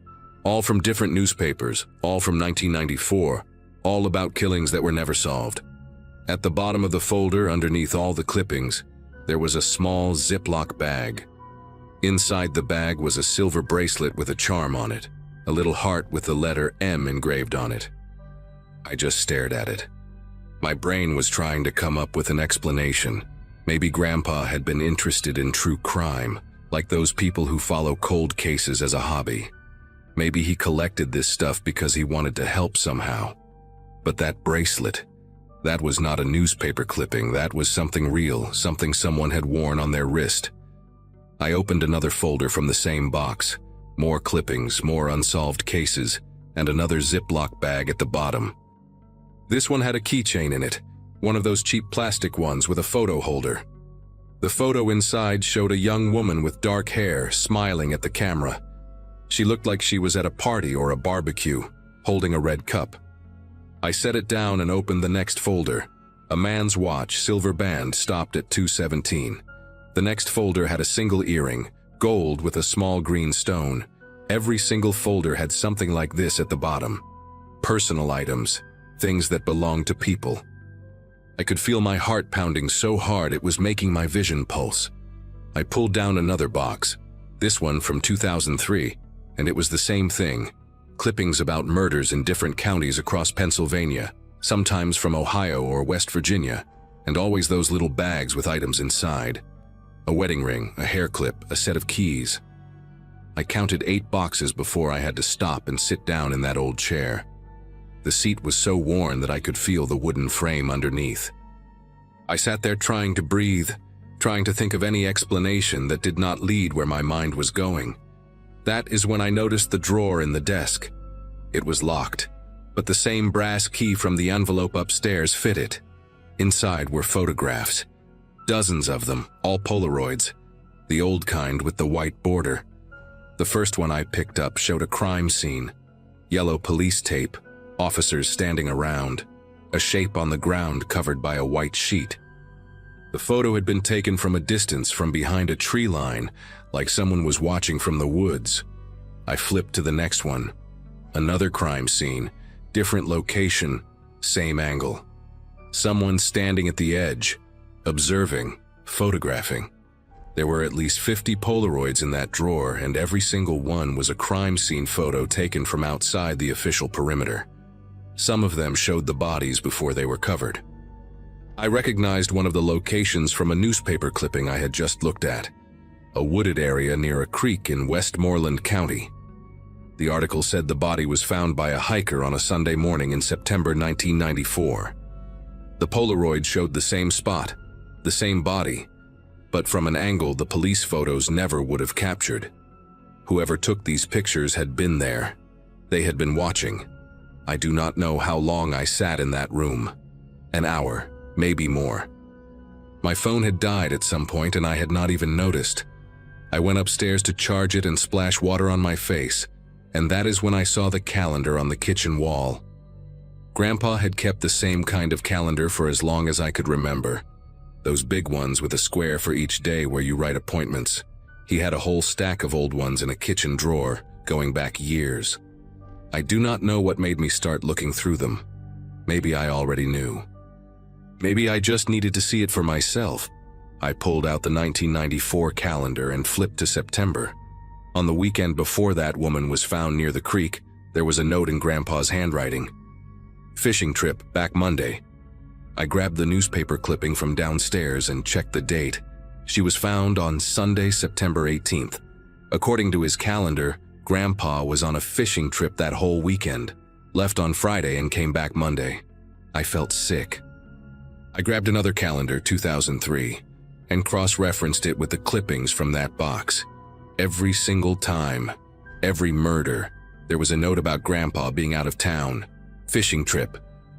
All from different newspapers, all from 1994, all about killings that were never solved. At the bottom of the folder, underneath all the clippings, there was a small Ziploc bag. Inside the bag was a silver bracelet with a charm on it, a little heart with the letter M engraved on it. I just stared at it. My brain was trying to come up with an explanation. Maybe Grandpa had been interested in true crime, like those people who follow cold cases as a hobby. Maybe he collected this stuff because he wanted to help somehow. But that bracelet, that was not a newspaper clipping, that was something real, something someone had worn on their wrist. I opened another folder from the same box. More clippings, more unsolved cases, and another Ziploc bag at the bottom. This one had a keychain in it, one of those cheap plastic ones with a photo holder. The photo inside showed a young woman with dark hair smiling at the camera. She looked like she was at a party or a barbecue, holding a red cup. I set it down and opened the next folder. A man's watch, silver band, stopped at 2:17. The next folder had a single earring, gold with a small green stone. Every single folder had something like this at the bottom. Personal items, things that belonged to people. I could feel my heart pounding so hard it was making my vision pulse. I pulled down another box, this one from 2003, and it was the same thing. Clippings about murders in different counties across Pennsylvania, sometimes from Ohio or West Virginia, and always those little bags with items inside. A wedding ring, a hair clip, a set of keys. I counted 8 boxes before I had to stop and sit down in that old chair. The seat was so worn that I could feel the wooden frame underneath. I sat there trying to breathe, trying to think of any explanation that did not lead where my mind was going. That is when I noticed the drawer in the desk. It was locked, but the same brass key from the envelope upstairs fit it. Inside were photographs. Dozens of them, all Polaroids. The old kind with the white border. The first one I picked up showed a crime scene. Yellow police tape, officers standing around, a shape on the ground covered by a white sheet. The photo had been taken from a distance from behind a tree line, like someone was watching from the woods. I flipped to the next one. Another crime scene, different location, same angle. Someone standing at the edge, observing, photographing. There were at least 50 Polaroids in that drawer, and every single one was a crime scene photo taken from outside the official perimeter. Some of them showed the bodies before they were covered. I recognized one of the locations from a newspaper clipping I had just looked at. A wooded area near a creek in Westmoreland County. The article said the body was found by a hiker on a Sunday morning in September 1994. The Polaroid showed the same spot, the same body, but from an angle the police photos never would have captured. Whoever took these pictures had been there. They had been watching. I do not know how long I sat in that room. An hour, maybe more. My phone had died at some point and I had not even noticed. I went upstairs to charge it and splash water on my face, and that is when I saw the calendar on the kitchen wall. Grandpa had kept the same kind of calendar for as long as I could remember. Those big ones with a square for each day where you write appointments. He had a whole stack of old ones in a kitchen drawer, going back years. I do not know what made me start looking through them. Maybe I already knew. Maybe I just needed to see it for myself. I pulled out the 1994 calendar and flipped to September. On the weekend before that woman was found near the creek, there was a note in Grandpa's handwriting. Fishing trip, back Monday. I grabbed the newspaper clipping from downstairs and checked the date. She was found on Sunday, September 18th. According to his calendar, Grandpa was on a fishing trip that whole weekend, left on Friday and came back Monday. I felt sick. I grabbed another calendar, 2003, and cross-referenced it with the clippings from that box. Every single time, every murder, there was a note about Grandpa being out of town, fishing trip,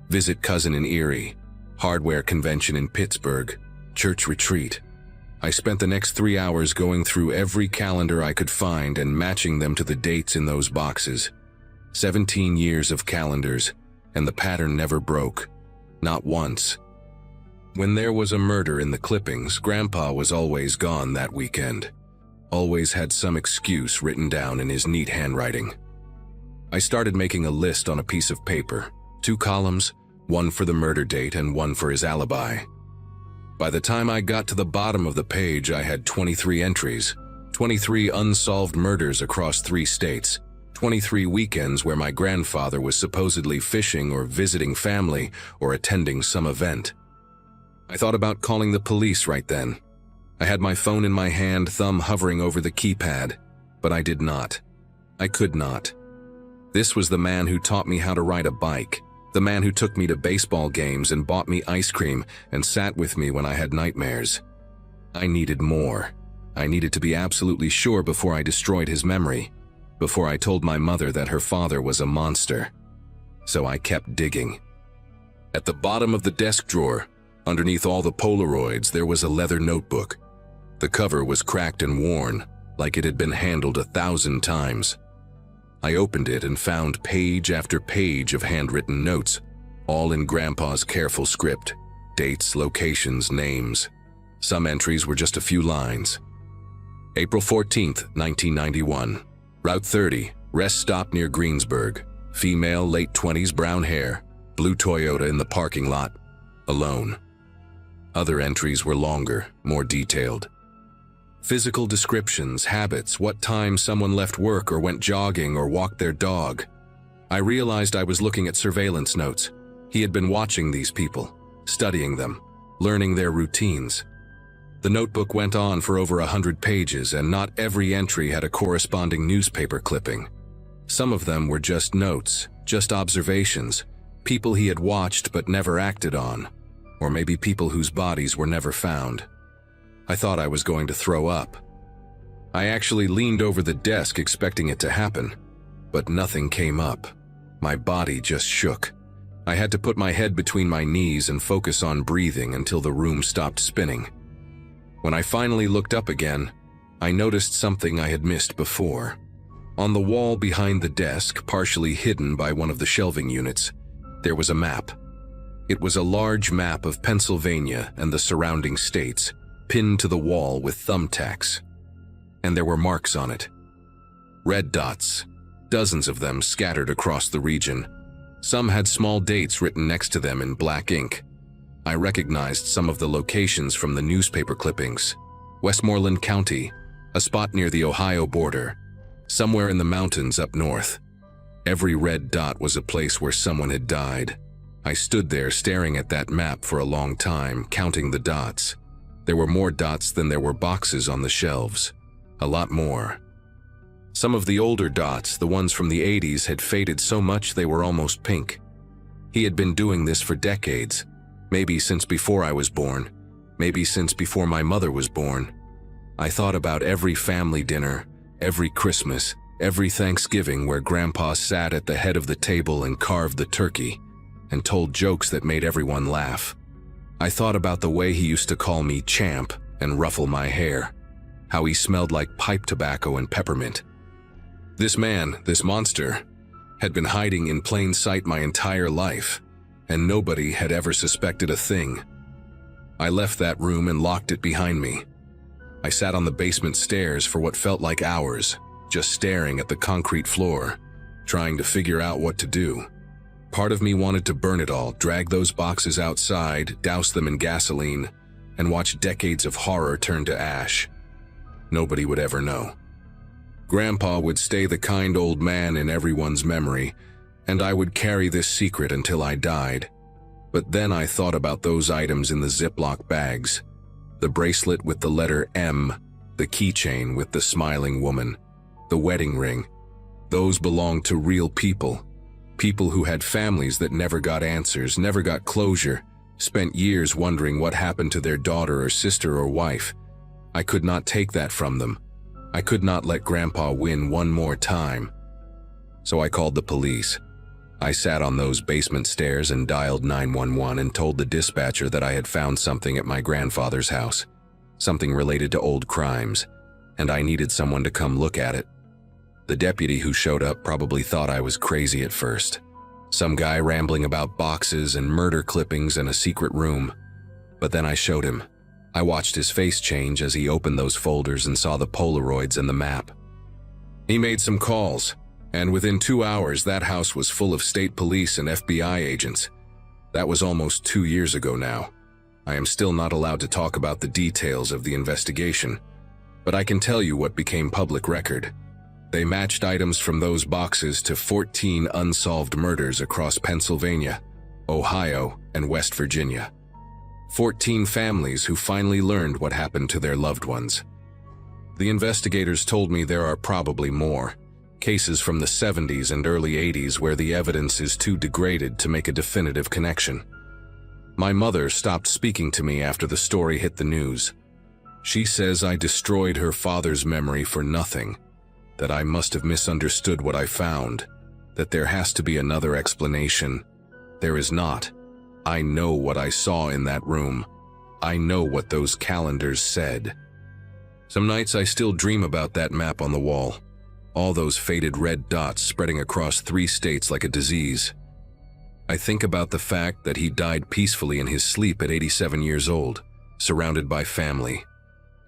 visit cousin in Erie, hardware convention in Pittsburgh, church retreat. I spent the next 3 hours going through every calendar I could find and matching them to the dates in those boxes. 17 years of calendars, and the pattern never broke. Not once. When there was a murder in the clippings, Grandpa was always gone that weekend. Always had some excuse written down in his neat handwriting. I started making a list on a piece of paper, 2 columns, one for the murder date and one for his alibi. By the time I got to the bottom of the page, I had 23 entries, 23 unsolved murders across 3 states, 23 weekends where my grandfather was supposedly fishing or visiting family or attending some event. I thought about calling the police right then. I had my phone in my hand, thumb hovering over the keypad, but I did not. I could not. This was the man who taught me how to ride a bike, the man who took me to baseball games and bought me ice cream and sat with me when I had nightmares. I needed more. I needed to be absolutely sure before I destroyed his memory, before I told my mother that her father was a monster. So I kept digging. At the bottom of the desk drawer, underneath all the Polaroids, there was a leather notebook. The cover was cracked and worn, like it had been handled 1,000 times. I opened it and found page after page of handwritten notes, all in Grandpa's careful script, dates, locations, names. Some entries were just a few lines. April 14th, 1991. Route 30, rest stop near Greensburg. Female, late 20s, brown hair, blue Toyota in the parking lot, alone. Other entries were longer, more detailed. Physical descriptions, habits, what time someone left work or went jogging or walked their dog. I realized I was looking at surveillance notes. He had been watching these people, studying them, learning their routines. The notebook went on for over 100 pages, and not every entry had a corresponding newspaper clipping. Some of them were just notes, just observations, people he had watched but never acted on, or maybe people whose bodies were never found. I thought I was going to throw up. I actually leaned over the desk expecting it to happen, but nothing came up. My body just shook. I had to put my head between my knees and focus on breathing until the room stopped spinning. When I finally looked up again, I noticed something I had missed before. On the wall behind the desk, partially hidden by one of the shelving units, there was a map. It was a large map of Pennsylvania and the surrounding states, pinned to the wall with thumbtacks. And there were marks on it. Red dots, dozens of them scattered across the region. Some had small dates written next to them in black ink. I recognized some of the locations from the newspaper clippings. Westmoreland County, a spot near the Ohio border, somewhere in the mountains up north. Every red dot was a place where someone had died. I stood there staring at that map for a long time, counting the dots. There were more dots than there were boxes on the shelves. A lot more. Some of the older dots, the ones from the 80s, had faded so much they were almost pink. He had been doing this for decades, maybe since before I was born, maybe since before my mother was born. I thought about every family dinner, every Christmas, every Thanksgiving where Grandpa sat at the head of the table and carved the turkey and told jokes that made everyone laugh. I thought about the way he used to call me champ and ruffle my hair, how he smelled like pipe tobacco and peppermint. This man, this monster, had been hiding in plain sight my entire life, and nobody had ever suspected a thing. I left that room and locked it behind me. I sat on the basement stairs for what felt like hours, just staring at the concrete floor, trying to figure out what to do. Part of me wanted to burn it all, drag those boxes outside, douse them in gasoline, and watch decades of horror turn to ash. Nobody would ever know. Grandpa would stay the kind old man in everyone's memory, and I would carry this secret until I died. But then I thought about those items in the Ziploc bags. The bracelet with the letter M, the keychain with the smiling woman, the wedding ring. Those belonged to real people. People who had families that never got answers, never got closure, spent years wondering what happened to their daughter or sister or wife. I could not take that from them. I could not let Grandpa win one more time. So I called the police. I sat on those basement stairs and dialed 911 and told the dispatcher that I had found something at my grandfather's house, something related to old crimes, and I needed someone to come look at it. The deputy who showed up probably thought I was crazy at first. Some guy rambling about boxes and murder clippings in a secret room. But then I showed him. I watched his face change as he opened those folders and saw the Polaroids and the map. He made some calls, and within 2 hours that house was full of state police and FBI agents. That was almost 2 years ago now. I am still not allowed to talk about the details of the investigation, but I can tell you what became public record. They matched items from those boxes to 14 unsolved murders across Pennsylvania, Ohio, and West Virginia. 14 families who finally learned what happened to their loved ones. The investigators told me there are probably more. Cases from the 70s and early 80s where the evidence is too degraded to make a definitive connection. My mother stopped speaking to me after the story hit the news. She says I destroyed her father's memory for nothing, that I must have misunderstood what I found, that there has to be another explanation. There is not. I know what I saw in that room. I know what those calendars said. Some nights I still dream about that map on the wall. All those faded red dots spreading across 3 states like a disease. I think about the fact that he died peacefully in his sleep at 87 years old, surrounded by family,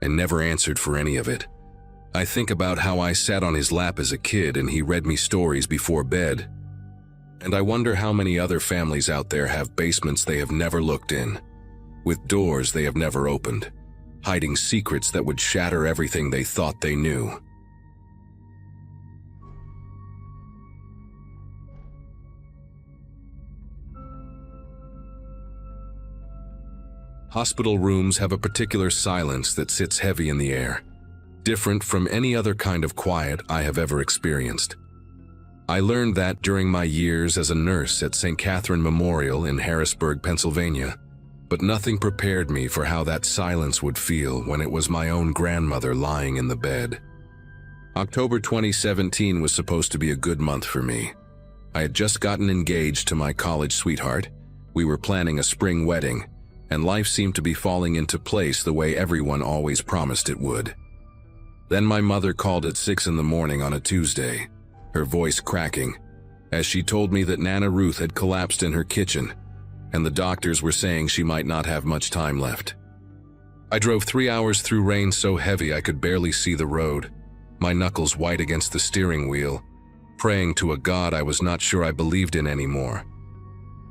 and never answered for any of it. I think about how I sat on his lap as a kid and he read me stories before bed. And I wonder how many other families out there have basements they have never looked in, with doors they have never opened, hiding secrets that would shatter everything they thought they knew. Hospital rooms have a particular silence that sits heavy in the air, different from any other kind of quiet I have ever experienced. I learned that during my years as a nurse at St. Catherine Memorial in Harrisburg, Pennsylvania, but nothing prepared me for how that silence would feel when it was my own grandmother lying in the bed. October 2017 was supposed to be a good month for me. I had just gotten engaged to my college sweetheart. We were planning a spring wedding, and life seemed to be falling into place the way everyone always promised it would. Then my mother called at 6 in the morning on a Tuesday, her voice cracking, as she told me that Nana Ruth had collapsed in her kitchen, and the doctors were saying she might not have much time left. I drove 3 hours through rain so heavy I could barely see the road, my knuckles white against the steering wheel, praying to a God I was not sure I believed in anymore.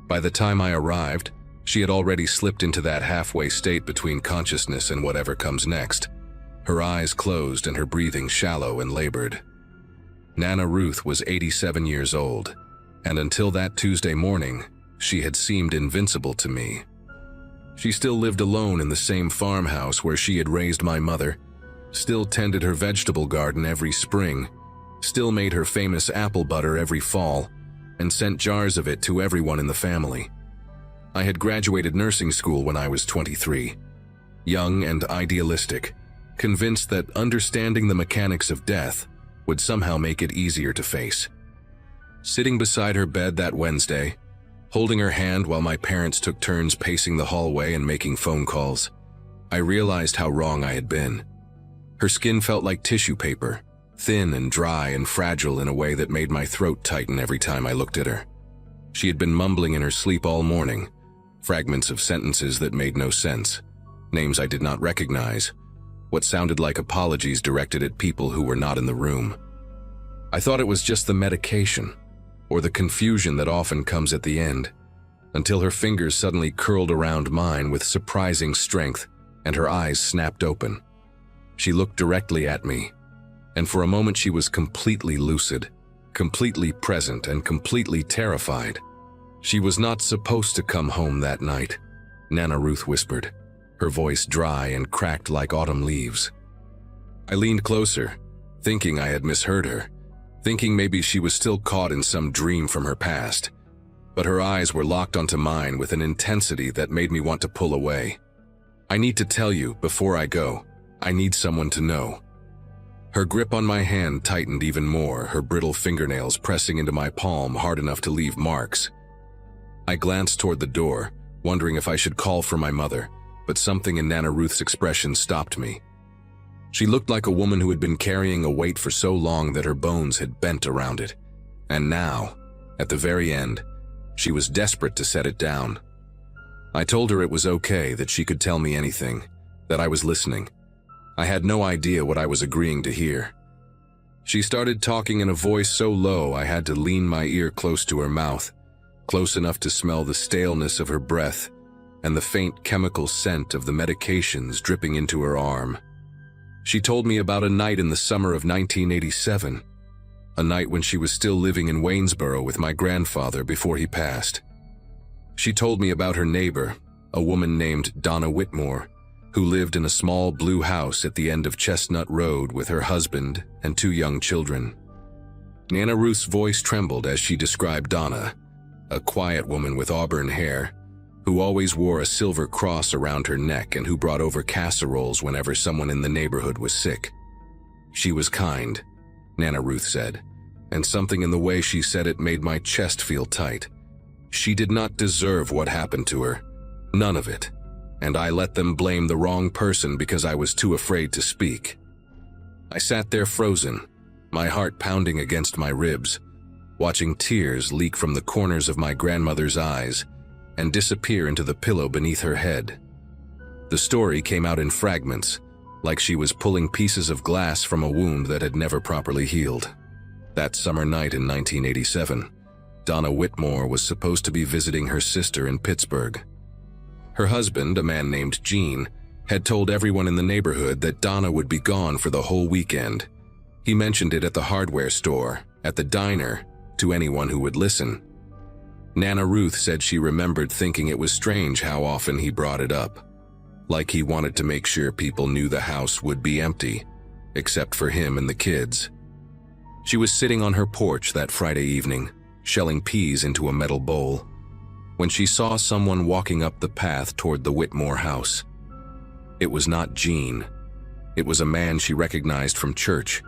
By the time I arrived, she had already slipped into that halfway state between consciousness and whatever comes next, her eyes closed and her breathing shallow and labored. Nana Ruth was 87 years old, and until that Tuesday morning, she had seemed invincible to me. She still lived alone in the same farmhouse where she had raised my mother, still tended her vegetable garden every spring, still made her famous apple butter every fall, and sent jars of it to everyone in the family. I had graduated nursing school when I was 23, young and idealistic, convinced that understanding the mechanics of death would somehow make it easier to face. Sitting beside her bed that Wednesday, holding her hand while my parents took turns pacing the hallway and making phone calls, I realized how wrong I had been. Her skin felt like tissue paper, thin and dry and fragile in a way that made my throat tighten every time I looked at her. She had been mumbling in her sleep all morning, fragments of sentences that made no sense, names I did not recognize, what sounded like apologies directed at people who were not in the room. I thought it was just the medication, or the confusion that often comes at the end, until her fingers suddenly curled around mine with surprising strength and her eyes snapped open. She looked directly at me, and for a moment she was completely lucid, completely present, and completely terrified. She was not supposed to come home that night, Nana Ruth whispered, her voice dry and cracked like autumn leaves. I leaned closer, thinking I had misheard her, thinking maybe she was still caught in some dream from her past. But her eyes were locked onto mine with an intensity that made me want to pull away. "I need to tell you, before I go, I need someone to know." Her grip on my hand tightened even more, her brittle fingernails pressing into my palm hard enough to leave marks. I glanced toward the door, wondering if I should call for my mother, but something in Nana Ruth's expression stopped me. She looked like a woman who had been carrying a weight for so long that her bones had bent around it. And now, at the very end, she was desperate to set it down. I told her it was okay, that she could tell me anything, that I was listening. I had no idea what I was agreeing to hear. She started talking in a voice so low I had to lean my ear close to her mouth, close enough to smell the staleness of her breath and the faint chemical scent of the medications dripping into her arm. She told me about a night in the summer of 1987, a night when she was still living in Waynesboro with my grandfather before he passed. She told me about her neighbor, a woman named Donna Whitmore, who lived in a small blue house at the end of Chestnut Road with her husband and 2 young children. Nana Ruth's voice trembled as she described Donna, a quiet woman with auburn hair, who always wore a silver cross around her neck and who brought over casseroles whenever someone in the neighborhood was sick. She was kind, Nana Ruth said, and something in the way she said it made my chest feel tight. She did not deserve what happened to her, none of it, and I let them blame the wrong person because I was too afraid to speak. I sat there frozen, my heart pounding against my ribs, watching tears leak from the corners of my grandmother's eyes and disappear into the pillow beneath her head. The story came out in fragments, like she was pulling pieces of glass from a wound that had never properly healed. That summer night in 1987, Donna Whitmore was supposed to be visiting her sister in Pittsburgh. Her husband, a man named Gene, had told everyone in the neighborhood that Donna would be gone for the whole weekend. He mentioned it at the hardware store, at the diner, to anyone who would listen. Nana Ruth said she remembered thinking it was strange how often he brought it up, like he wanted to make sure people knew the house would be empty, except for him and the kids. She was sitting on her porch that Friday evening, shelling peas into a metal bowl, when she saw someone walking up the path toward the Whitmore house. It was not Gene. It was a man she recognized from church,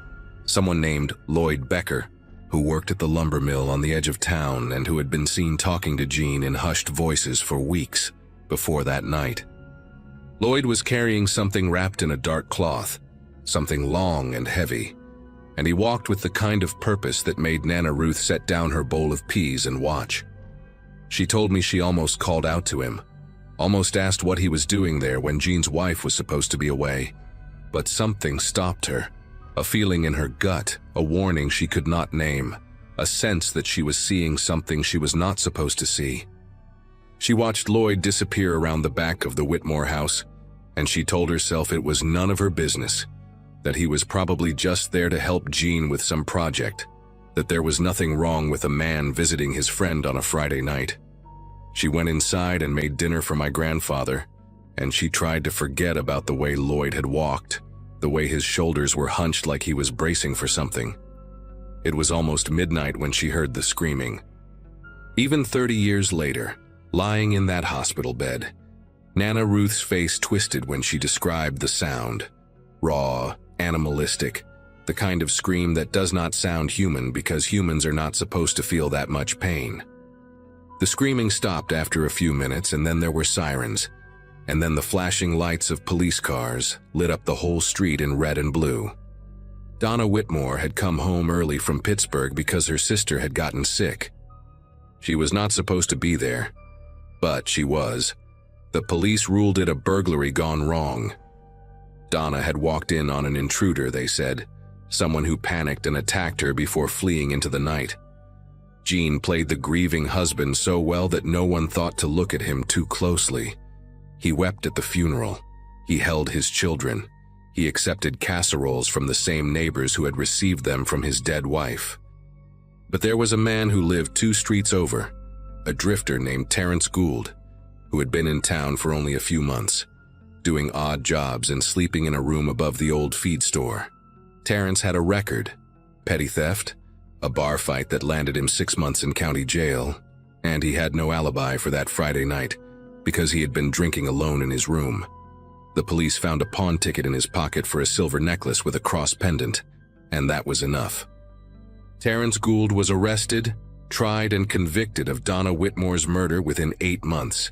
someone named Lloyd Becker, who worked at the lumber mill on the edge of town and who had been seen talking to Gene in hushed voices for weeks before that night. Lloyd was carrying something wrapped in a dark cloth, something long and heavy, and he walked with the kind of purpose that made Nana Ruth set down her bowl of peas and watch. She told me she almost called out to him, almost asked what he was doing there when Gene's wife was supposed to be away. But something stopped her, a feeling in her gut, a warning she could not name, a sense that she was seeing something she was not supposed to see. She watched Lloyd disappear around the back of the Whitmore house, and she told herself it was none of her business, that he was probably just there to help Gene with some project, that there was nothing wrong with a man visiting his friend on a Friday night. She went inside and made dinner for my grandfather, and she tried to forget about the way Lloyd had walked, the way his shoulders were hunched like he was bracing for something. It was almost midnight when she heard the screaming. Even 30 years later, lying in that hospital bed, Nana Ruth's face twisted when she described the sound. Raw, animalistic, the kind of scream that does not sound human because humans are not supposed to feel that much pain. The screaming stopped after a few minutes, and then there were sirens, and then the flashing lights of police cars lit up the whole street in red and blue. Donna Whitmore had come home early from Pittsburgh because her sister had gotten sick. She was not supposed to be there, but she was. The police ruled it a burglary gone wrong. Donna had walked in on an intruder, they said, someone who panicked and attacked her before fleeing into the night. Gene played the grieving husband so well that no one thought to look at him too closely. He wept at the funeral. He held his children. He accepted casseroles from the same neighbors who had received them from his dead wife. But there was a man who lived 2 streets over, a drifter named Terrence Gould, who had been in town for only a few months. doing odd jobs and sleeping in a room above the old feed store. Terrence had a record: petty theft, a bar fight that landed him 6 months in county jail, and he had no alibi for that Friday night because he had been drinking alone in his room. The police found a pawn ticket in his pocket for a silver necklace with a cross pendant, and that was enough. Terrence Gould was arrested, tried, and convicted of Donna Whitmore's murder within 8 months.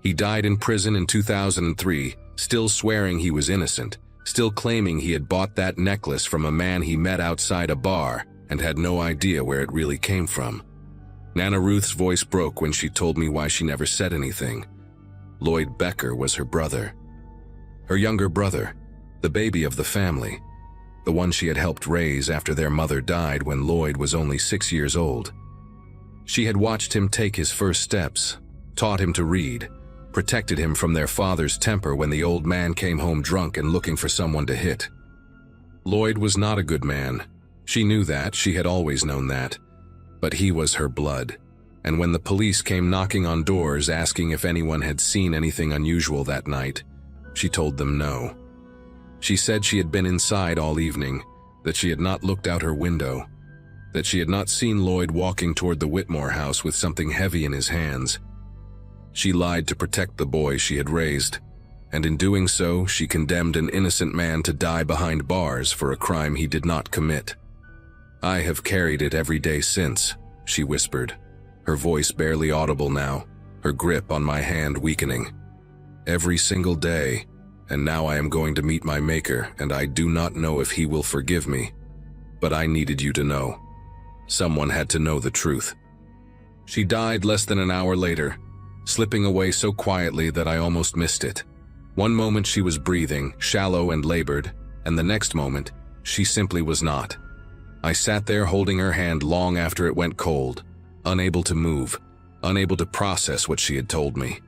He died in prison in 2003, still swearing he was innocent, still claiming he had bought that necklace from a man he met outside a bar and had no idea where it really came from. Nana Ruth's voice broke when she told me why she never said anything. Lloyd Becker was her brother. Her younger brother, the baby of the family, the one she had helped raise after their mother died when Lloyd was only 6 years old. She had watched him take his first steps, taught him to read, protected him from their father's temper when the old man came home drunk and looking for someone to hit. Lloyd was not a good man. She knew that, she had always known that. But he was her blood, and when the police came knocking on doors asking if anyone had seen anything unusual that night, she told them no. She said she had been inside all evening, that she had not looked out her window, that she had not seen Lloyd walking toward the Whitmore house with something heavy in his hands. She lied to protect the boy she had raised, and in doing so, she condemned an innocent man to die behind bars for a crime he did not commit. "I have carried it every day since," she whispered, her voice barely audible now, her grip on my hand weakening. "Every single day, and now I am going to meet my Maker, and I do not know if he will forgive me. But I needed you to know. Someone had to know the truth." She died less than an hour later, slipping away so quietly that I almost missed it. One moment she was breathing, shallow and labored, and the next moment, she simply was not. I sat there holding her hand long after it went cold, unable to move, unable to process what she had told me.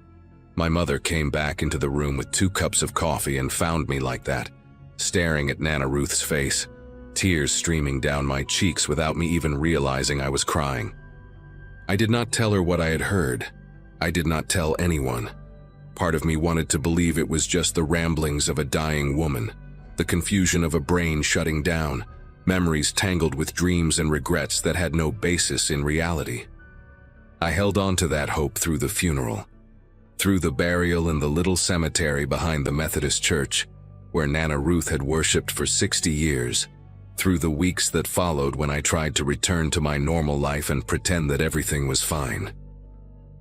My mother came back into the room with 2 cups of coffee and found me like that, staring at Nana Ruth's face, tears streaming down my cheeks without me even realizing I was crying. I did not tell her what I had heard. I did not tell anyone. Part of me wanted to believe it was just the ramblings of a dying woman, the confusion of a brain shutting down, memories tangled with dreams and regrets that had no basis in reality. I held on to that hope through the funeral, through the burial in the little cemetery behind the Methodist church, where Nana Ruth had worshipped for 60 years, through the weeks that followed when I tried to return to my normal life and pretend that everything was fine.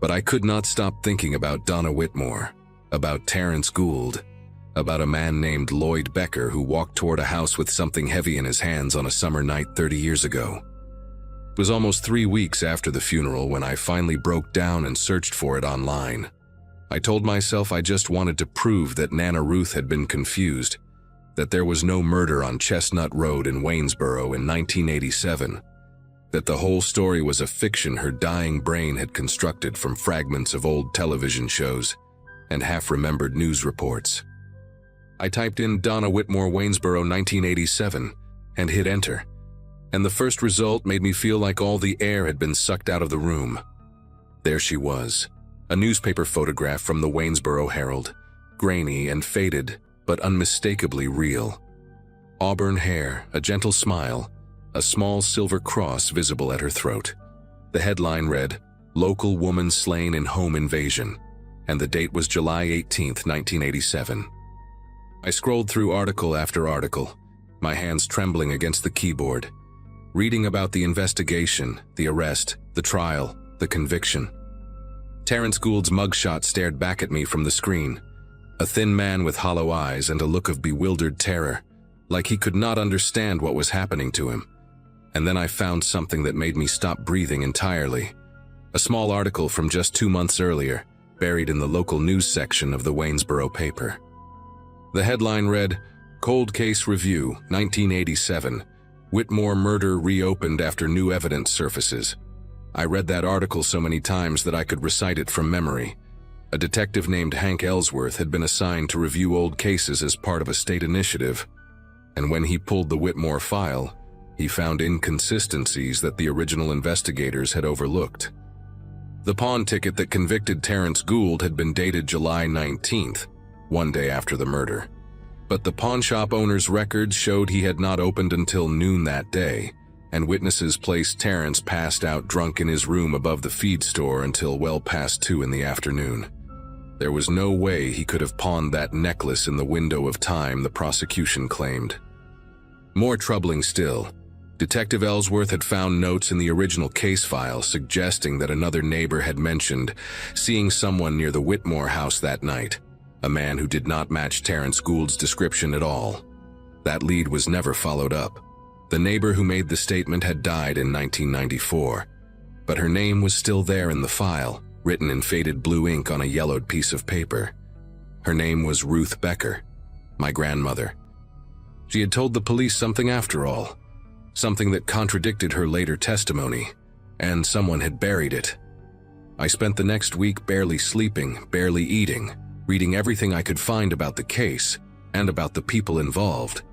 But I could not stop thinking about Donna Whitmore, about Terrence Gould, about a man named Lloyd Becker who walked toward a house with something heavy in his hands on a summer night 30 years ago. It was almost 3 weeks after the funeral when I finally broke down and searched for it online. I told myself I just wanted to prove that Nana Ruth had been confused, that there was no murder on Chestnut Road in Waynesboro in 1987, that the whole story was a fiction her dying brain had constructed from fragments of old television shows and half-remembered news reports. I typed in Donna Whitmore Waynesboro 1987 and hit enter, and the first result made me feel like all the air had been sucked out of the room. There she was, a newspaper photograph from the Waynesboro Herald, grainy and faded, but unmistakably real. Auburn hair, a gentle smile, a small silver cross visible at her throat. The headline read, "Local Woman Slain in Home Invasion," and the date was July 18, 1987. I scrolled through article after article, my hands trembling against the keyboard, reading about the investigation, the arrest, the trial, the conviction. Terrence Gould's mugshot stared back at me from the screen, a thin man with hollow eyes and a look of bewildered terror, like he could not understand what was happening to him. And then I found something that made me stop breathing entirely. A small article from just 2 months earlier, buried in the local news section of the Waynesboro paper. The headline read, "Cold Case Review, 1987. Whitmore Murder Reopened After New Evidence Surfaces." I read that article so many times that I could recite it from memory. A detective named Hank Ellsworth had been assigned to review old cases as part of a state initiative, and when he pulled the Whitmore file, he found inconsistencies that the original investigators had overlooked. The pawn ticket that convicted Terrence Gould had been dated July 19th, one day after the murder. But the pawnshop owner's records showed he had not opened until noon that day, and witnesses placed Terrence passed out drunk in his room above the feed store until well past 2 in the afternoon. There was no way he could have pawned that necklace in the window of time, the prosecution claimed. More troubling still, Detective Ellsworth had found notes in the original case file suggesting that another neighbor had mentioned seeing someone near the Whitmore house that night, a man who did not match Terrence Gould's description at all. That lead was never followed up. The neighbor who made the statement had died in 1994, but her name was still there in the file, written in faded blue ink on a yellowed piece of paper. Her name was Ruth Becker, my grandmother. She had told the police something after all, something that contradicted her later testimony, and someone had buried it. I spent the next week barely sleeping, barely eating, reading everything I could find about the case and about the people involved.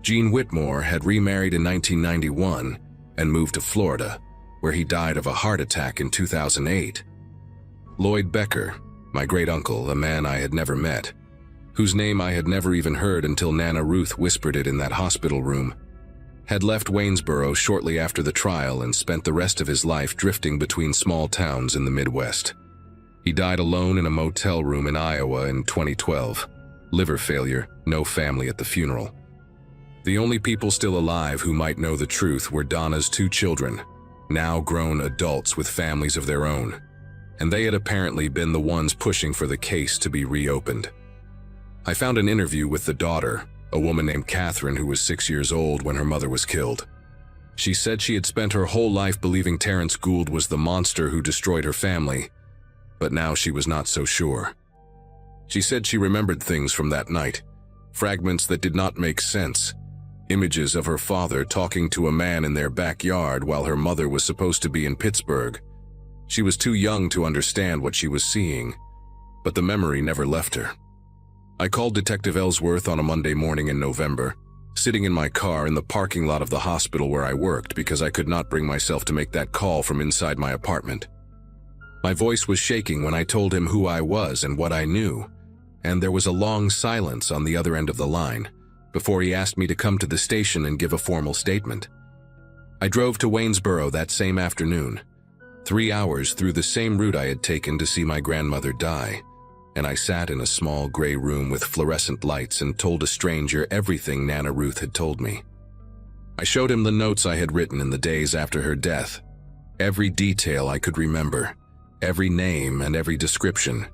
Gene Whitmore had remarried in 1991 and moved to Florida, where he died of a heart attack in 2008. Lloyd Becker, my great-uncle, a man I had never met, whose name I had never even heard until Nana Ruth whispered it in that hospital room, had left Waynesboro shortly after the trial and spent the rest of his life drifting between small towns in the Midwest. He died alone in a motel room in Iowa in 2012. Liver failure, no family at the funeral. The only people still alive who might know the truth were Donna's 2 children, now grown adults with families of their own, and they had apparently been the ones pushing for the case to be reopened. I found an interview with the daughter, a woman named Catherine who was 6 years old when her mother was killed. She said she had spent her whole life believing Terrence Gould was the monster who destroyed her family, but now she was not so sure. She said she remembered things from that night, fragments that did not make sense, images of her father talking to a man in their backyard while her mother was supposed to be in Pittsburgh. She was too young to understand what she was seeing, but the memory never left her. I called Detective Ellsworth on a Monday morning in November, sitting in my car in the parking lot of the hospital where I worked because I could not bring myself to make that call from inside my apartment. My voice was shaking when I told him who I was and what I knew, and there was a long silence on the other end of the line before he asked me to come to the station and give a formal statement. I drove to Waynesboro that same afternoon, 3 hours through the same route I had taken to see my grandmother die, and I sat in a small gray room with fluorescent lights and told a stranger everything Nana Ruth had told me. I showed him the notes I had written in the days after her death, every detail I could remember, every name and every description.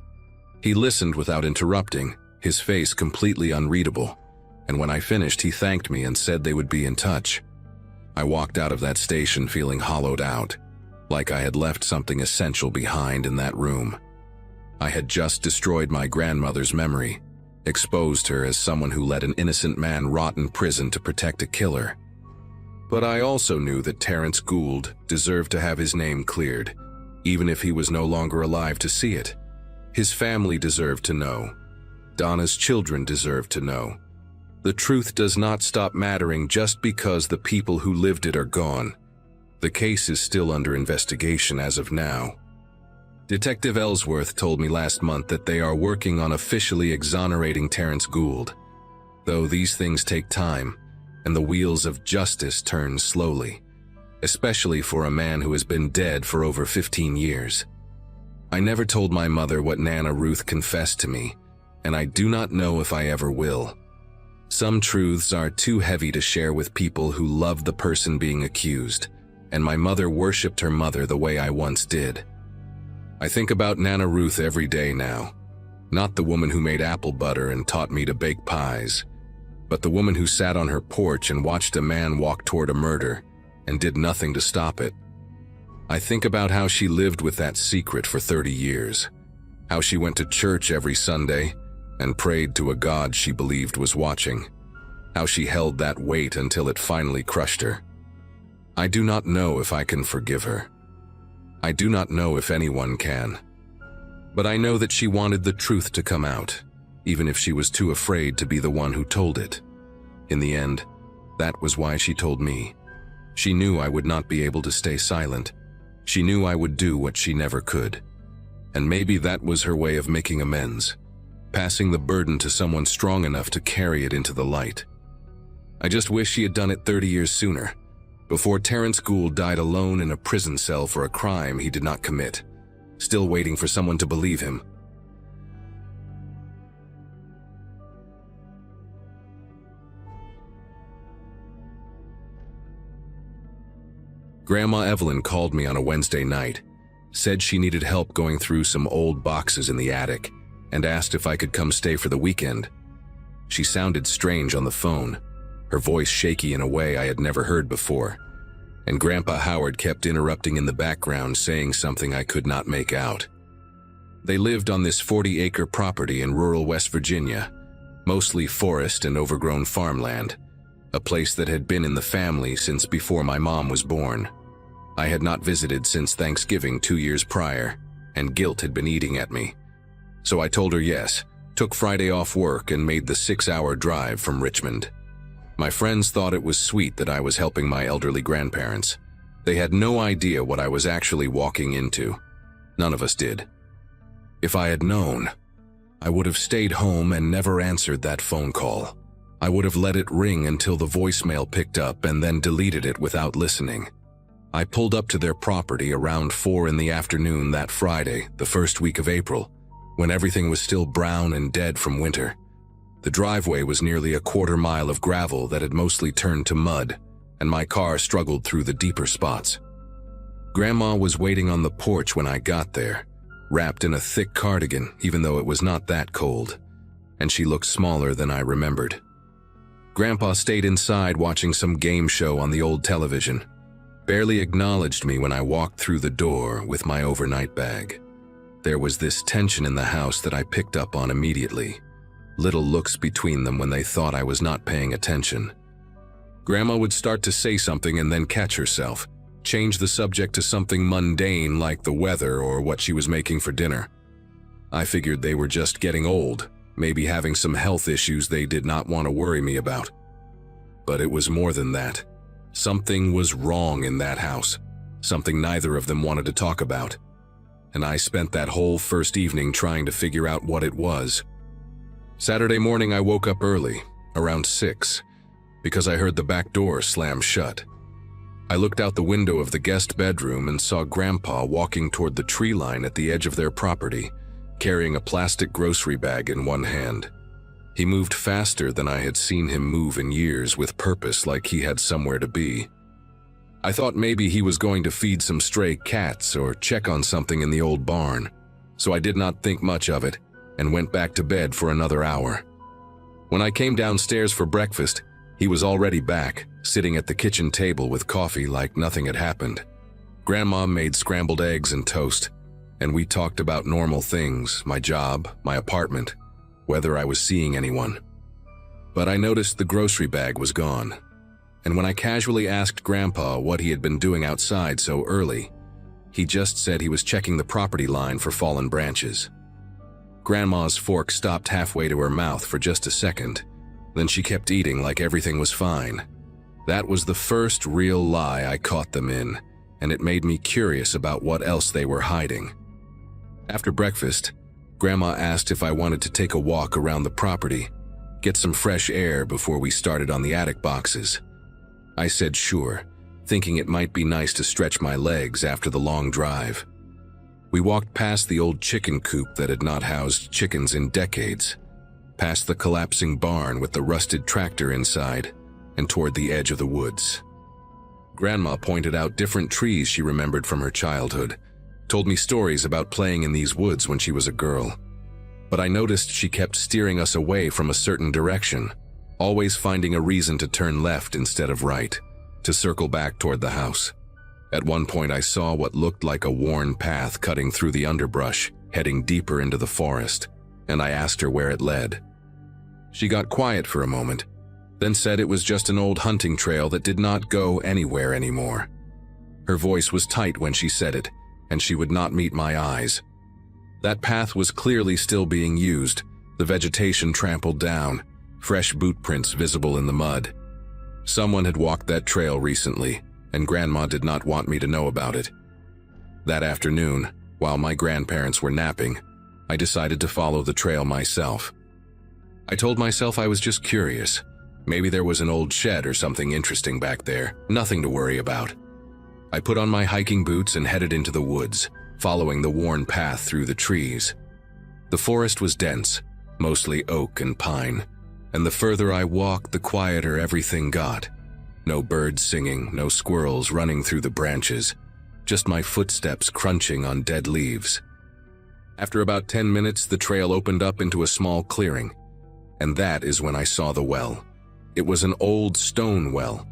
He listened without interrupting, his face completely unreadable, and when I finished he thanked me and said they would be in touch. I walked out of that station feeling hollowed out, like I had left something essential behind in that room. I had just destroyed my grandmother's memory, exposed her as someone who let an innocent man rot in prison to protect a killer. But I also knew that Terrence Gould deserved to have his name cleared, even if he was no longer alive to see it. His family deserved to know. Donna's children deserved to know. The truth does not stop mattering just because the people who lived it are gone. The case is still under investigation as of now. Detective Ellsworth told me last month that they are working on officially exonerating Terrence Gould, though these things take time, and the wheels of justice turn slowly, especially for a man who has been dead for over 15 years. I never told my mother what Nana Ruth confessed to me, and I do not know if I ever will. Some truths are too heavy to share with people who love the person being accused, and my mother worshipped her mother the way I once did. I think about Nana Ruth every day now, not the woman who made apple butter and taught me to bake pies, but the woman who sat on her porch and watched a man walk toward a murder and did nothing to stop it. I think about how she lived with that secret for 30 years, how she went to church every Sunday and prayed to a God she believed was watching, how she held that weight until it finally crushed her. I do not know if I can forgive her. I do not know if anyone can. But I know that she wanted the truth to come out, even if she was too afraid to be the one who told it. In the end, that was why she told me. She knew I would not be able to stay silent. She knew I would do what she never could. And maybe that was her way of making amends. passing the burden to someone strong enough to carry it into the light. I just wish she had done it 30 years sooner, before Terrence Gould died alone in a prison cell for a crime he did not commit, still waiting for someone to believe him. Grandma Evelyn called me on a Wednesday night, said she needed help going through some old boxes in the attic, and asked if I could come stay for the weekend. She sounded strange on the phone, her voice shaky in a way I had never heard before, and Grandpa Howard kept interrupting in the background saying something I could not make out. They lived on this 40-acre property in rural West Virginia, mostly forest and overgrown farmland, a place that had been in the family since before my mom was born. I had not visited since Thanksgiving 2 years prior, and guilt had been eating at me. So I told her yes, took Friday off work and made the 6-hour drive from Richmond. My friends thought it was sweet that I was helping my elderly grandparents. They had no idea what I was actually walking into. None of us did. If I had known, I would have stayed home and never answered that phone call. I would have let it ring until the voicemail picked up and then deleted it without listening. I pulled up to their property around 4 in the afternoon that Friday, the first week of April, when everything was still brown and dead from winter. The driveway was nearly a quarter mile of gravel that had mostly turned to mud, and my car struggled through the deeper spots. Grandma was waiting on the porch when I got there, wrapped in a thick cardigan even though it was not that cold, and she looked smaller than I remembered. Grandpa stayed inside watching some game show on the old television, barely acknowledged me when I walked through the door with my overnight bag. There was this tension in the house that I picked up on immediately, little looks between them when they thought I was not paying attention. Grandma would start to say something and then catch herself, change the subject to something mundane like the weather or what she was making for dinner. I figured they were just getting old, maybe having some health issues they did not want to worry me about. But it was more than that. Something was wrong in that house, something neither of them wanted to talk about. And I spent that whole first evening trying to figure out what it was. Saturday morning I woke up early, around 6, because I heard the back door slam shut. I looked out the window of the guest bedroom and saw Grandpa walking toward the tree line at the edge of their property, carrying a plastic grocery bag in one hand. He moved faster than I had seen him move in years, with purpose, like he had somewhere to be. I thought maybe he was going to feed some stray cats or check on something in the old barn, so I did not think much of it and went back to bed for another hour. When I came downstairs for breakfast, he was already back, sitting at the kitchen table with coffee like nothing had happened. Grandma made scrambled eggs and toast, and we talked about normal things, my job, my apartment, whether I was seeing anyone. But I noticed the grocery bag was gone, and when I casually asked Grandpa what he had been doing outside so early, he just said he was checking the property line for fallen branches. Grandma's fork stopped halfway to her mouth for just a second, then she kept eating like everything was fine. That was the first real lie I caught them in, and it made me curious about what else they were hiding. After breakfast, Grandma asked if I wanted to take a walk around the property, get some fresh air before we started on the attic boxes. I said sure, thinking it might be nice to stretch my legs after the long drive. We walked past the old chicken coop that had not housed chickens in decades, past the collapsing barn with the rusted tractor inside, and toward the edge of the woods. Grandma pointed out different trees she remembered from her childhood, told me stories about playing in these woods when she was a girl. But I noticed she kept steering us away from a certain direction, always finding a reason to turn left instead of right, to circle back toward the house. At one point I saw what looked like a worn path cutting through the underbrush, heading deeper into the forest, and I asked her where it led. She got quiet for a moment, then said it was just an old hunting trail that did not go anywhere anymore. Her voice was tight when she said it, and she would not meet my eyes. That path was clearly still being used, the vegetation trampled down, fresh boot prints visible in the mud. Someone had walked that trail recently, and Grandma did not want me to know about it. That afternoon, while my grandparents were napping, I decided to follow the trail myself. I told myself I was just curious. Maybe there was an old shed or something interesting back there, nothing to worry about. I put on my hiking boots and headed into the woods, following the worn path through the trees. The forest was dense, mostly oak and pine, and the further I walked, the quieter everything got. No birds singing, no squirrels running through the branches, just my footsteps crunching on dead leaves. After about 10 minutes, the trail opened up into a small clearing, and that is when I saw the well. It was an old stone well,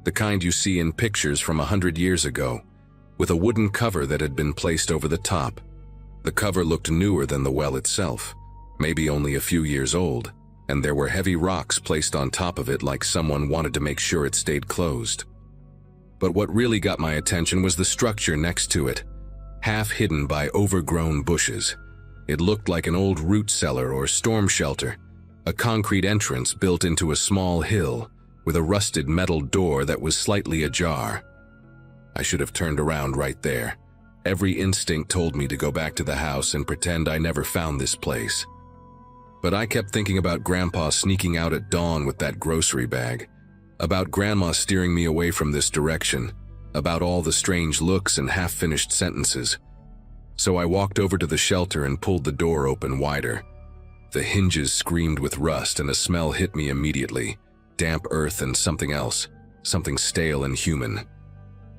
the kind you see in pictures from 100 years ago, with a wooden cover that had been placed over the top. The cover looked newer than the well itself, maybe only a few years old, and there were heavy rocks placed on top of it like someone wanted to make sure it stayed closed. But what really got my attention was the structure next to it, half hidden by overgrown bushes. It looked like an old root cellar or storm shelter, a concrete entrance built into a small hill with a rusted metal door that was slightly ajar. I should have turned around right there. Every instinct told me to go back to the house and pretend I never found this place. But I kept thinking about Grandpa sneaking out at dawn with that grocery bag, about Grandma steering me away from this direction, about all the strange looks and half-finished sentences. So I walked over to the shelter and pulled the door open wider. The hinges screamed with rust and a smell hit me immediately, damp earth and something else, something stale and human.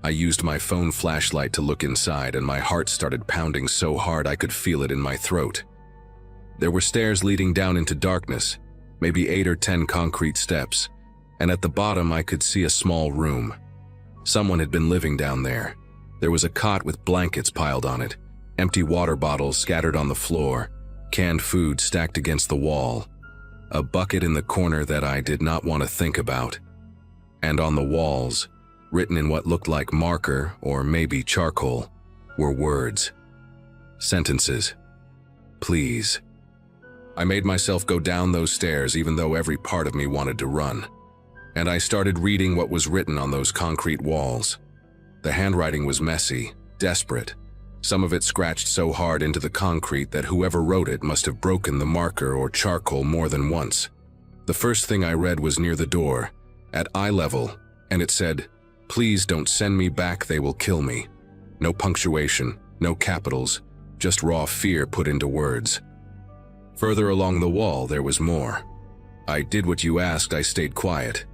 I used my phone flashlight to look inside and my heart started pounding so hard I could feel it in my throat. There were stairs leading down into darkness, maybe 8 or 10 concrete steps, and at the bottom I could see a small room. Someone had been living down there. There was a cot with blankets piled on it, empty water bottles scattered on the floor, canned food stacked against the wall, a bucket in the corner that I did not want to think about. And on the walls, written in what looked like marker or maybe charcoal, were words. Sentences. Please. I made myself go down those stairs even though every part of me wanted to run. And I started reading what was written on those concrete walls. The handwriting was messy, desperate. Some of it scratched so hard into the concrete that whoever wrote it must have broken the marker or charcoal more than once. The first thing I read was near the door, at eye level, and it said, "Please don't send me back, they will kill me." No punctuation, no capitals, just raw fear put into words. Further along the wall there was more. "I did what you asked, I stayed quiet."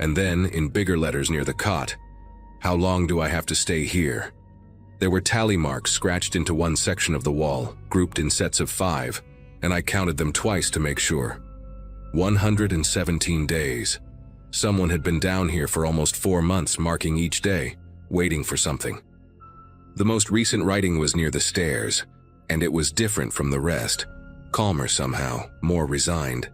And then, in bigger letters near the cot, "How long do I have to stay here?" There were tally marks scratched into one section of the wall, grouped in sets of 5, and I counted them twice to make sure. 117 days. Someone had been down here for almost 4 months, marking each day, waiting for something. The most recent writing was near the stairs, and it was different from the rest, calmer somehow, more resigned.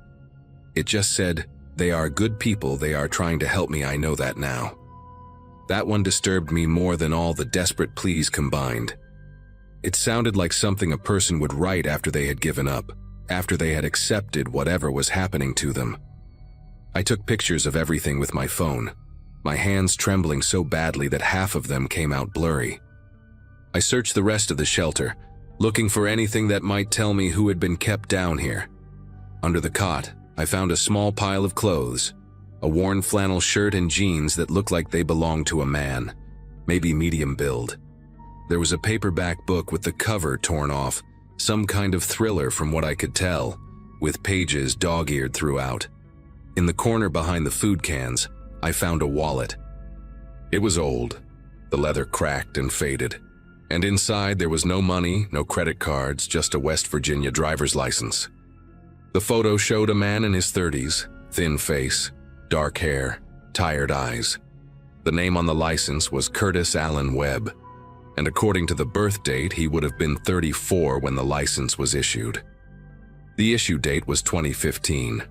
It just said, "They are good people, they are trying to help me, I know that now." That one disturbed me more than all the desperate pleas combined. It sounded like something a person would write after they had given up, after they had accepted whatever was happening to them. I took pictures of everything with my phone, my hands trembling so badly that half of them came out blurry. I searched the rest of the shelter, looking for anything that might tell me who had been kept down here. Under the cot, I found a small pile of clothes, a worn flannel shirt and jeans that looked like they belonged to a man, maybe medium build. There was a paperback book with the cover torn off, some kind of thriller from what I could tell, with pages dog-eared throughout. In the corner behind the food cans, I found a wallet. It was old, the leather cracked and faded, and inside there was no money, no credit cards, just a West Virginia driver's license. The photo showed a man in his 30s, thin face, dark hair, tired eyes. The name on the license was Curtis Allen Webb, and according to the birth date, he would have been 34 when the license was issued. The issue date was 2015,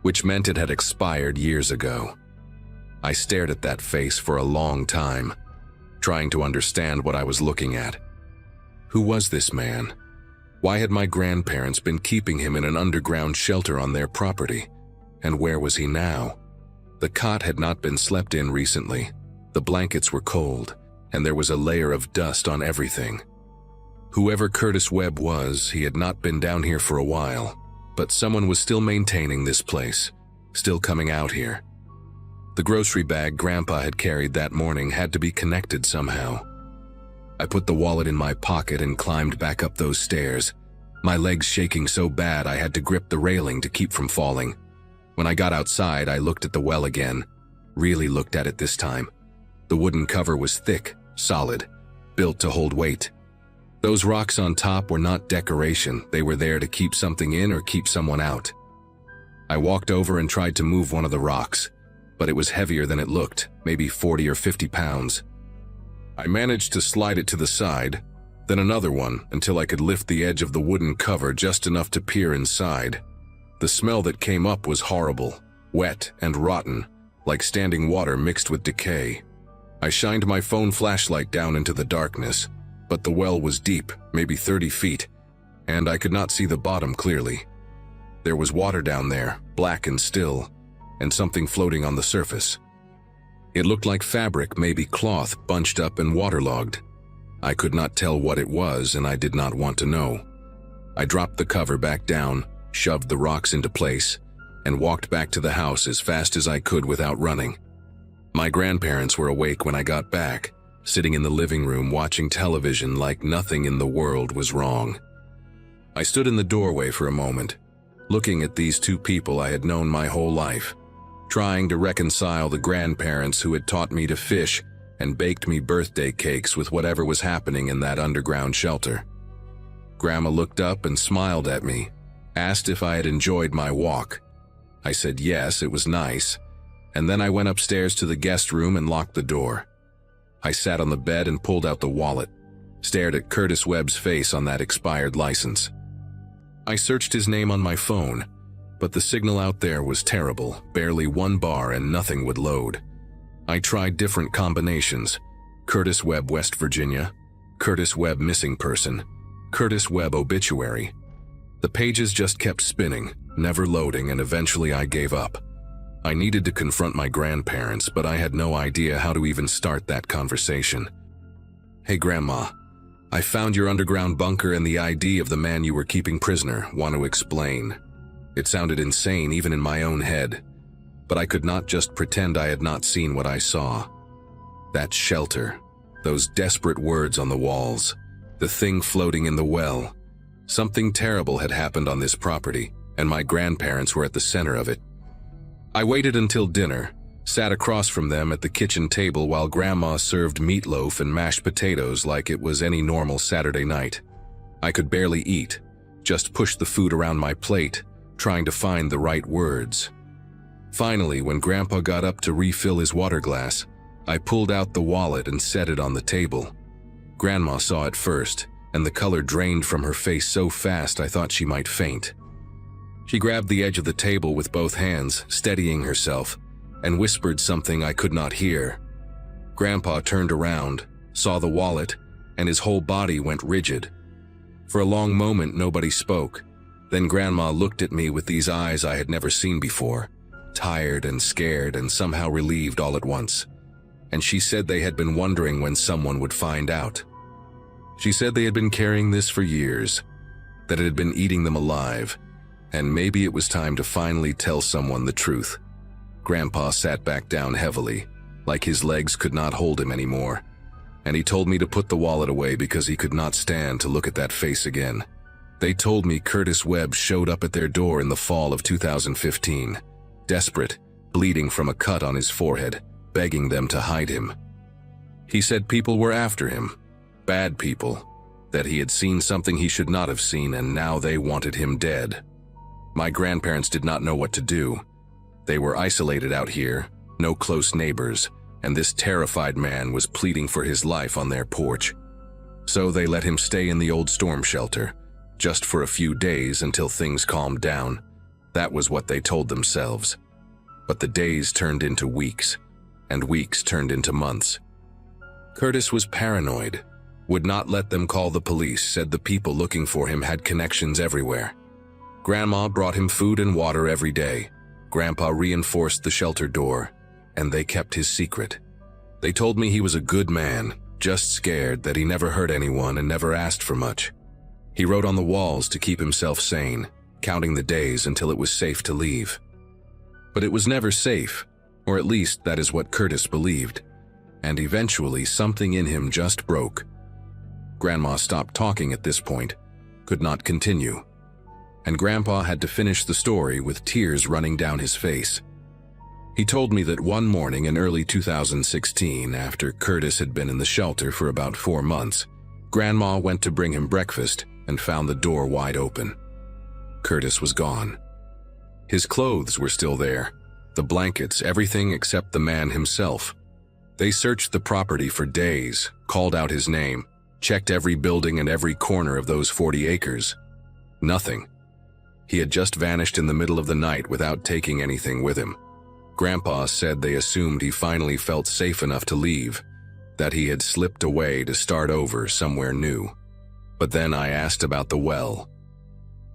which meant it had expired years ago. I stared at that face for a long time, trying to understand what I was looking at. Who was this man? Why had my grandparents been keeping him in an underground shelter on their property? And where was he now? The cot had not been slept in recently. The blankets were cold, and there was a layer of dust on everything. Whoever Curtis Webb was, he had not been down here for a while, but someone was still maintaining this place, still coming out here. The grocery bag Grandpa had carried that morning had to be connected somehow. I put the wallet in my pocket and climbed back up those stairs, my legs shaking so bad I had to grip the railing to keep from falling. When I got outside, I looked at the well again, really looked at it this time. The wooden cover was thick, solid, built to hold weight. Those rocks on top were not decoration, they were there to keep something in or keep someone out. I walked over and tried to move one of the rocks, but it was heavier than it looked, maybe 40 or 50 pounds. I managed to slide it to the side, then another one until I could lift the edge of the wooden cover just enough to peer inside. The smell that came up was horrible, wet and rotten, like standing water mixed with decay. I shined my phone flashlight down into the darkness, but the well was deep, maybe 30 feet, and I could not see the bottom clearly. There was water down there, black and still, and something floating on the surface. It looked like fabric, maybe cloth, bunched up and waterlogged. I could not tell what it was, and I did not want to know. I dropped the cover back down, shoved the rocks into place, and walked back to the house as fast as I could without running. My grandparents were awake when I got back, sitting in the living room watching television like nothing in the world was wrong. I stood in the doorway for a moment, looking at these two people I had known my whole life, trying to reconcile the grandparents who had taught me to fish and baked me birthday cakes with whatever was happening in that underground shelter. Grandma looked up and smiled at me, asked if I had enjoyed my walk. I said yes, it was nice, and then I went upstairs to the guest room and locked the door. I sat on the bed and pulled out the wallet, stared at Curtis Webb's face on that expired license. I searched his name on my phone, but the signal out there was terrible, barely one bar and nothing would load. I tried different combinations: Curtis Webb, West Virginia, Curtis Webb missing person, Curtis Webb obituary. The pages just kept spinning, never loading, and eventually I gave up. I needed to confront my grandparents, but I had no idea how to even start that conversation. "Hey Grandma, I found your underground bunker and the ID of the man you were keeping prisoner. Want to explain?" It sounded insane even in my own head, but I could not just pretend I had not seen what I saw. That shelter, those desperate words on the walls, the thing floating in the well. Something terrible had happened on this property, and my grandparents were at the center of it. I waited until dinner, sat across from them at the kitchen table while Grandma served meatloaf and mashed potatoes like it was any normal Saturday night. I could barely eat, just pushed the food around my plate, trying to find the right words. Finally, when Grandpa got up to refill his water glass, I pulled out the wallet and set it on the table. Grandma saw it first, and the color drained from her face so fast I thought she might faint. She grabbed the edge of the table with both hands, steadying herself, and whispered something I could not hear. Grandpa turned around, saw the wallet, and his whole body went rigid. For a long moment, nobody spoke. Then Grandma looked at me with these eyes I had never seen before, tired and scared and somehow relieved all at once. And she said they had been wondering when someone would find out. She said they had been carrying this for years, that it had been eating them alive, and maybe it was time to finally tell someone the truth. Grandpa sat back down heavily, like his legs could not hold him anymore, and he told me to put the wallet away because he could not stand to look at that face again. They told me Curtis Webb showed up at their door in the fall of 2015, desperate, bleeding from a cut on his forehead, begging them to hide him. He said people were after him, bad people, that he had seen something he should not have seen and now they wanted him dead. My grandparents did not know what to do. They were isolated out here, no close neighbors, and this terrified man was pleading for his life on their porch. So they let him stay in the old storm shelter, just for a few days until things calmed down. That was what they told themselves. But the days turned into weeks, and weeks turned into months. Curtis was paranoid, would not let them call the police, said the people looking for him had connections everywhere. Grandma brought him food and water every day. Grandpa reinforced the shelter door, and they kept his secret. They told me he was a good man, just scared that he never hurt anyone and never asked for much. He wrote on the walls to keep himself sane, counting the days until it was safe to leave. But it was never safe, or at least that is what Curtis believed, and eventually something in him just broke. Grandma stopped talking at this point, could not continue, and Grandpa had to finish the story with tears running down his face. He told me that one morning in early 2016, after Curtis had been in the shelter for about 4 months, Grandma went to bring him breakfast and found the door wide open. Curtis was gone. His clothes were still there, the blankets, everything except the man himself. They searched the property for days, called out his name, checked every building and every corner of those 40 acres. Nothing. He had just vanished in the middle of the night without taking anything with him. Grandpa said they assumed he finally felt safe enough to leave, that he had slipped away to start over somewhere new. But then I asked about the well.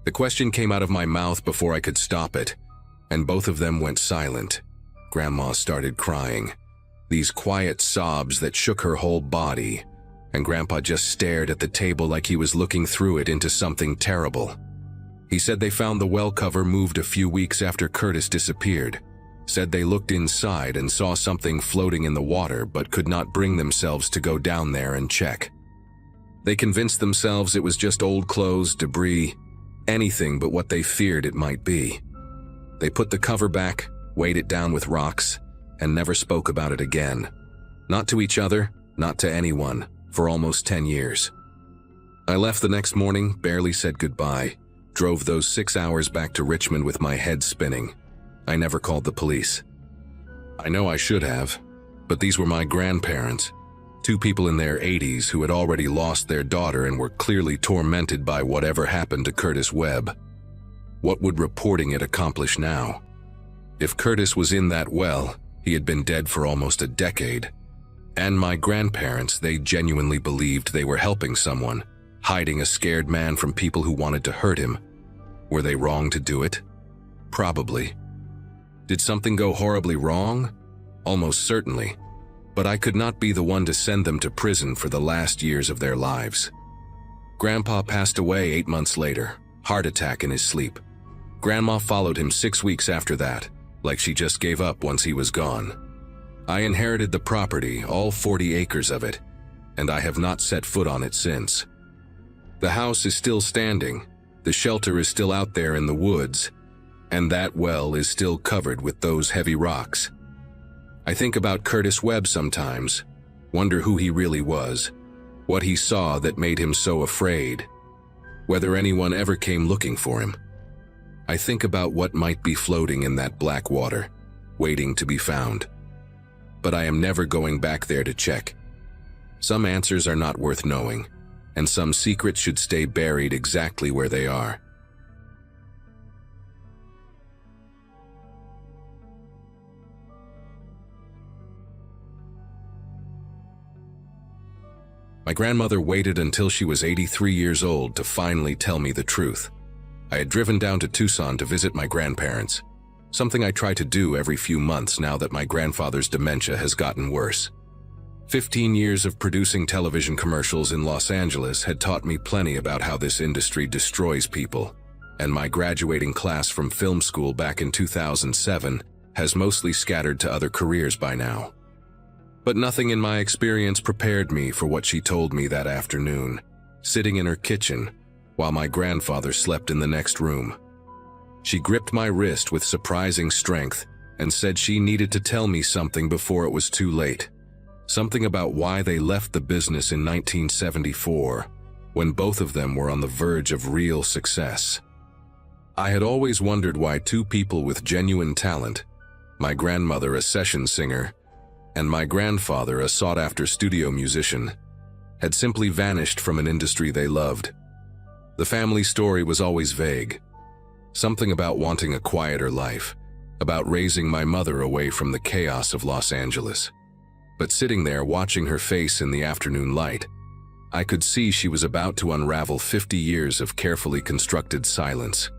The question came out of my mouth before I could stop it, and both of them went silent. Grandma started crying, these quiet sobs that shook her whole body, and Grandpa just stared at the table like he was looking through it into something terrible. He said they found the well cover moved a few weeks after Curtis disappeared. Said they looked inside and saw something floating in the water but could not bring themselves to go down there and check. They convinced themselves it was just old clothes, debris, anything but what they feared it might be. They put the cover back, weighed it down with rocks, and never spoke about it again. Not to each other, not to anyone, for almost 10 years. I left the next morning, barely said goodbye, drove those 6 hours back to Richmond with my head spinning. I never called the police. I know I should have, but these were my grandparents, 2 people in their 80s who had already lost their daughter and were clearly tormented by whatever happened to Curtis Webb. What would reporting it accomplish now? If Curtis was in that well, he had been dead for almost a decade. And my grandparents, they genuinely believed they were helping someone, hiding a scared man from people who wanted to hurt him. Were they wrong to do it? Probably. Did something go horribly wrong? Almost certainly. But I could not be the one to send them to prison for the last years of their lives. Grandpa passed away 8 months later, heart attack in his sleep. Grandma followed him 6 weeks after that, like she just gave up once he was gone. I inherited the property, all 40 acres of it, and I have not set foot on it since. The house is still standing, the shelter is still out there in the woods, and that well is still covered with those heavy rocks. I think about Curtis Webb sometimes, wonder who he really was, what he saw that made him so afraid, whether anyone ever came looking for him. I think about what might be floating in that black water, waiting to be found. But I am never going back there to check. Some answers are not worth knowing, and some secrets should stay buried exactly where they are. My grandmother waited until she was 83 years old to finally tell me the truth. I had driven down to Tucson to visit my grandparents, something I try to do every few months now that my grandfather's dementia has gotten worse. 15 years of producing television commercials in Los Angeles had taught me plenty about how this industry destroys people, and my graduating class from film school back in 2007 has mostly scattered to other careers by now. But nothing in my experience prepared me for what she told me that afternoon, sitting in her kitchen while my grandfather slept in the next room. She gripped my wrist with surprising strength and said she needed to tell me something before it was too late. Something about why they left the business in 1974, when both of them were on the verge of real success. I had always wondered why 2 people with genuine talent, my grandmother a session singer, and my grandfather a sought-after studio musician, had simply vanished from an industry they loved. The family story was always vague. Something about wanting a quieter life, about raising my mother away from the chaos of Los Angeles. But sitting there watching her face in the afternoon light, I could see she was about to unravel 50 years of carefully constructed silence.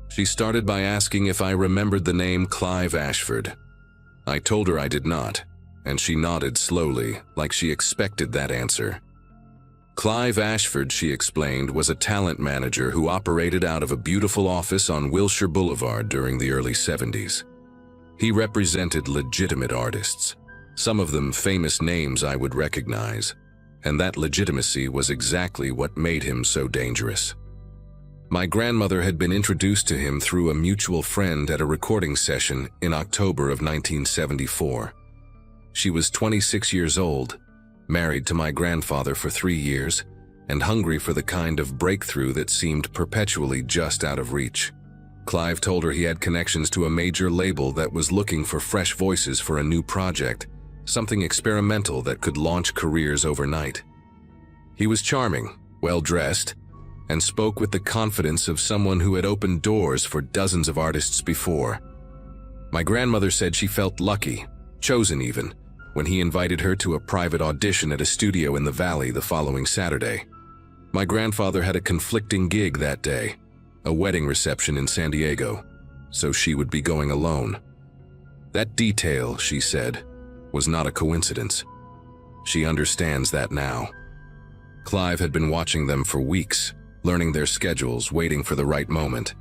She started by asking if I remembered the name Clive Ashford. I told her I did not, and she nodded slowly, like she expected that answer. Clive Ashford, she explained, was a talent manager who operated out of a beautiful office on Wilshire Boulevard during the early 70s. He represented legitimate artists, some of them famous names I would recognize, and that legitimacy was exactly what made him so dangerous. My grandmother had been introduced to him through a mutual friend at a recording session in October of 1974. She was 26 years old, married to my grandfather for 3 years, and hungry for the kind of breakthrough that seemed perpetually just out of reach. Clive told her he had connections to a major label that was looking for fresh voices for a new project, something experimental that could launch careers overnight. He was charming, well-dressed, and spoke with the confidence of someone who had opened doors for dozens of artists before. My grandmother said she felt lucky, chosen even, when he invited her to a private audition at a studio in the Valley the following Saturday. My grandfather had a conflicting gig that day, a wedding reception in San Diego, so she would be going alone. That detail, she said, was not a coincidence. She understands that now. Clive had been watching them for weeks, learning their schedules, waiting for the right moment.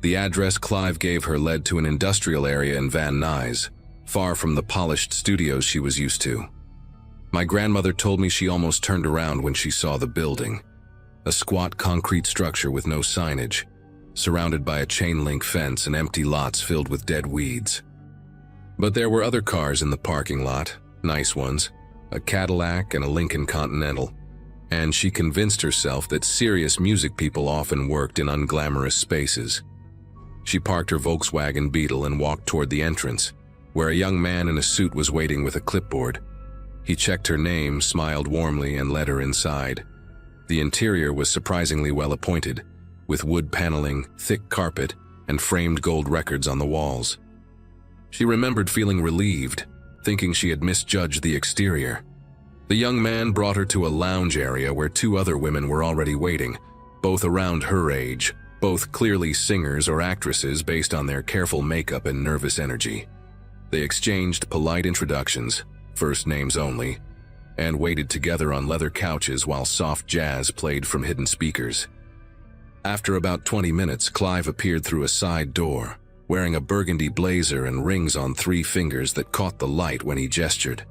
The address Clive gave her led to an industrial area in Van Nuys, far from the polished studios she was used to. My grandmother told me she almost turned around when she saw the building, a squat concrete structure with no signage, surrounded by a chain-link fence and empty lots filled with dead weeds. But there were other cars in the parking lot, nice ones, a Cadillac and a Lincoln Continental, and she convinced herself that serious music people often worked in unglamorous spaces. She parked her Volkswagen Beetle and walked toward the entrance, where a young man in a suit was waiting with a clipboard. He checked her name, smiled warmly, and led her inside. The interior was surprisingly well appointed, with wood paneling, thick carpet, and framed gold records on the walls. She remembered feeling relieved, thinking she had misjudged the exterior. The young man brought her to a lounge area where 2 other women were already waiting, both around her age, both clearly singers or actresses based on their careful makeup and nervous energy. They exchanged polite introductions, first names only, and waited together on leather couches while soft jazz played from hidden speakers. After about 20 minutes, Clive appeared through a side door, wearing a burgundy blazer and rings on 3 fingers that caught the light when he gestured.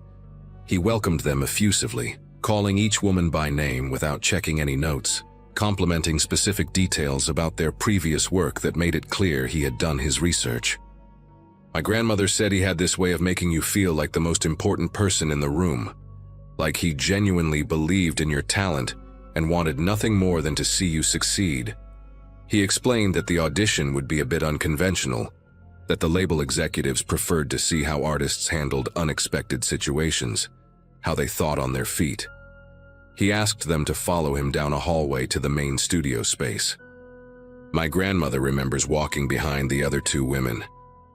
He welcomed them effusively, calling each woman by name without checking any notes, complimenting specific details about their previous work that made it clear he had done his research. My grandmother said he had this way of making you feel like the most important person in the room, like he genuinely believed in your talent and wanted nothing more than to see you succeed. He explained that the audition would be a bit unconventional, that the label executives preferred to see how artists handled unexpected situations, how they thought on their feet. He asked them to follow him down a hallway to the main studio space. My grandmother remembers walking behind the other 2 women,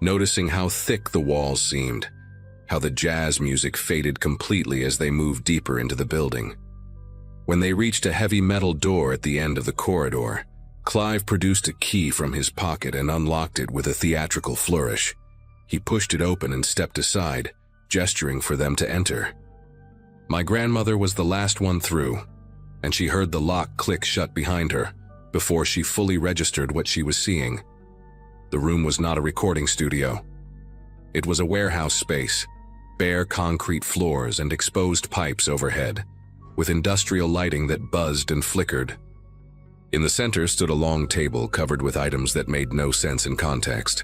noticing how thick the walls seemed, how the jazz music faded completely as they moved deeper into the building. When they reached a heavy metal door at the end of the corridor, Clive produced a key from his pocket and unlocked it with a theatrical flourish. He pushed it open and stepped aside, gesturing for them to enter. My grandmother was the last one through, and she heard the lock click shut behind her before she fully registered what she was seeing. The room was not a recording studio. It was a warehouse space, bare concrete floors and exposed pipes overhead, with industrial lighting that buzzed and flickered. In the center stood a long table covered with items that made no sense in context.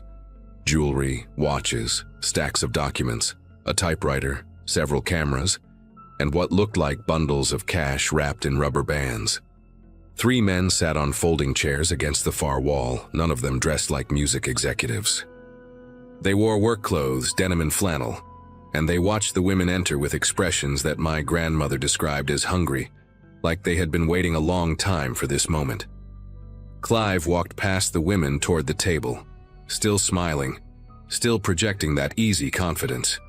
Jewelry, watches, stacks of documents, a typewriter, several cameras, and what looked like bundles of cash wrapped in rubber bands. 3 men sat on folding chairs against the far wall, none of them dressed like music executives. They wore work clothes, denim and flannel, and they watched the women enter with expressions that my grandmother described as hungry, like they had been waiting a long time for this moment. Clive walked past the women toward the table, still smiling, still projecting that easy confidence.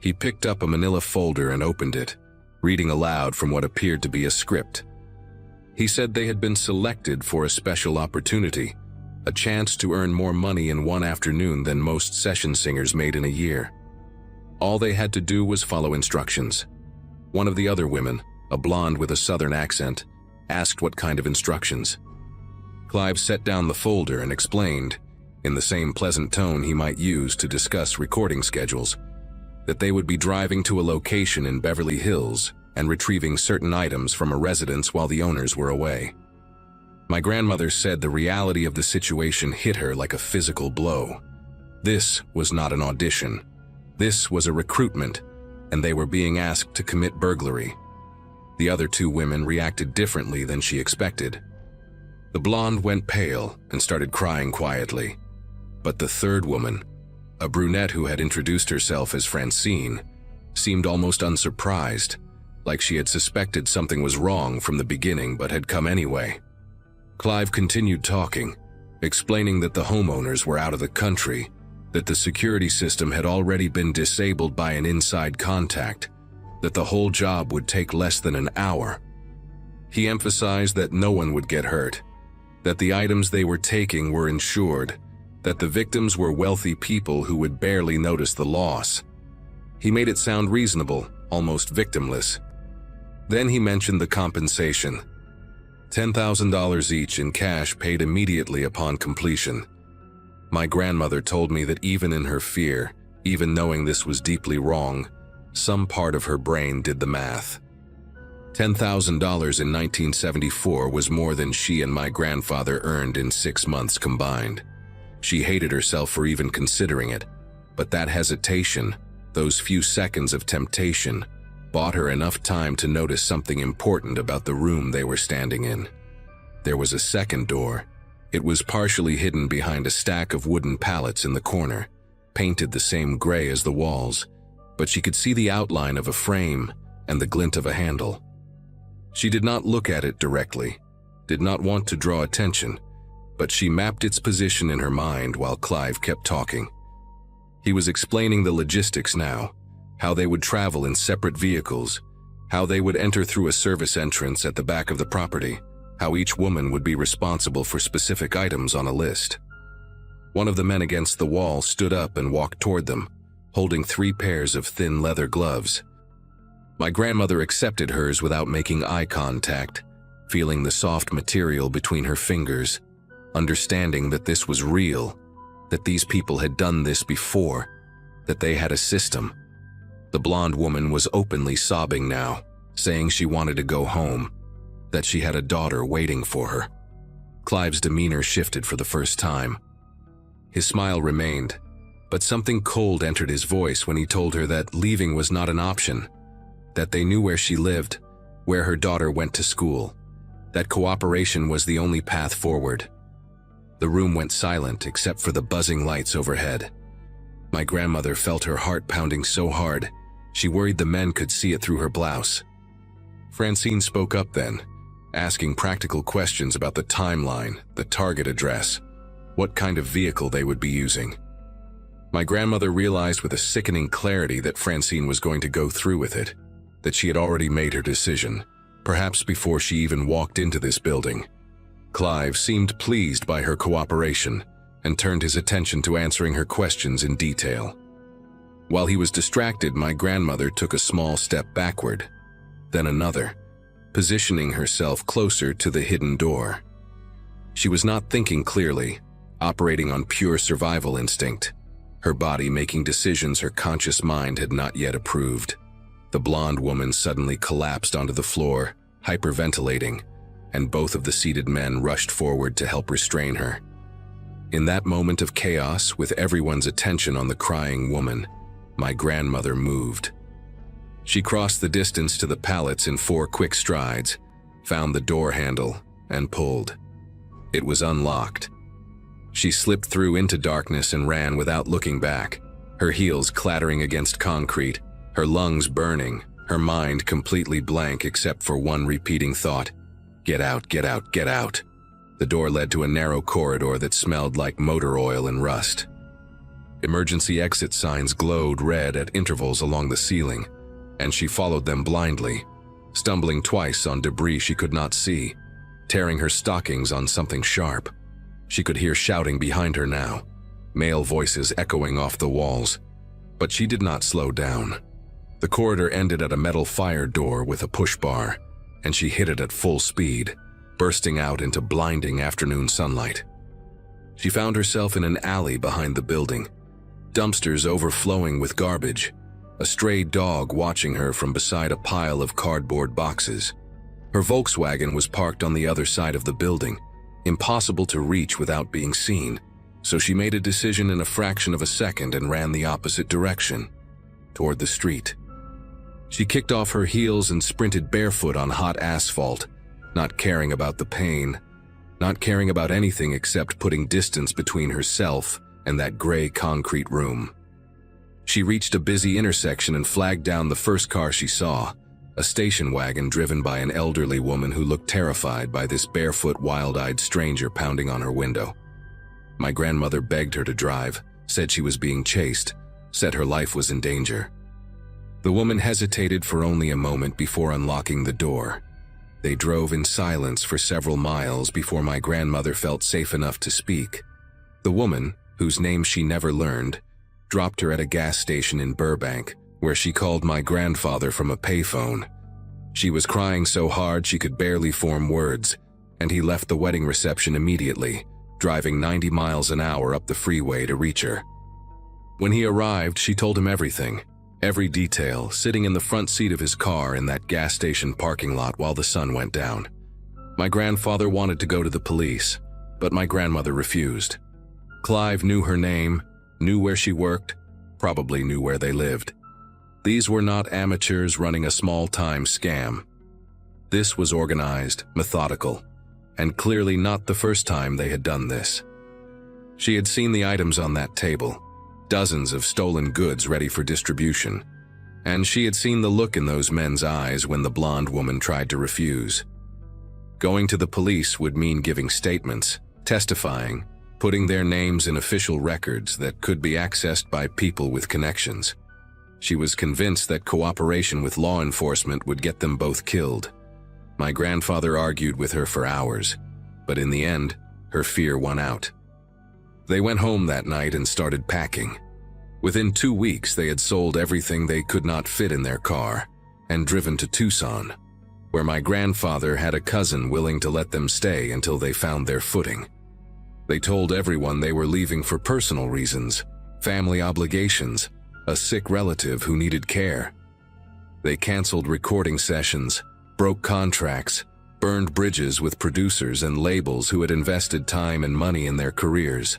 He picked up a manila folder and opened it, reading aloud from what appeared to be a script. He said they had been selected for a special opportunity, a chance to earn more money in one afternoon than most session singers made in a year. All they had to do was follow instructions. One of the other women, a blonde with a southern accent, asked what kind of instructions. Clive set down the folder and explained, in the same pleasant tone he might use to discuss recording schedules, that they would be driving to a location in Beverly Hills and retrieving certain items from a residence while the owners were away. My grandmother said the reality of the situation hit her like a physical blow. This was not an audition. This was a recruitment, and they were being asked to commit burglary. The other two women reacted differently than she expected. The blonde went pale and started crying quietly. But the third woman, a brunette who had introduced herself as Francine, seemed almost unsurprised, like she had suspected something was wrong from the beginning but had come anyway. Clive continued talking, explaining that the homeowners were out of the country, that the security system had already been disabled by an inside contact, that the whole job would take less than an hour. He emphasized that no one would get hurt, that the items they were taking were insured, that the victims were wealthy people who would barely notice the loss. He made it sound reasonable, almost victimless. Then he mentioned the compensation. $10,000 each in cash paid immediately upon completion. My grandmother told me that even in her fear, even knowing this was deeply wrong, some part of her brain did the math. $10,000 in 1974 was more than she and my grandfather earned in 6 months combined. She hated herself for even considering it, but that hesitation, those few seconds of temptation, bought her enough time to notice something important about the room they were standing in. There was a second door. It was partially hidden behind a stack of wooden pallets in the corner, painted the same gray as the walls, but she could see the outline of a frame and the glint of a handle. She did not look at it directly, did not want to draw attention, but she mapped its position in her mind while Clive kept talking. He was explaining the logistics now, how they would travel in separate vehicles, how they would enter through a service entrance at the back of the property, how each woman would be responsible for specific items on a list. One of the men against the wall stood up and walked toward them, holding 3 pairs of thin leather gloves. My grandmother accepted hers without making eye contact, feeling the soft material between her fingers, understanding that this was real, that these people had done this before, that they had a system. The blonde woman was openly sobbing now, saying she wanted to go home, that she had a daughter waiting for her. Clive's demeanor shifted for the first time. His smile remained, but something cold entered his voice when he told her that leaving was not an option, that they knew where she lived, where her daughter went to school, that cooperation was the only path forward. The room went silent except for the buzzing lights overhead. My grandmother felt her heart pounding so hard, she worried the men could see it through her blouse. Francine spoke up then, asking practical questions about the timeline, the target address, what kind of vehicle they would be using. My grandmother realized with a sickening clarity that Francine was going to go through with it, that she had already made her decision, perhaps before she even walked into this building. Clive seemed pleased by her cooperation and turned his attention to answering her questions in detail. While he was distracted, my grandmother took a small step backward, then another, positioning herself closer to the hidden door. She was not thinking clearly, operating on pure survival instinct, her body making decisions her conscious mind had not yet approved. The blonde woman suddenly collapsed onto the floor, hyperventilating, and both of the seated men rushed forward to help restrain her. In that moment of chaos, with everyone's attention on the crying woman, my grandmother moved. She crossed the distance to the pallets in 4 quick strides, found the door handle, and pulled. It was unlocked. She slipped through into darkness and ran without looking back, her heels clattering against concrete, her lungs burning, her mind completely blank except for one repeating thought: "Get out, get out, get out." The door led to a narrow corridor that smelled like motor oil and rust. Emergency exit signs glowed red at intervals along the ceiling, and she followed them blindly, stumbling twice on debris she could not see, tearing her stockings on something sharp. She could hear shouting behind her now, male voices echoing off the walls. But she did not slow down. The corridor ended at a metal fire door with a push bar, and she hit it at full speed, bursting out into blinding afternoon sunlight. She found herself in an alley behind the building, dumpsters overflowing with garbage, a stray dog watching her from beside a pile of cardboard boxes. Her Volkswagen was parked on the other side of the building, impossible to reach without being seen, so she made a decision in a fraction of a second and ran the opposite direction, toward the street. She kicked off her heels and sprinted barefoot on hot asphalt, not caring about the pain, not caring about anything except putting distance between herself and that gray concrete room. She reached a busy intersection and flagged down the first car she saw, a station wagon driven by an elderly woman who looked terrified by this barefoot, wild-eyed stranger pounding on her window. My grandmother begged her to drive, said she was being chased, said her life was in danger. The woman hesitated for only a moment before unlocking the door. They drove in silence for several miles before my grandmother felt safe enough to speak. The woman, whose name she never learned, dropped her at a gas station in Burbank, where she called my grandfather from a payphone. She was crying so hard she could barely form words, and he left the wedding reception immediately, driving 90 miles an hour up the freeway to reach her. When he arrived, she told him everything, every detail, sitting in the front seat of his car in that gas station parking lot while the sun went down. My grandfather wanted to go to the police, but my grandmother refused. Clive knew her name, knew where she worked, probably knew where they lived. These were not amateurs running a small-time scam. This was organized, methodical, and clearly not the first time they had done this. She had seen the items on that table, dozens of stolen goods ready for distribution, and she had seen the look in those men's eyes when the blonde woman tried to refuse. Going to the police would mean giving statements, testifying, putting their names in official records that could be accessed by people with connections. She was convinced that cooperation with law enforcement would get them both killed. My grandfather argued with her for hours, but in the end, her fear won out. They went home that night and started packing. Within 2 weeks, they had sold everything they could not fit in their car and driven to Tucson, where my grandfather had a cousin willing to let them stay until they found their footing. They told everyone they were leaving for personal reasons, family obligations, a sick relative who needed care. They canceled recording sessions, broke contracts, burned bridges with producers and labels who had invested time and money in their careers.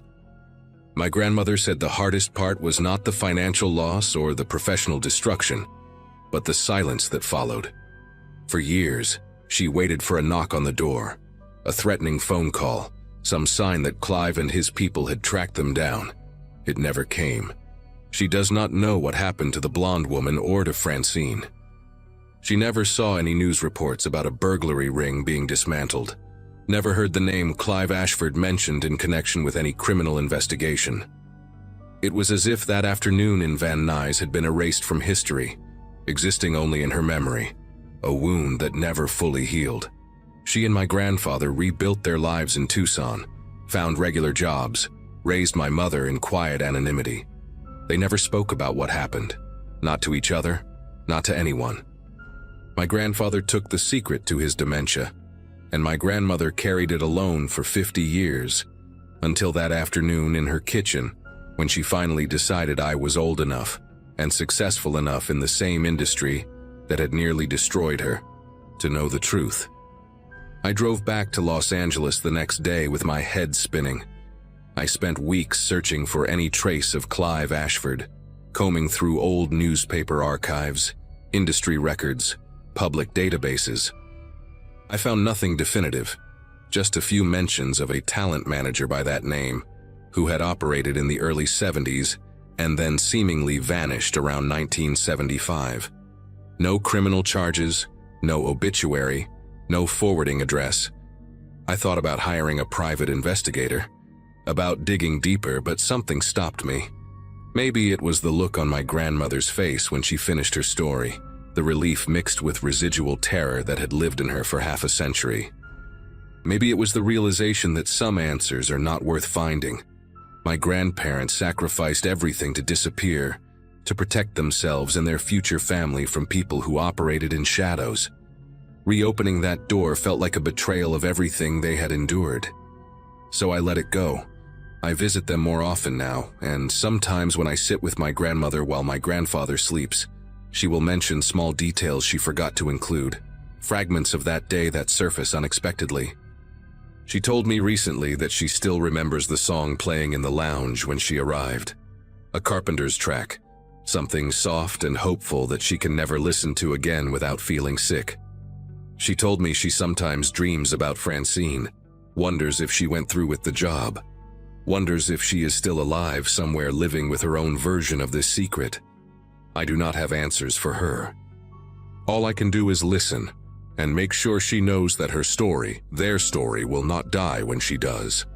My grandmother said the hardest part was not the financial loss or the professional destruction, but the silence that followed. For years, she waited for a knock on the door, a threatening phone call, some sign that Clive and his people had tracked them down. It never came. She does not know what happened to the blonde woman or to Francine. She never saw any news reports about a burglary ring being dismantled, never heard the name Clive Ashford mentioned in connection with any criminal investigation. It was as if that afternoon in Van Nuys had been erased from history, existing only in her memory, a wound that never fully healed. She and my grandfather rebuilt their lives in Tucson, found regular jobs, raised my mother in quiet anonymity. They never spoke about what happened, not to each other, not to anyone. My grandfather took the secret to his dementia, and my grandmother carried it alone for 50 years, until that afternoon in her kitchen, when she finally decided I was old enough and successful enough in the same industry that had nearly destroyed her to know the truth. I drove back to Los Angeles the next day with my head spinning. I spent weeks searching for any trace of Clive Ashford, combing through old newspaper archives, industry records, public databases. I found nothing definitive, just a few mentions of a talent manager by that name who had operated in the early 70s and then seemingly vanished around 1975. No criminal charges, no obituary, no forwarding address. I thought about hiring a private investigator, about digging deeper, but something stopped me. Maybe it was the look on my grandmother's face when she finished her story, the relief mixed with residual terror that had lived in her for half a century. Maybe it was the realization that some answers are not worth finding. My grandparents sacrificed everything to disappear, to protect themselves and their future family from people who operated in shadows. Reopening that door felt like a betrayal of everything they had endured. So I let it go. I visit them more often now, and sometimes when I sit with my grandmother while my grandfather sleeps, she will mention small details she forgot to include, fragments of that day that surface unexpectedly. She told me recently that she still remembers the song playing in the lounge when she arrived. A Carpenter's track, something soft and hopeful that she can never listen to again without feeling sick. She told me she sometimes dreams about Francine, wonders if she went through with the job, wonders if she is still alive somewhere living with her own version of this secret. I do not have answers for her. All I can do is listen and make sure she knows that her story, their story, will not die when she does.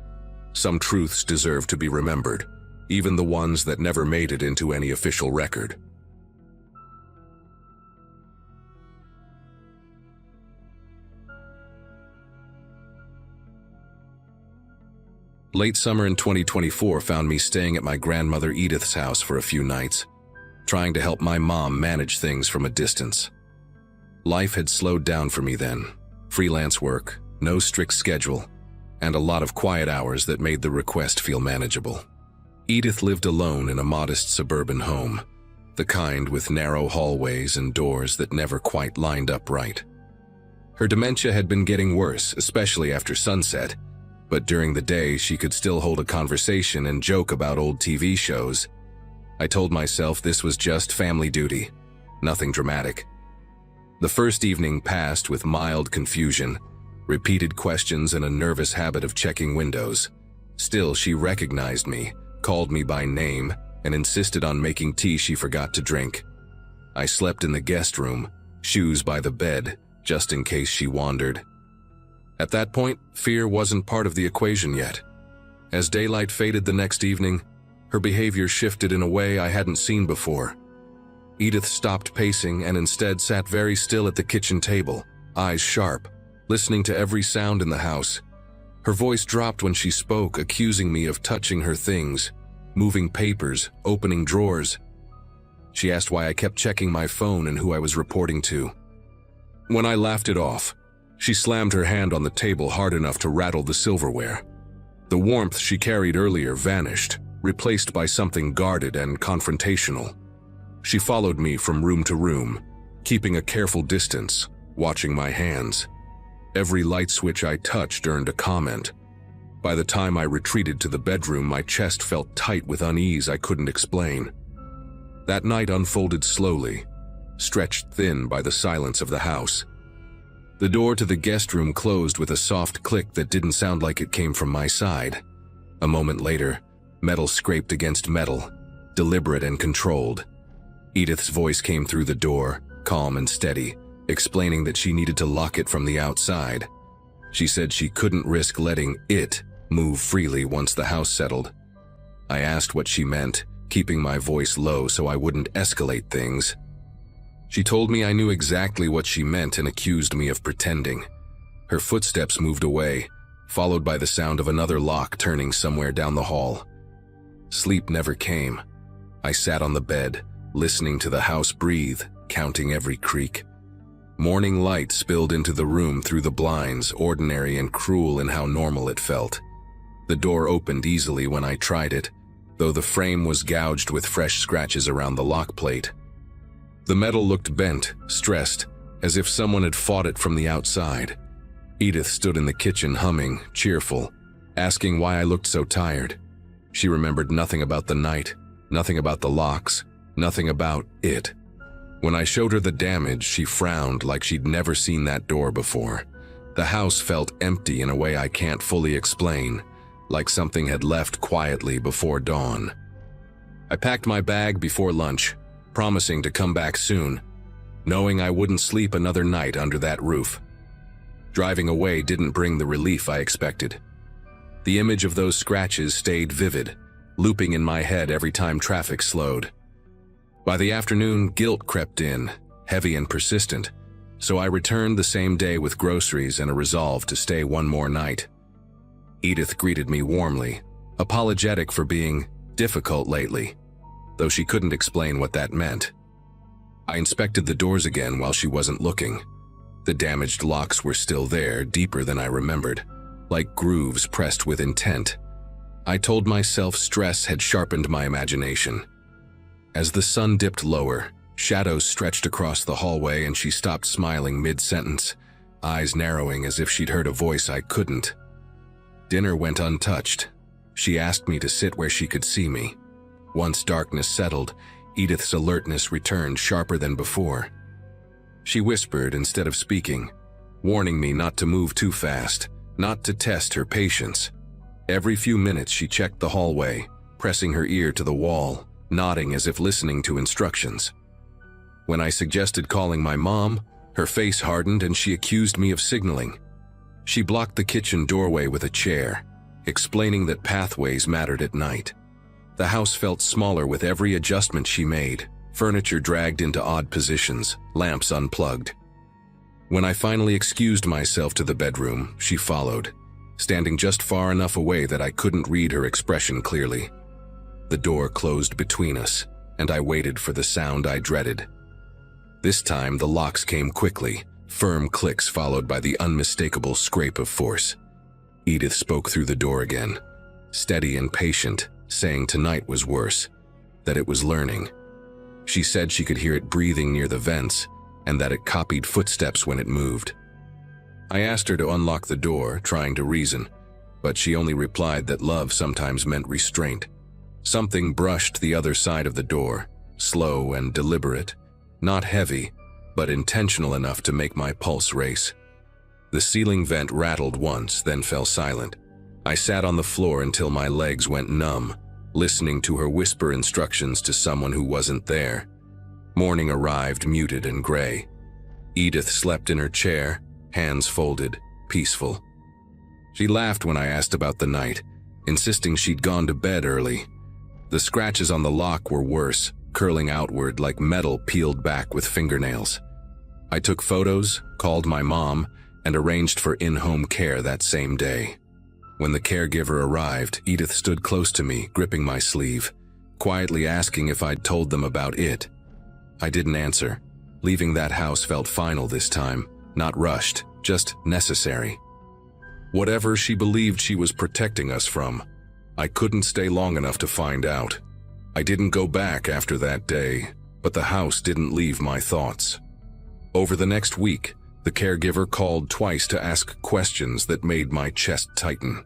Some truths deserve to be remembered, even the ones that never made it into any official record. Late summer in 2024 found me staying at my grandmother Edith's house for a few nights, trying to help my mom manage things from a distance. Life had slowed down for me then. Freelance work, no strict schedule, and a lot of quiet hours that made the request feel manageable. Edith lived alone in a modest suburban home, the kind with narrow hallways and doors that never quite lined up right. Her dementia had been getting worse, especially after sunset, but during the day she could still hold a conversation and joke about old TV shows. I told myself this was just family duty, nothing dramatic. The first evening passed with mild confusion, repeated questions and a nervous habit of checking windows. Still, she recognized me, called me by name, and insisted on making tea she forgot to drink. I slept in the guest room, shoes by the bed, just in case she wandered. At that point, fear wasn't part of the equation yet. As daylight faded the next evening, her behavior shifted in a way I hadn't seen before. Edith stopped pacing and instead sat very still at the kitchen table, eyes sharp, listening to every sound in the house. Her voice dropped when she spoke, accusing me of touching her things, moving papers, opening drawers. She asked why I kept checking my phone and who I was reporting to. When I laughed it off, she slammed her hand on the table hard enough to rattle the silverware. The warmth she carried earlier vanished, replaced by something guarded and confrontational. She followed me from room to room, keeping a careful distance, watching my hands. Every light switch I touched earned a comment. By the time I retreated to the bedroom, my chest felt tight with unease I couldn't explain. That night unfolded slowly, stretched thin by the silence of the house. The door to the guest room closed with a soft click that didn't sound like it came from my side. A moment later, metal scraped against metal, deliberate and controlled. Edith's voice came through the door, calm and steady, explaining that she needed to lock it from the outside. She said she couldn't risk letting it move freely once the house settled. I asked what she meant, keeping my voice low so I wouldn't escalate things. She told me I knew exactly what she meant and accused me of pretending. Her footsteps moved away, followed by the sound of another lock turning somewhere down the hall. Sleep never came. I sat on the bed, listening to the house breathe, counting every creak. Morning light spilled into the room through the blinds, ordinary and cruel in how normal it felt. The door opened easily when I tried it, though the frame was gouged with fresh scratches around the lock plate. The metal looked bent, stressed, as if someone had fought it from the outside. Edith stood in the kitchen humming, cheerful, asking why I looked so tired. She remembered nothing about the night, nothing about the locks, nothing about it. When I showed her the damage, she frowned like she'd never seen that door before. The house felt empty in a way I can't fully explain, like something had left quietly before dawn. I packed my bag before lunch, promising to come back soon, knowing I wouldn't sleep another night under that roof. Driving away didn't bring the relief I expected. The image of those scratches stayed vivid, looping in my head every time traffic slowed. By the afternoon, guilt crept in, heavy and persistent, so I returned the same day with groceries and a resolve to stay one more night. Edith greeted me warmly, apologetic for being difficult lately. though she couldn't explain what that meant. I inspected the doors again while she wasn't looking. The damaged locks were still there, deeper than I remembered, like grooves pressed with intent. I told myself stress had sharpened my imagination. As the sun dipped lower, shadows stretched across the hallway and she stopped smiling mid-sentence, eyes narrowing as if she'd heard a voice I couldn't. Dinner went untouched. She asked me to sit where she could see me. Once darkness settled, Edith's alertness returned sharper than before. She whispered instead of speaking, warning me not to move too fast, not to test her patience. Every few minutes she checked the hallway, pressing her ear to the wall, nodding as if listening to instructions. When I suggested calling my mom, her face hardened and she accused me of signaling. She blocked the kitchen doorway with a chair, explaining that pathways mattered at night. The house felt smaller with every adjustment she made, furniture dragged into odd positions, lamps unplugged. When I finally excused myself to the bedroom, she followed, standing just far enough away that I couldn't read her expression clearly. The door closed between us, and I waited for the sound I dreaded. This time the locks came quickly, firm clicks followed by the unmistakable scrape of force. Edith spoke through the door again, steady and patient, saying tonight was worse, that it was learning. She said she could hear it breathing near the vents, and that it copied footsteps when it moved. I asked her to unlock the door, trying to reason, but she only replied that love sometimes meant restraint. Something brushed the other side of the door, slow and deliberate, not heavy, but intentional enough to make my pulse race. The ceiling vent rattled once, then fell silent. I sat on the floor until my legs went numb, listening to her whisper instructions to someone who wasn't there. Morning arrived muted and gray. Edith slept in her chair, hands folded, peaceful. She laughed when I asked about the night, insisting she'd gone to bed early. The scratches on the lock were worse, curling outward like metal peeled back with fingernails. I took photos, called my mom, and arranged for in-home care that same day. When the caregiver arrived, Edith stood close to me, gripping my sleeve, quietly asking if I'd told them about it. I didn't answer. Leaving that house felt final this time, not rushed, just necessary. Whatever she believed she was protecting us from, I couldn't stay long enough to find out. I didn't go back after that day, but the house didn't leave my thoughts. Over the next week, the caregiver called twice to ask questions that made my chest tighten.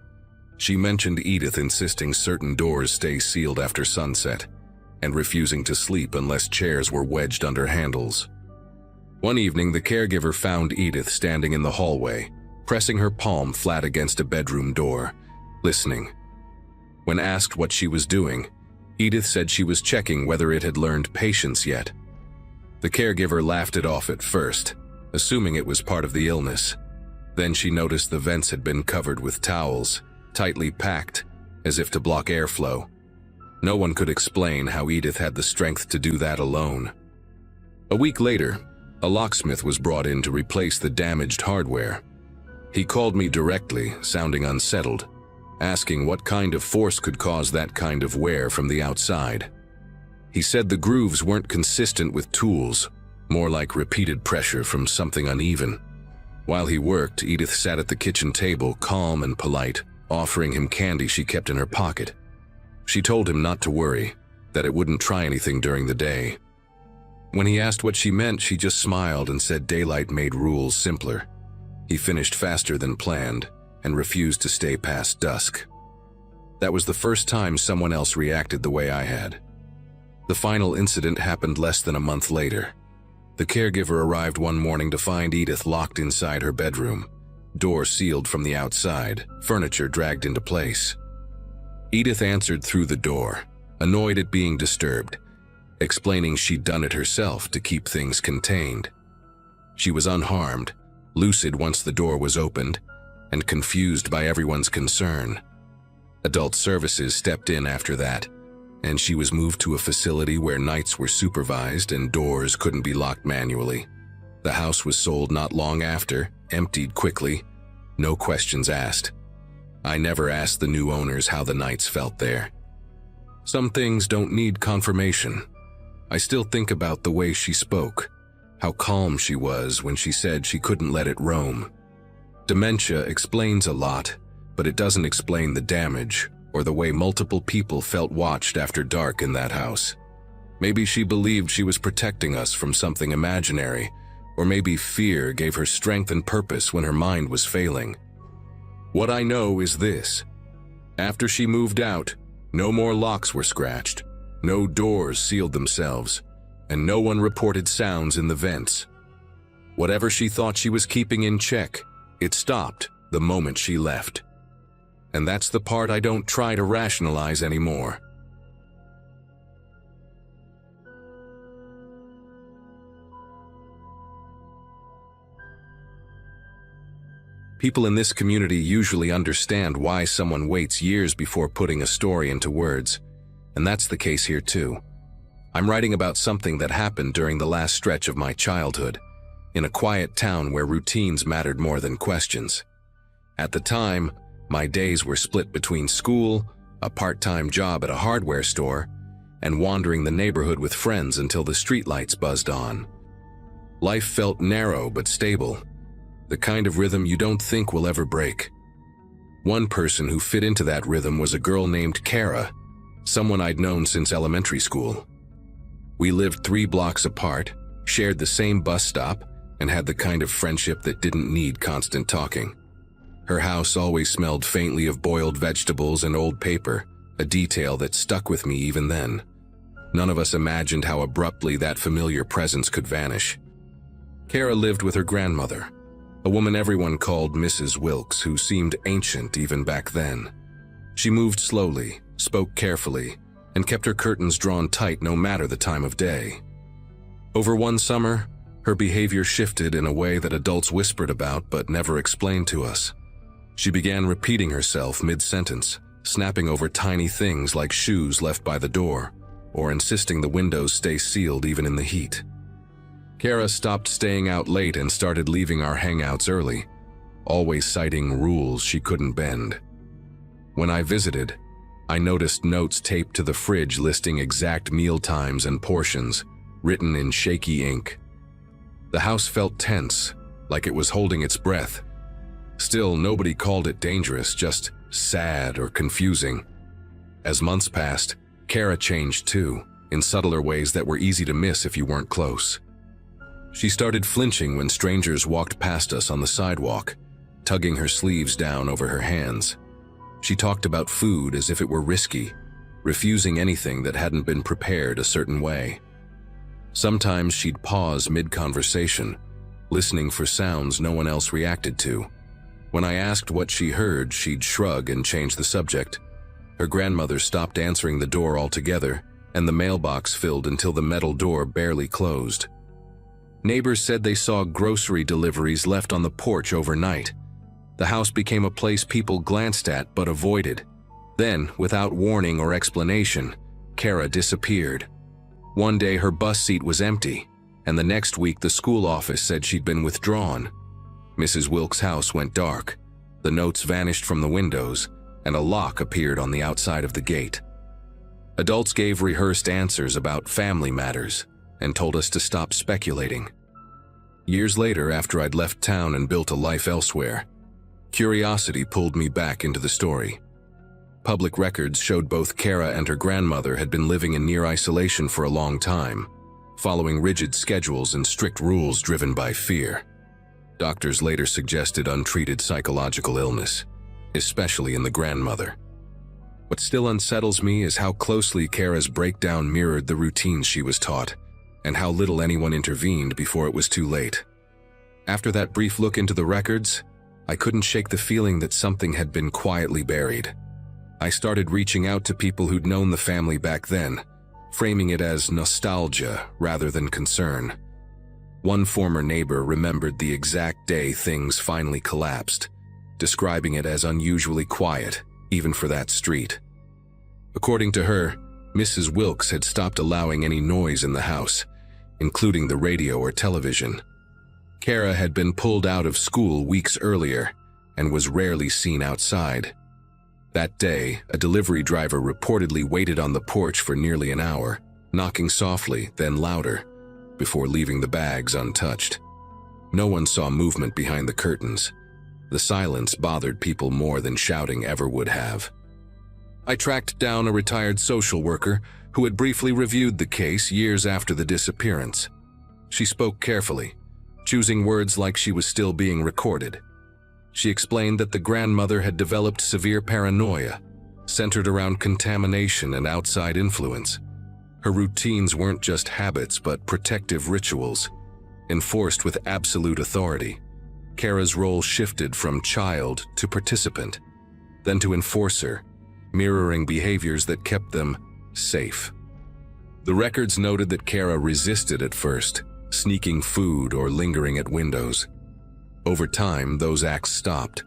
She mentioned Edith insisting certain doors stay sealed after sunset, and refusing to sleep unless chairs were wedged under handles. One evening, the caregiver found Edith standing in the hallway, pressing her palm flat against a bedroom door, listening. When asked what she was doing, Edith said she was checking whether it had learned patience yet. The caregiver laughed it off at first, assuming it was part of the illness. Then she noticed the vents had been covered with towels, tightly packed, as if to block airflow. No one could explain how Edith had the strength to do that alone. A week later, a locksmith was brought in to replace the damaged hardware. He called me directly, sounding unsettled, asking what kind of force could cause that kind of wear from the outside. He said the grooves weren't consistent with tools, more like repeated pressure from something uneven. While he worked, Edith sat at the kitchen table, calm and polite, offering him candy she kept in her pocket. She told him not to worry, that it wouldn't try anything during the day. When he asked what she meant, she just smiled and said daylight made rules simpler. He finished faster than planned and refused to stay past dusk. That was the first time someone else reacted the way I had. The final incident happened less than a month later. The caregiver arrived one morning to find Edith locked inside her bedroom, door sealed from the outside, furniture dragged into place. Edith answered through the door, annoyed at being disturbed, explaining she'd done it herself to keep things contained. She was unharmed, lucid once the door was opened, and confused by everyone's concern. Adult services stepped in after that, and she was moved to a facility where nights were supervised and doors couldn't be locked manually. The house was sold not long after, emptied quickly, no questions asked. I never asked the new owners how the nights felt there. Some things don't need confirmation. I still think about the way she spoke, how calm she was when she said she couldn't let it roam. Dementia explains a lot, but it doesn't explain the damage or the way multiple people felt watched after dark in that house. Maybe she believed she was protecting us from something imaginary, or maybe fear gave her strength and purpose when her mind was failing. What I know is this: after she moved out, no more locks were scratched, no doors sealed themselves, and no one reported sounds in the vents. Whatever she thought she was keeping in check, it stopped the moment she left. And that's the part I don't try to rationalize anymore. People in this community usually understand why someone waits years before putting a story into words, and that's the case here too. I'm writing about something that happened during the last stretch of my childhood, in a quiet town where routines mattered more than questions. At the time, my days were split between school, a part-time job at a hardware store, and wandering the neighborhood with friends until the streetlights buzzed on. Life felt narrow but stable, the kind of rhythm you don't think will ever break. One person who fit into that rhythm was a girl named Kara, someone I'd known since elementary school. We lived 3 blocks apart, shared the same bus stop, and had the kind of friendship that didn't need constant talking. Her house always smelled faintly of boiled vegetables and old paper, a detail that stuck with me even then. None of us imagined how abruptly that familiar presence could vanish. Kara lived with her grandmother, a woman everyone called Mrs. Wilkes, who seemed ancient even back then. She moved slowly, spoke carefully, and kept her curtains drawn tight no matter the time of day. Over one summer, her behavior shifted in a way that adults whispered about but never explained to us. She began repeating herself mid-sentence, snapping over tiny things like shoes left by the door, or insisting the windows stay sealed even in the heat. Kara stopped staying out late and started leaving our hangouts early, always citing rules she couldn't bend. When I visited, I noticed notes taped to the fridge listing exact meal times and portions, written in shaky ink. The house felt tense, like it was holding its breath. Still, nobody called it dangerous, just sad or confusing. As months passed, Kara changed too, in subtler ways that were easy to miss if you weren't close. She started flinching when strangers walked past us on the sidewalk, tugging her sleeves down over her hands. She talked about food as if it were risky, refusing anything that hadn't been prepared a certain way. Sometimes she'd pause mid-conversation, listening for sounds no one else reacted to. When I asked what she heard, she'd shrug and change the subject. Her grandmother stopped answering the door altogether, and the mailbox filled until the metal door barely closed. Neighbors said they saw grocery deliveries left on the porch overnight. The house became a place people glanced at but avoided. Then, without warning or explanation, Kara disappeared. One day her bus seat was empty, and the next week the school office said she'd been withdrawn. Mrs. Wilkes' house went dark, the notes vanished from the windows, and a lock appeared on the outside of the gate. Adults gave rehearsed answers about family matters and told us to stop speculating. Years later, after I'd left town and built a life elsewhere, curiosity pulled me back into the story. Public records showed both Kara and her grandmother had been living in near isolation for a long time, following rigid schedules and strict rules driven by fear. Doctors later suggested untreated psychological illness, especially in the grandmother. What still unsettles me is how closely Kara's breakdown mirrored the routines she was taught, and how little anyone intervened before it was too late. After that brief look into the records, I couldn't shake the feeling that something had been quietly buried. I started reaching out to people who'd known the family back then, framing it as nostalgia rather than concern. One former neighbor remembered the exact day things finally collapsed, describing it as unusually quiet, even for that street. According to her, Mrs. Wilkes had stopped allowing any noise in the house, including the radio or television. Kara had been pulled out of school weeks earlier and was rarely seen outside. That day, a delivery driver reportedly waited on the porch for nearly an hour, knocking softly, then louder, before leaving the bags untouched. No one saw movement behind the curtains. The silence bothered people more than shouting ever would have. I tracked down a retired social worker who had briefly reviewed the case years after the disappearance. She spoke carefully, choosing words like she was still being recorded. She explained that the grandmother had developed severe paranoia, centered around contamination and outside influence. Her routines weren't just habits but protective rituals, enforced with absolute authority. Kara's role shifted from child to participant, then to enforcer, mirroring behaviors that kept them safe. The records noted that Kara resisted at first, sneaking food or lingering at windows. Over time, those acts stopped.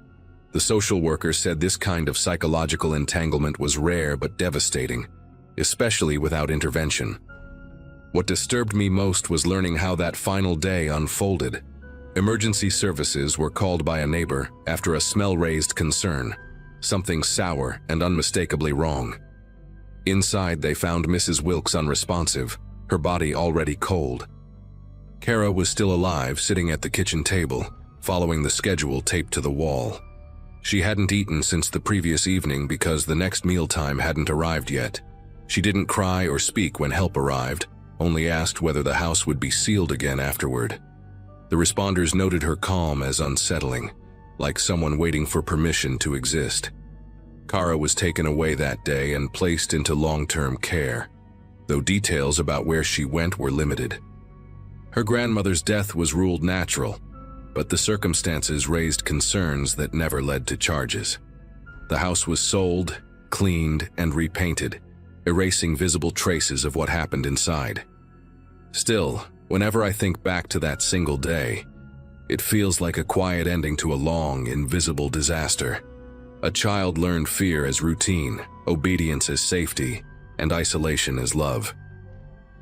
The social worker said this kind of psychological entanglement was rare but devastating, especially without intervention. What disturbed me most was learning how that final day unfolded. Emergency services were called by a neighbor after a smell-raised concern, something sour and unmistakably wrong. Inside, they found Mrs. Wilkes unresponsive, her body already cold. Kara was still alive, sitting at the kitchen table, following the schedule taped to the wall. She hadn't eaten since the previous evening because the next mealtime hadn't arrived yet. She didn't cry or speak when help arrived, only asked whether the house would be sealed again afterward. The responders noted her calm as unsettling, like someone waiting for permission to exist. Kara was taken away that day and placed into long-term care, though details about where she went were limited. Her grandmother's death was ruled natural, but the circumstances raised concerns that never led to charges. The house was sold, cleaned, and repainted, erasing visible traces of what happened inside. Still, whenever I think back to that single day, it feels like a quiet ending to a long, invisible disaster. A child learned fear as routine, obedience as safety, and isolation as love.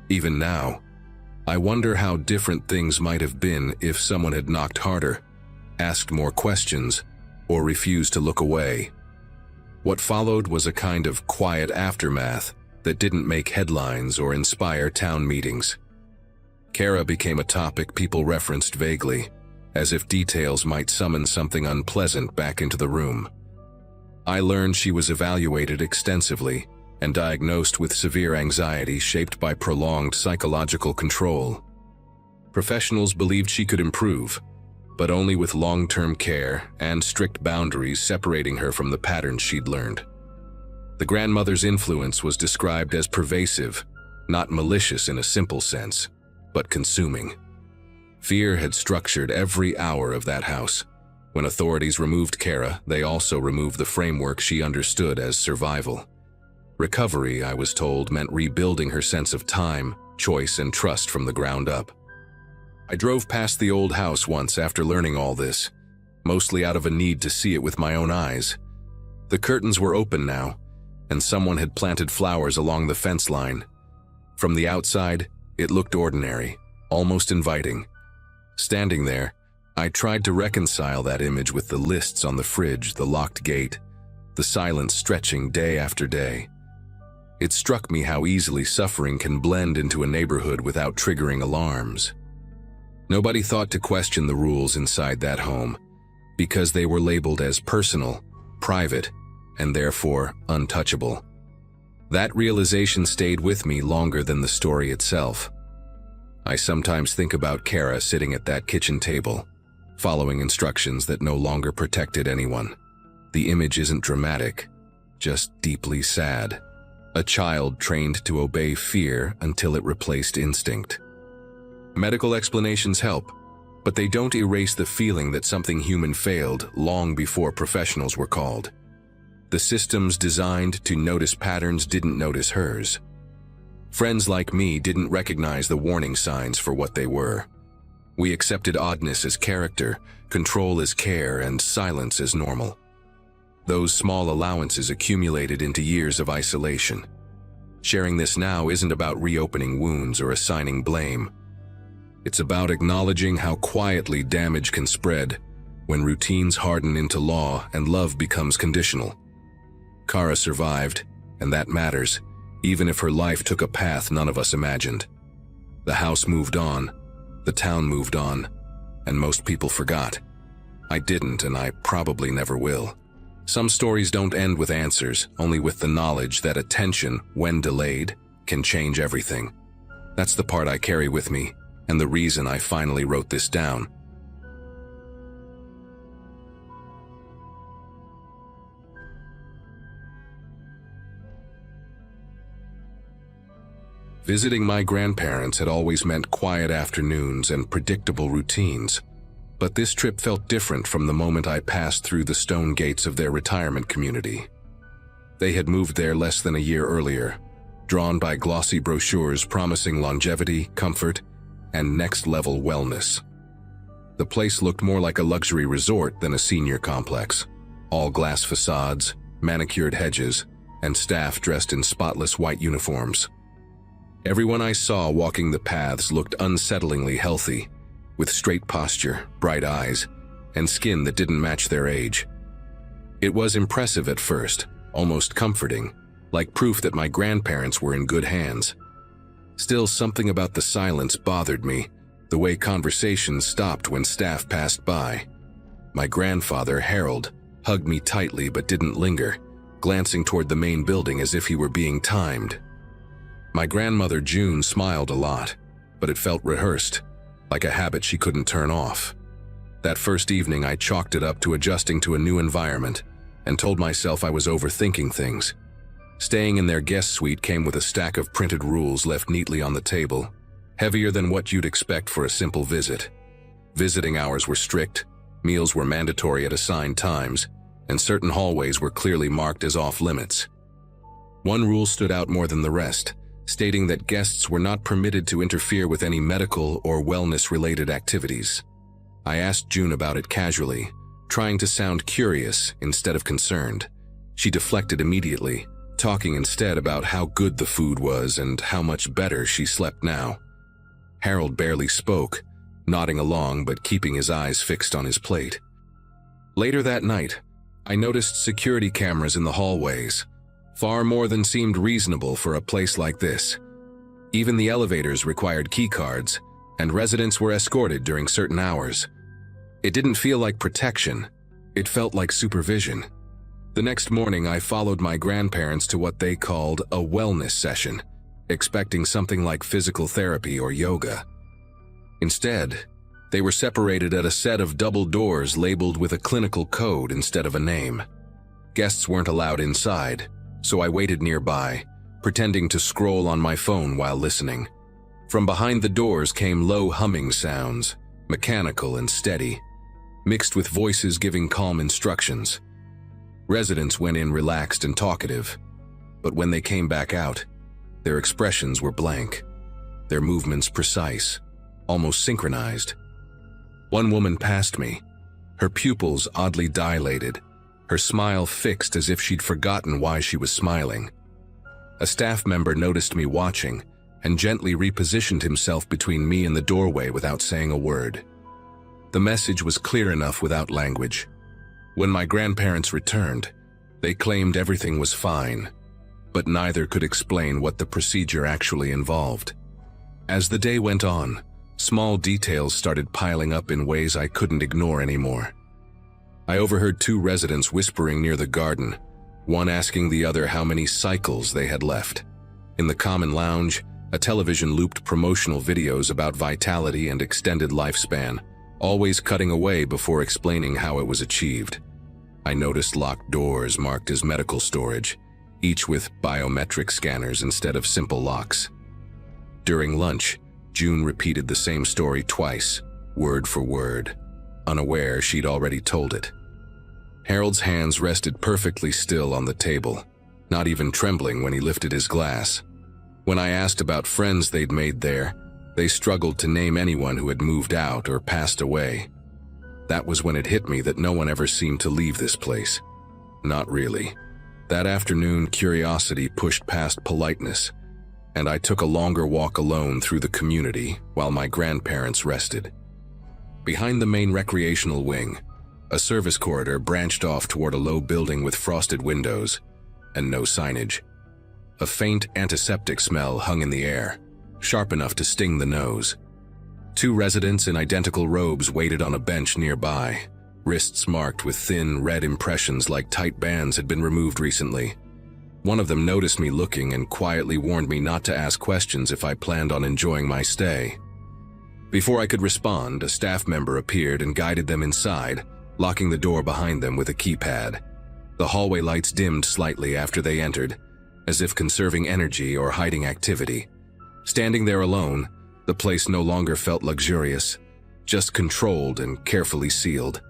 Even now, I wonder how different things might have been if someone had knocked harder, asked more questions, or refused to look away. What followed was a kind of quiet aftermath that didn't make headlines or inspire town meetings. Kara became a topic people referenced vaguely, as if details might summon something unpleasant back into the room. I learned she was evaluated extensively and diagnosed with severe anxiety shaped by prolonged psychological control. Professionals believed she could improve, but only with long-term care and strict boundaries separating her from the patterns she'd learned. The grandmother's influence was described as pervasive, not malicious in a simple sense, but consuming. Fear had structured every hour of that house. When authorities removed Kara, they also removed the framework she understood as survival. Recovery, I was told, meant rebuilding her sense of time, choice, and trust from the ground up. I drove past the old house once after learning all this, mostly out of a need to see it with my own eyes. The curtains were open now, and someone had planted flowers along the fence line. From the outside, it looked ordinary, almost inviting. Standing there, I tried to reconcile that image with the lists on the fridge, the locked gate, the silence stretching day after day. It struck me how easily suffering can blend into a neighborhood without triggering alarms. Nobody thought to question the rules inside that home, because they were labeled as personal, private, and therefore untouchable. That realization stayed with me longer than the story itself. I sometimes think about Kara sitting at that kitchen table, following instructions that no longer protected anyone. The image isn't dramatic, just deeply sad. A child trained to obey fear until it replaced instinct. Medical explanations help, but they don't erase the feeling that something human failed long before professionals were called. The systems designed to notice patterns didn't notice hers. Friends like me didn't recognize the warning signs for what they were. We accepted oddness as character, control as care, and silence as normal. Those small allowances accumulated into years of isolation. Sharing this now isn't about reopening wounds or assigning blame. It's about acknowledging how quietly damage can spread when routines harden into law and love becomes conditional. Kara survived, and that matters, even if her life took a path none of us imagined. The house moved on, the town moved on, and most people forgot. I didn't, and I probably never will. Some stories don't end with answers, only with the knowledge that attention, when delayed, can change everything. That's the part I carry with me, and the reason I finally wrote this down. Visiting my grandparents had always meant quiet afternoons and predictable routines, but this trip felt different from the moment I passed through the stone gates of their retirement community. They had moved there less than a year earlier, drawn by glossy brochures promising longevity, comfort, and next-level wellness. The place looked more like a luxury resort than a senior complex. All glass facades, manicured hedges, and staff dressed in spotless white uniforms. Everyone I saw walking the paths looked unsettlingly healthy, with straight posture, bright eyes, and skin that didn't match their age. It was impressive at first, almost comforting, like proof that my grandparents were in good hands. Still, something about the silence bothered me, the way conversations stopped when staff passed by. My grandfather, Harold, hugged me tightly but didn't linger, glancing toward the main building as if he were being timed. My grandmother, June, smiled a lot, but it felt rehearsed, like a habit she couldn't turn off. That first evening, I chalked it up to adjusting to a new environment and told myself I was overthinking things. Staying in their guest suite came with a stack of printed rules left neatly on the table, heavier than what you'd expect for a simple visit. Visiting hours were strict, meals were mandatory at assigned times, and certain hallways were clearly marked as off-limits. One rule stood out more than the rest, stating that guests were not permitted to interfere with any medical or wellness-related activities. I asked June about it casually, trying to sound curious instead of concerned. She deflected immediately, talking instead about how good the food was and how much better she slept now. Harold barely spoke, nodding along but keeping his eyes fixed on his plate. Later that night, I noticed security cameras in the hallways, far more than seemed reasonable for a place like this. Even the elevators required keycards, and residents were escorted during certain hours. It didn't feel like protection, it felt like supervision. The next morning, I followed my grandparents to what they called a wellness session, expecting something like physical therapy or yoga. Instead, they were separated at a set of double doors labeled with a clinical code instead of a name. Guests weren't allowed inside, so I waited nearby, pretending to scroll on my phone while listening. From behind the doors came low humming sounds, mechanical and steady, mixed with voices giving calm instructions. Residents went in relaxed and talkative, but when they came back out, their expressions were blank, their movements precise, almost synchronized. One woman passed me, her pupils oddly dilated, her smile fixed as if she'd forgotten why she was smiling. A staff member noticed me watching and gently repositioned himself between me and the doorway without saying a word. The message was clear enough without language. When my grandparents returned, they claimed everything was fine, but neither could explain what the procedure actually involved. As the day went on, small details started piling up in ways I couldn't ignore anymore. I overheard two residents whispering near the garden, one asking the other how many cycles they had left. In the common lounge, a television looped promotional videos about vitality and extended lifespan, always cutting away before explaining how it was achieved. I noticed locked doors marked as medical storage, each with biometric scanners instead of simple locks. During lunch, June repeated the same story twice, word for word, unaware she'd already told it. Harold's hands rested perfectly still on the table, not even trembling when he lifted his glass. When I asked about friends they'd made there, they struggled to name anyone who had moved out or passed away. That was when it hit me that no one ever seemed to leave this place. Not really. That afternoon, curiosity pushed past politeness, and I took a longer walk alone through the community while my grandparents rested. Behind the main recreational wing, a service corridor branched off toward a low building with frosted windows. and no signage. A faint antiseptic smell hung in the air, sharp enough to sting the nose. 2 residents in identical robes waited on a bench nearby, wrists marked with thin, red impressions like tight bands had been removed recently. One of them noticed me looking and quietly warned me not to ask questions if I planned on enjoying my stay. Before I could respond, a staff member appeared and guided them inside, locking the door behind them with a keypad. The hallway lights dimmed slightly after they entered, as if conserving energy or hiding activity. Standing there alone, the place no longer felt luxurious, just controlled and carefully sealed.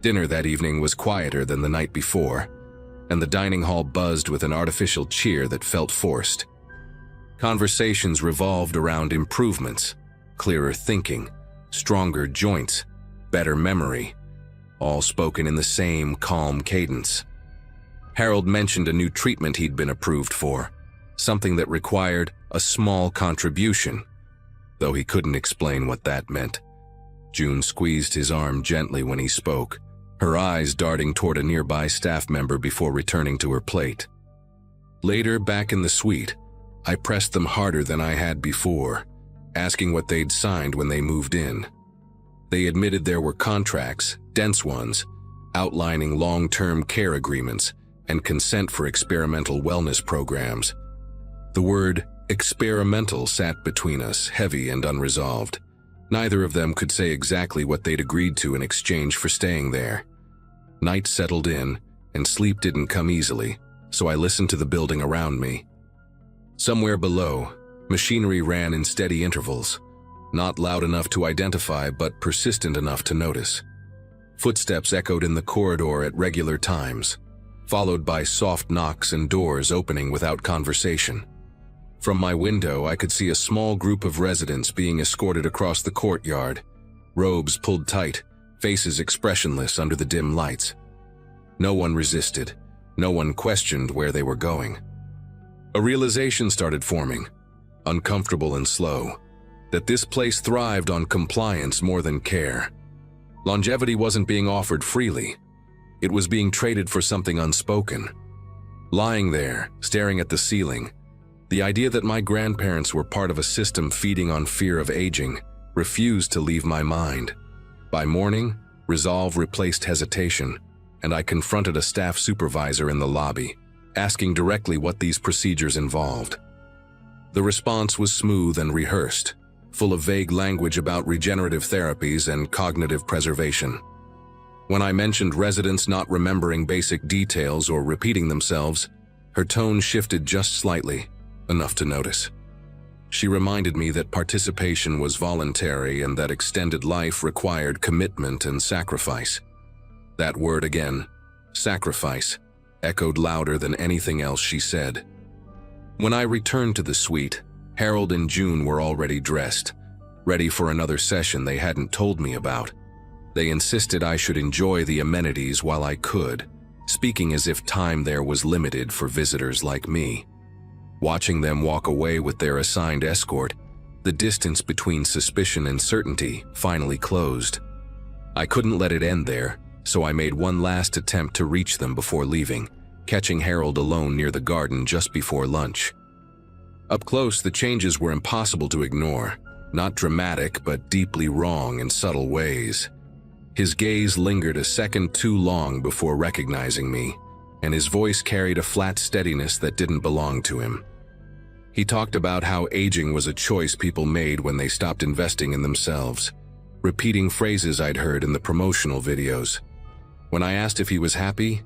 Dinner that evening was quieter than the night before, and the dining hall buzzed with an artificial cheer that felt forced. Conversations revolved around improvements, clearer thinking, stronger joints, better memory, all spoken in the same calm cadence. Harold mentioned a new treatment he'd been approved for, something that required a small contribution, though he couldn't explain what that meant. June squeezed his arm gently when he spoke, her eyes darting toward a nearby staff member before returning to her plate. Later, back in the suite, I pressed them harder than I had before, asking what they'd signed when they moved in. They admitted there were contracts, dense ones, outlining long-term care agreements and consent for experimental wellness programs. The word experimental sat between us, heavy and unresolved. Neither of them could say exactly what they'd agreed to in exchange for staying there. Night settled in, and sleep didn't come easily, so I listened to the building around me. Somewhere below, machinery ran in steady intervals, not loud enough to identify but persistent enough to notice. Footsteps echoed in the corridor at regular times, followed by soft knocks and doors opening without conversation. From my window, I could see a small group of residents being escorted across the courtyard, robes pulled tight, faces expressionless under the dim lights. No one resisted, no one questioned where they were going. A realization started forming, uncomfortable and slow, that this place thrived on compliance more than care. Longevity wasn't being offered freely. It was being traded for something unspoken. Lying there, staring at the ceiling, the idea that my grandparents were part of a system feeding on fear of aging refused to leave my mind. By morning, resolve replaced hesitation, and I confronted a staff supervisor in the lobby, asking directly what these procedures involved. The response was smooth and rehearsed, full of vague language about regenerative therapies and cognitive preservation. When I mentioned residents not remembering basic details or repeating themselves, her tone shifted just slightly, enough to notice. She reminded me that participation was voluntary and that extended life required commitment and sacrifice. That word again, sacrifice, echoed louder than anything else she said. When I returned to the suite, Harold and June were already dressed, ready for another session they hadn't told me about. They insisted I should enjoy the amenities while I could, speaking as if time there was limited for visitors like me. Watching them walk away with their assigned escort, the distance between suspicion and certainty finally closed. I couldn't let it end there, so I made one last attempt to reach them before leaving, catching Harold alone near the garden just before lunch. Up close, the changes were impossible to ignore, not dramatic but deeply wrong in subtle ways. His gaze lingered a second too long before recognizing me, and his voice carried a flat steadiness that didn't belong to him. He talked about how aging was a choice people made when they stopped investing in themselves, repeating phrases I'd heard in the promotional videos. When I asked if he was happy,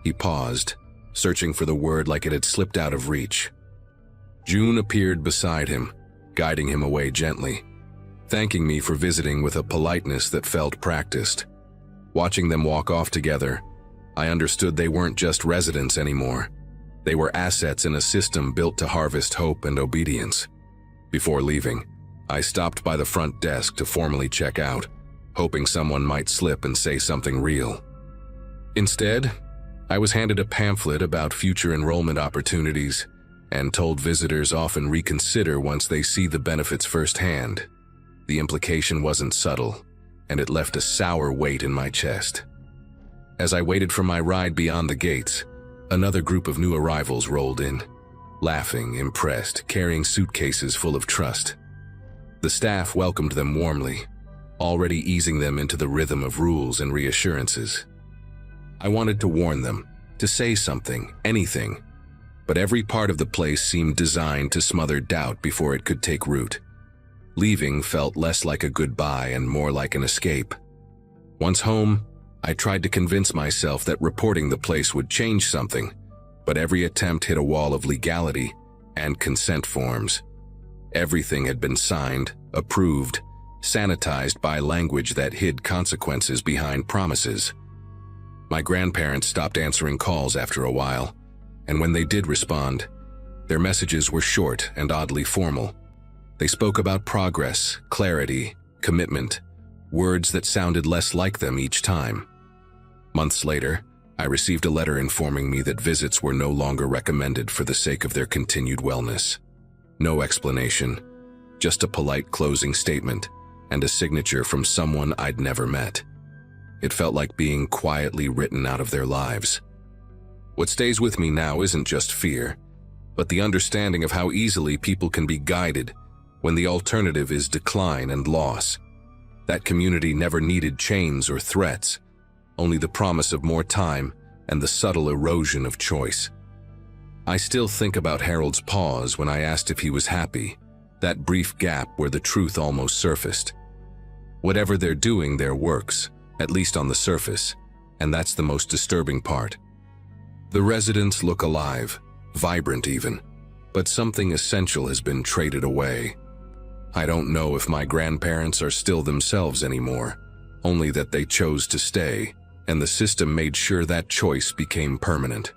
he paused, searching for the word like it had slipped out of reach. June appeared beside him, guiding him away gently, thanking me for visiting with a politeness that felt practiced. Watching them walk off together, I understood they weren't just residents anymore. They were assets in a system built to harvest hope and obedience. Before leaving, I stopped by the front desk to formally check out, hoping someone might slip and say something real. Instead, I was handed a pamphlet about future enrollment opportunities and told visitors often reconsider once they see the benefits firsthand. The implication wasn't subtle, and it left a sour weight in my chest. As I waited for my ride beyond the gates, Another group of new arrivals rolled in, laughing, impressed, carrying suitcases full of trust. The staff welcomed them warmly, already easing them into the rhythm of rules and reassurances. I wanted to warn them, to say something, anything, but every part of the place seemed designed to smother doubt before it could take root. Leaving felt less like a goodbye and more like an escape. Once home, I tried to convince myself that reporting the place would change something, but every attempt hit a wall of legality and consent forms. Everything had been signed, approved, sanitized by language that hid consequences behind promises. My grandparents stopped answering calls after a while, and when they did respond, their messages were short and oddly formal. They spoke about progress, clarity, commitment, words that sounded less like them each time. Months later, I received a letter informing me that visits were no longer recommended for the sake of their continued wellness. No explanation, just a polite closing statement and a signature from someone I'd never met. It felt like being quietly written out of their lives. What stays with me now isn't just fear, but the understanding of how easily people can be guided when the alternative is decline and loss. That community never needed chains or threats, only the promise of more time and the subtle erosion of choice. I still think about Harold's pause when I asked if he was happy, that brief gap where the truth almost surfaced. Whatever they're doing there works, at least on the surface, and that's the most disturbing part. The residents look alive, vibrant even, but something essential has been traded away. I don't know if my grandparents are still themselves anymore, only that they chose to stay, and the system made sure that choice became permanent.